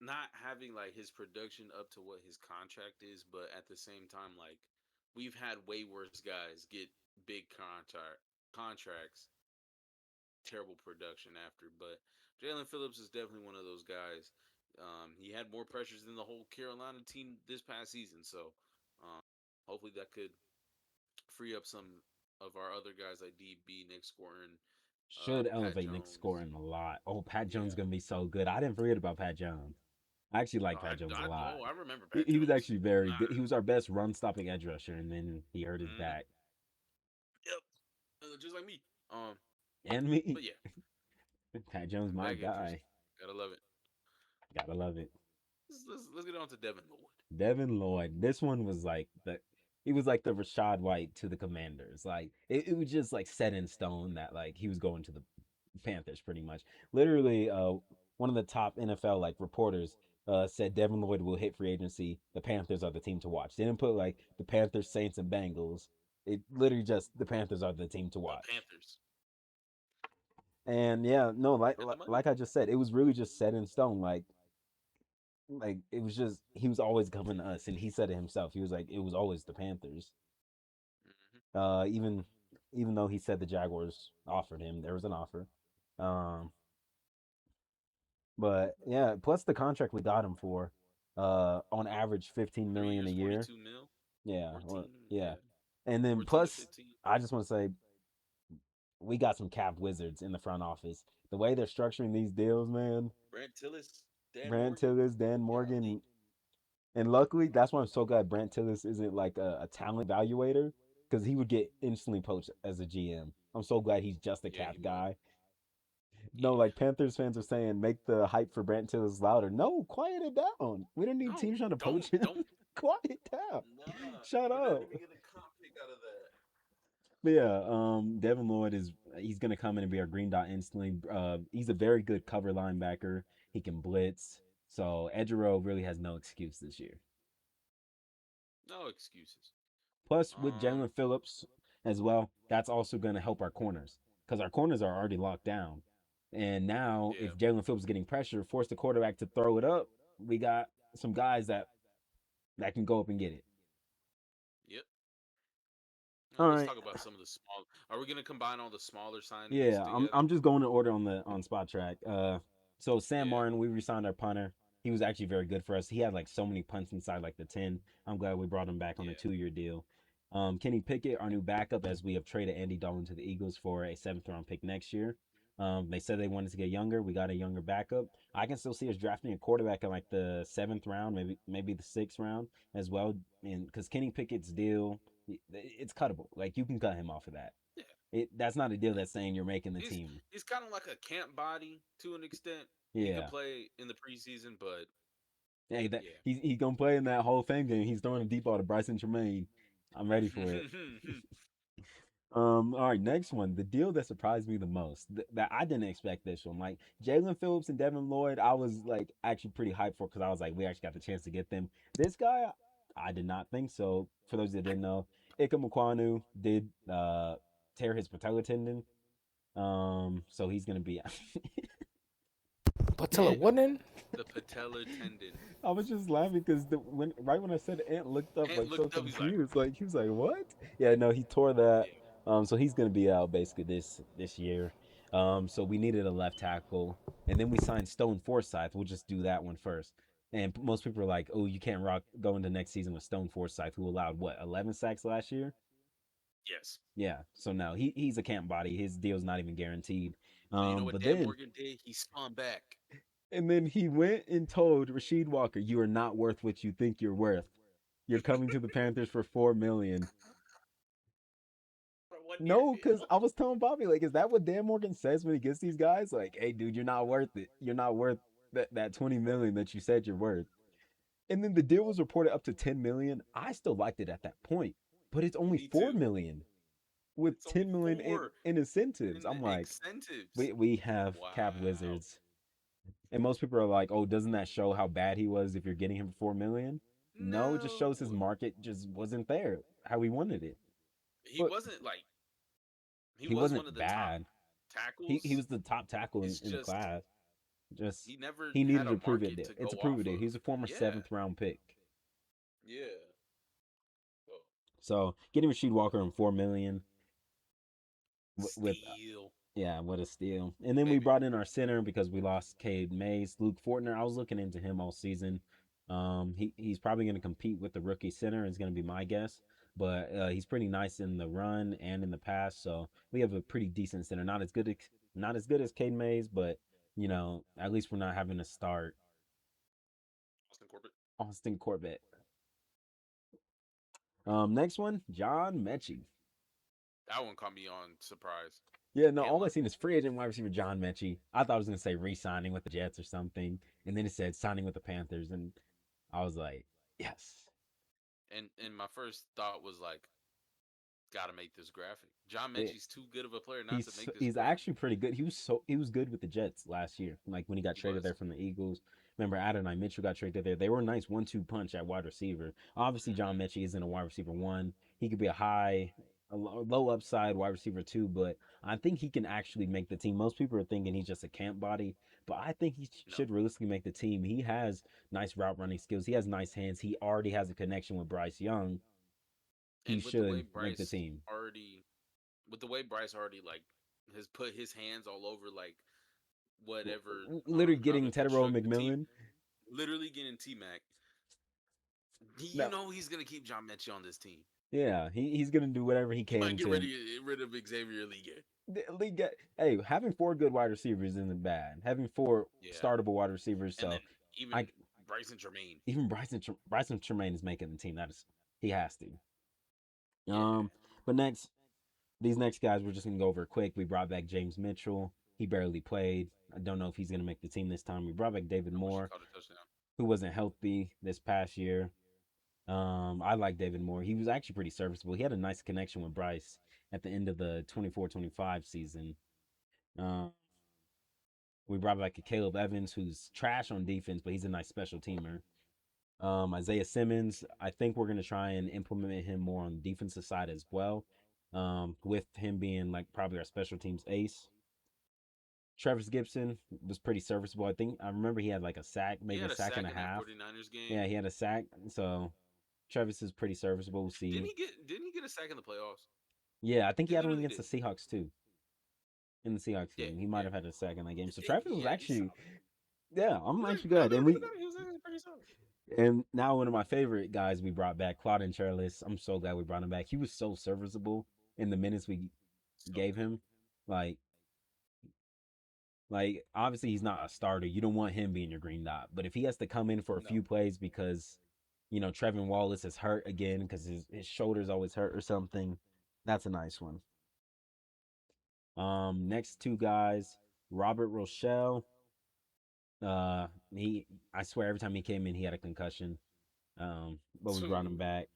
not having like his production up to what his contract is, but at the same time, like we've had way worse guys get big contracts, terrible production after. But Jalen Phillips is definitely one of those guys. He had more pressures than the whole Carolina team this past season, so um, hopefully that could free up some of our other guys like DB, Nick Scoring, Should Pat elevate Nick Jones. scoring a lot. Oh, Pat Jones Yeah. gonna be so good. I didn't forget about Pat Jones. I actually like Pat Jones a lot. I remember Pat He was Jones. actually very Nah. good. He was our best run stopping edge rusher, and then he hurt his Mm, back. yep. Just like me. And me, But yeah, Pat Jones, my back interest. guy. Gotta love it. Gotta love it. Let's get on to Devin Lloyd. Devin Lloyd. This one was like the he was like the Rashad White to the Commanders. Like it was just like set in stone that like he was going to the Panthers pretty much. Literally, one of the top NFL like reporters said Devin Lloyd will hit free agency. The Panthers are the team to watch. They didn't put like the Panthers, Saints, and Bengals. It literally just the Panthers are the team to The watch. Panthers. And yeah, no, Got the money. like I just said, it was really just set in stone. Like it was just he was always coming to us, and he said it himself. He was like it was always the Panthers. Hmm. Even though he said the Jaguars offered him, there was an offer. Um, but yeah, plus the contract we got him for, on average 3 15 million a years, year. 42 mil, Yeah, well, 14. yeah, Yeah, and then 14 to plus 15. I just want to say we got some cap wizards in the front office. The way they're structuring these deals, man. Brent Tillis, Dan Brant Morgan. Tillis, Dan Golly. Morgan, and luckily that's why I'm so glad Brant Tillis isn't like a talent evaluator because he would get instantly poached as a GM. I'm so glad he's just a Yeah, cap he would. guy. No, Yeah. like Panthers fans are saying, make the hype for Brant Tillis louder. No, quiet it down. We don't need No, teams trying to poach him. don't. Quiet down. Nah, Shut we're not up. even getting a comp pick out of that. But yeah, Devin Lloyd he's gonna come in and be our green dot instantly. He's a very good cover linebacker. He can blitz. So Edgero really has no excuse this year. No excuses. Plus, with Um, Jalen Phillips as well, that's also going to help our corners because our corners are already locked down. And now, yeah, if Jalen Phillips is getting pressure, force the quarterback to throw it up, we got some guys that can go up and get it. yep. All Let's right. talk about some of the small. Are we gonna combine all the smaller signings Yeah, together? I'm just going in order on spot track. So Sam Yeah, Martin, we resigned our punter. He was actually very good for us. He had like so many punts inside like the 10. I'm glad we brought him back on a yeah, 2-year deal. Kenny Pickett, our new backup, as we have traded Andy Dalton to the Eagles for a 7th round pick next year. They said they wanted to get younger. We got a younger backup. I can still see us drafting a quarterback in like the 7th round, maybe the 6th round as well. And because Kenny Pickett's deal, it's cuttable. Like you can cut him off of that. yeah. That's not a deal that's saying you're making the He's team. he's kind of like a camp body to an extent. He could Yeah. play in the preseason, but Hey, that yeah, he's gonna play in that Hall of Fame game. He's throwing a deep ball to Bryson Tremaine. I'm ready for it. All right, next one. The deal that surprised me the most, that I didn't expect this one. Like Jalen Phillips and Devin Lloyd, I was like actually pretty hyped for because I was like, we actually got the chance to get them. This guy, I did not think so. For those that didn't know, Ika Mukwanu did tear his patella tendon. So he's gonna be. Patella what in? The patellar tendon. I was just laughing because when I said Ant looked up Ant like so looked up. He's like, confused, like he was like, "What?" Yeah, no, he tore that. yeah, So he's gonna be out basically this year. So we needed a left tackle, and then we signed Stone Forsythe. We'll just do that one first. And most people are like, "Oh, you can't rock go into next season with Stone Forsythe, who allowed what 11 sacks last year." yes. Yeah, so no, he's a camp body. His deal's not even guaranteed. But you know what But Dan then Morgan did? He spun back. he went and told Rasheed Walker, "You are not worth what you think you're worth. You're coming to the Panthers for 4 million." For a 1 year No, because deal. I was telling Bobby, like, is that what Dan Morgan says when he gets these guys? Like, hey, dude, you're not worth it. You're not worth that 20 million that you said you're worth. And then the deal was reported up to 10 million. I still liked it at that point, but it's only Me 4 too. million with It's only 10 million four in incentives. in I'm like, incentives. we have cap Wow. wizards. And most people are like, "Oh, doesn't that show how bad he was if you're getting him for 4 million?" No, it just shows his No. market just wasn't there how he wanted it. He But wasn't like he he was one of wasn't the top bad. He tackles. was the top tackle It's in the just class. Just he never he had needed a to prove it. market to It's go a prove off it. of. He's a former Yeah. seventh round pick. Yeah. Oh, So getting Rasheed Walker in 4 million with steal, yeah, what a steal. And then we baby. brought in our center because we lost Cade Mays, Luke Fortner. I was looking into him all season. He's probably going to compete with the rookie center. Is going to be my guess. But he's pretty nice in the run and in the pass. So we have a pretty decent center. Not as good as Cade Mays, but at least we're not having to start Austin Corbett. Austin Corbett. Next one, John Mechie. That one caught me on surprise. Yeah, no, Can't all I lie. seen is free agent wide receiver John Mechie. I thought I was gonna say re-signing with the Jets or something, and then it said signing with the Panthers, and I was like, yes. And my first thought was like, gotta make this graphic. John It, Mechie's too good of a player not to make this he's graphic. actually pretty good. He was good with the Jets last year, like when he got He traded there was. from the Eagles. Remember Adonai Mitchell got traded there. They were a nice 1-2 punch at wide receiver. Obviously, John Hmm. Mechie isn't a wide receiver one. He could be a low upside wide receiver two, but I think he can actually make the team. Most people are thinking he's just a camp body, but I think he No. should realistically make the team. He has nice route running skills. He has nice hands. He already has a connection with Bryce Young. He And with the way should make the Bryce team. already, with the way Bryce already like has put his hands all over like whatever Literally getting other Tedero constructed team, McMillan. literally getting T Mac. You No, know he's gonna keep John Mechie on this team. yeah, he's gonna do whatever he He might can get to rid of Xavier League. the league. Hey, having four good wide receivers isn't bad. Having four Yeah, startable wide receivers, and then so I even Bryson Jermaine. even Bryson Tremaine is making the team. That is he has to. Yeah, Um, but these next guys we're just gonna go over quick. We brought back James Mitchell. He barely played. I don't know if he's gonna make the team this time. We brought back David I wish he Moore, caught a touchdown. who wasn't healthy this past year. I like David Moore. He was actually pretty serviceable. He had a nice connection with Bryce at the end of the 24-25 season. Um, we brought back a Caleb Evans, who's trash on defense, but he's a nice special teamer. Isaiah Simmons, I think we're gonna try and implement him more on the defensive side as well. With him being like probably our special teams ace. Travis Gibson was pretty serviceable. I think I remember he had like a sack, He maybe a had a sack and sack a in that half. 49ers Yeah, game. he had a sack. So Travis is pretty serviceable. We'll see. Didn't he get a sack in the playoffs? Yeah, I think he He had one literally against did. the Seahawks too. In the Seahawks Yeah, game, he might yeah. have had a sack in that game. So Travis was Yeah, he's actually, solid. yeah, I'm actually I good. never And really we got it. He was actually pretty solid. and now one of my favorite guys we brought back, Claude and Charles. I'm so glad we brought him back. He was so serviceable in the minutes we So gave good. him. Like obviously he's not a starter. You don't want him being your green dot. But if he has to come in for a No. few plays because Trevin Wallace is hurt again because his shoulders always hurt or something, that's a nice one. Next two guys, Robert Rochelle. He I swear every time he came in he had a concussion. But we brought him back.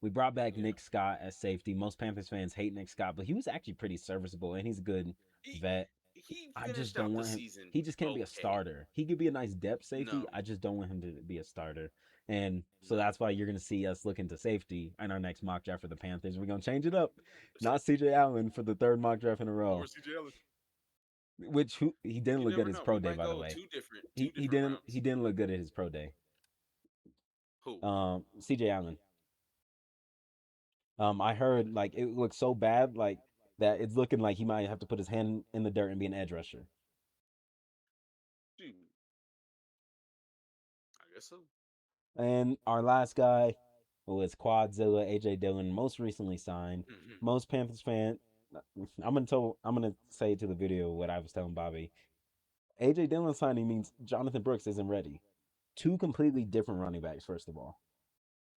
We brought back Yeah. Nick Scott as safety. Most Panthers fans hate Nick Scott, but he was actually pretty serviceable and he's a good He vet. he I just finished don't out the want him. season He just can't be a okay. starter. He could be a nice depth safety. No, I just don't want him to be a starter. And so no. that's why you're going to see us look into safety in our next mock draft for the Panthers. We're going to change it up. Not CJ Allen for the third mock draft in a Or row, CJ Allen. which he didn't You look good never at his know. pro We day, might by the go way. two He different didn't rounds. look good at his pro day. Who? CJ Allen. I heard like it looked so bad, like that it's looking like he might have to put his hand in the dirt and be an edge rusher. Dude, I guess so. And our last guy was Quadzilla AJ Dillon, most recently signed. Most Panthers fan, I'm gonna say to the video what I was telling Bobby. AJ Dillon signing means Jonathan Brooks isn't ready. Two completely different running backs. First of all,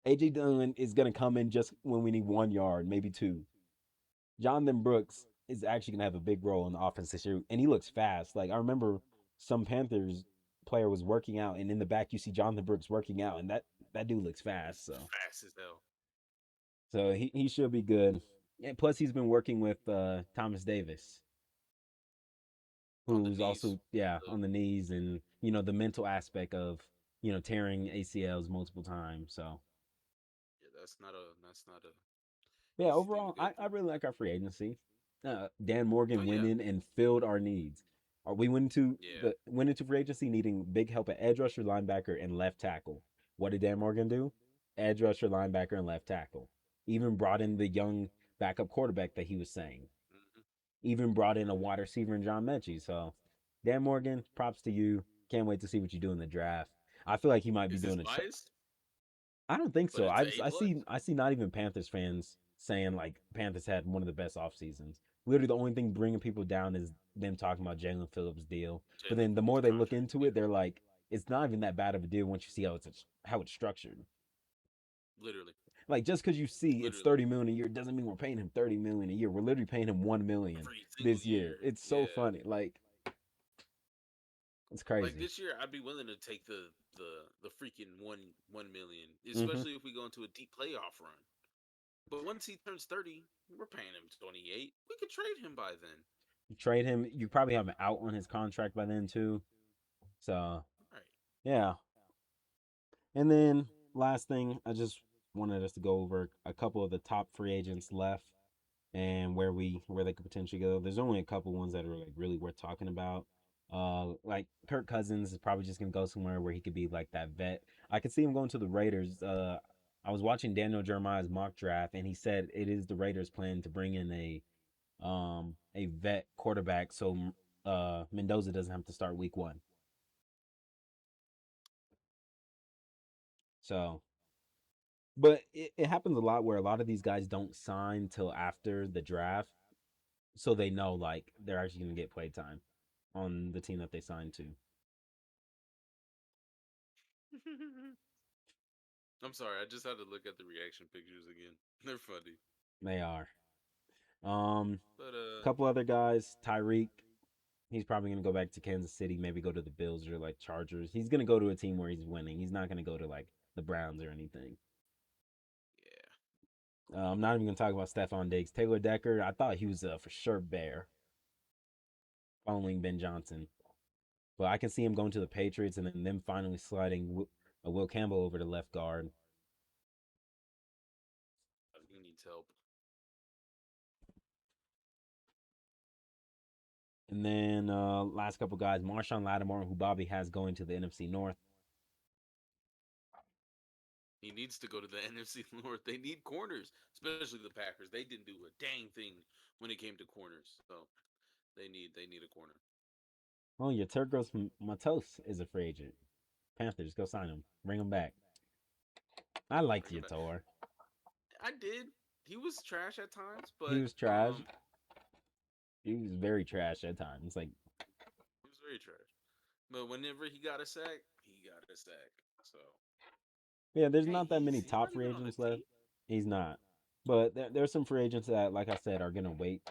AJ Dillon is gonna come in just when we need 1 yard, maybe two. Jonathan Brooks is actually gonna have a big role in the offense this year, and he looks fast. Like I remember some Panthers player was working out, and in the back you see Jonathan Brooks working out, and that dude looks fast. Fast as hell. So he should be good. And plus he's been working with Thomas Davis, On the who's knees. also on the knees and the mental aspect of tearing ACLs multiple times. So Yeah, that's not a yeah, easy thing to overall, go I through. really like our free agency. Dan Oh Morgan went yeah, in and filled our needs. We yeah. went into free agency needing big help at edge rusher, linebacker, and left tackle. What did Dan Morgan do? Edge rusher, linebacker, and left tackle. Even brought in the young backup quarterback that he was saying. Hmm. Even brought in a Literally. wide receiver in John Mechie. So, Dan Morgan, props to you. Can't wait to see what you do in the draft. I feel like he might be Is this doing a biased? I don't think But so. it's a A plus. I see not even Panthers fans saying like Panthers had one of the best off seasons. Literally, the only thing bringing people down is them talking about Jalen Phillips' deal. But Jalen then the Phillips more they look contract. into Yeah, it, they're like, it's not even that bad of a deal once you see how it's structured. literally, Like just because you see it's literally 30 million a year doesn't mean we're paying him 30 million a year. We're literally paying him 1 million every single this year. year. It's so Yeah, funny. Like it's like crazy. this year, I'd be willing to take the freaking one million, Hmm. especially if we go into a deep playoff run. But once he turns 30, we're paying him 28. We could trade him by then. You trade him. You probably have an out on his contract by then too. So Right. yeah. And then last thing, I just wanted us to go over a couple of the top free agents left and where they could potentially go. There's only a couple ones that are like really worth talking about. Like Kirk Cousins is probably just gonna go somewhere where he could be like that vet. I could see him going to the Raiders. I was watching Daniel Jeremiah's mock draft, and he said it is the Raiders' plan to bring in a vet quarterback, so Mendoza doesn't have to start week one. So but it happens a lot where a lot of these guys don't sign till after the draft, so they know like they're actually gonna get play time on the team that they signed to. I'm sorry, I just had to look at the reaction pictures again. They're funny. They are. Um, But couple other guys, Tyreek. He's probably gonna go back to Kansas City, maybe go to the Bills or like Chargers. He's gonna go to a team where he's winning. He's not gonna go to like the Browns or anything. yeah. I'm not even gonna talk about Stephon Diggs. Taylor Decker, I thought he was for sure Bear following Ben Johnson. But I can see him going to the Patriots and then them finally sliding Will Campbell over to left guard. He needs help. And then last couple guys, Marshawn Lattimore, who Bobby has going to the NFC North. He needs to go to the NFC North. They need corners, especially the Packers. They didn't do a dang thing when it came to corners. So they need a corner. Oh, your Turgos Matos is a free agent. Panthers, go sign him. Bring him back. I liked Bring him back. Yator. I did. He was trash at times, He but was trash. He was very trash at times. Like, he was very trash. But whenever he got a sack, he got a sack. So yeah, there's hey, not that many he's top not free even on the agents left. team. He's not. But there's some free agents that, like I said, are going to wait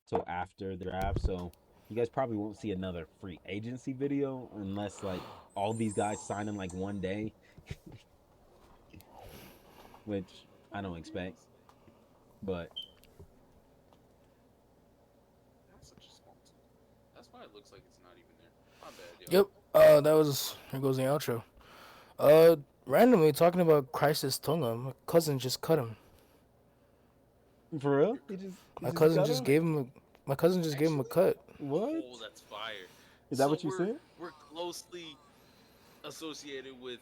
till after the draft. So you guys probably won't see another free agency video unless like all these guys sign in like one day, which I don't expect. But That's such a small team. That's why it looks like it's not even there. My bad, yo. Yep. That was. Here goes the outro. Randomly talking about Crisis Tonga. My cousin just cut him. for real, My cousin just gave him. My cousin just gave him a cut. What? Oh, that's fire. Is that what you said? We're closely associated with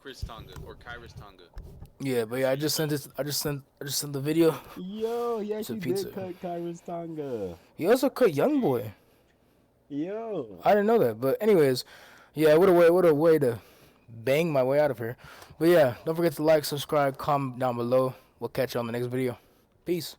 Chris Tonga or Kyrus Tonga. Yeah, but yeah, I just sent this. I just sent the video. Yo, he It's a actually pizza. did cut Kyrus Tonga. He also cut Young Boy. Yo. I didn't know that. But anyways, yeah, what a way to bang my way out of here. But yeah, don't forget to like, subscribe, comment down below. We'll catch you on the next video. Peace.